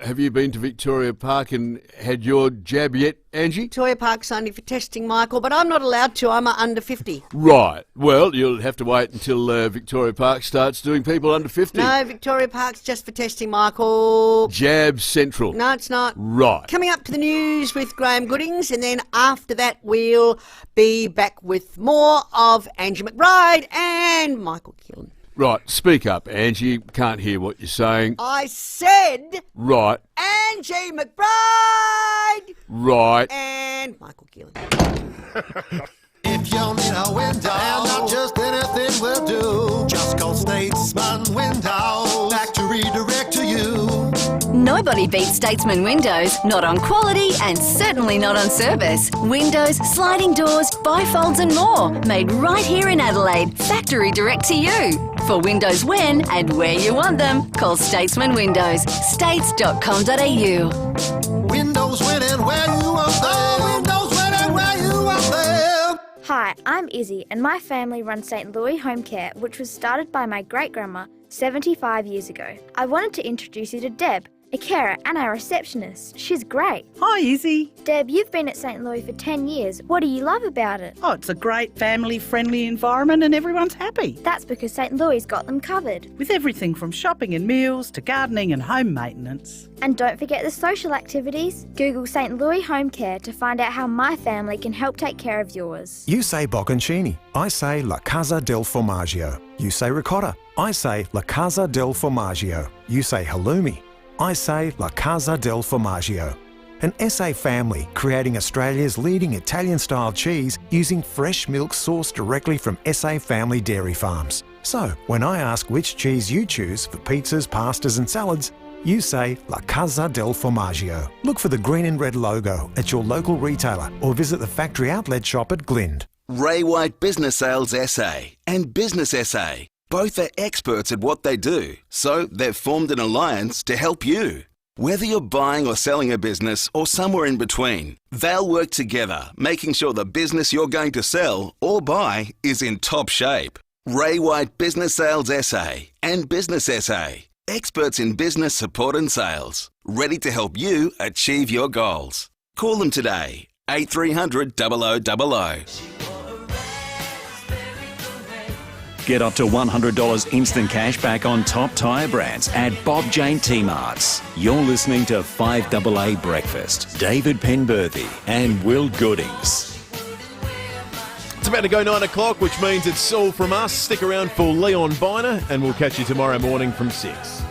Have you been to Victoria Park and had your jab yet, Angie? Victoria Park's only for testing, Michael, but I'm not allowed to. I'm under 50. Right. Well, you'll have to wait until Victoria Park starts doing people under 50. No, Victoria Park's just for testing, Michael. Jab Central. No, it's not. Right. Coming up to the news with Graham Goodings, and then after that we'll be back with more of Angie McBride and Michael Keelan. Right, speak up, Angie. Can't hear what you're saying. I said... Right. Angie McBride! Right. And Michael Keelan. If you need a window, and not just anything will do, just call Statesman Windows. Factory direct to you. Nobody beats Statesman Windows, not on quality and certainly not on service. Windows, sliding doors, bifolds and more, made right here in Adelaide, factory direct to you. For windows when and where you want them, call Statesman Windows, states.com.au. Windows when and where you want them. Windows when and where you want them. Hi, I'm Izzy, and my family runs St. Louis Home Care, which was started by my great-grandma 75 years ago. I wanted to introduce you to Deb, a carer and our receptionist. She's great. Hi, Izzy. Deb, you've been at St. Louis for 10 years. What do you love about it? Oh, it's a great family-friendly environment and everyone's happy. That's because St. Louis got them covered. With everything from shopping and meals to gardening and home maintenance. And don't forget the social activities. Google St. Louis Home Care to find out how my family can help take care of yours. You say bocconcini. I say La Casa del Formaggio. You say ricotta. I say La Casa del Formaggio. You say halloumi. I say La Casa del Formaggio. An SA family creating Australia's leading Italian-style cheese using fresh milk sourced directly from SA family dairy farms. So, when I ask which cheese you choose for pizzas, pastas and salads, you say La Casa del Formaggio. Look for the green and red logo at your local retailer or visit the factory outlet shop at Glynde. Ray White Business Sales SA and Business SA. Both are experts at what they do, so they've formed an alliance to help you. Whether you're buying or selling a business or somewhere in between, they'll work together, making sure the business you're going to sell or buy is in top shape. Ray White Business Sales SA and Business SA. Experts in business support and sales. Ready to help you achieve your goals. Call them today. 8300 0000. Get up to $100 instant cash back on top tyre brands at Bob Jane T-Marts. You're listening to 5AA Breakfast. David Penberthy and Will Goodings. It's about to go 9 o'clock, which means it's all from us. Stick around for Leon Biner, and we'll catch you tomorrow morning from 6.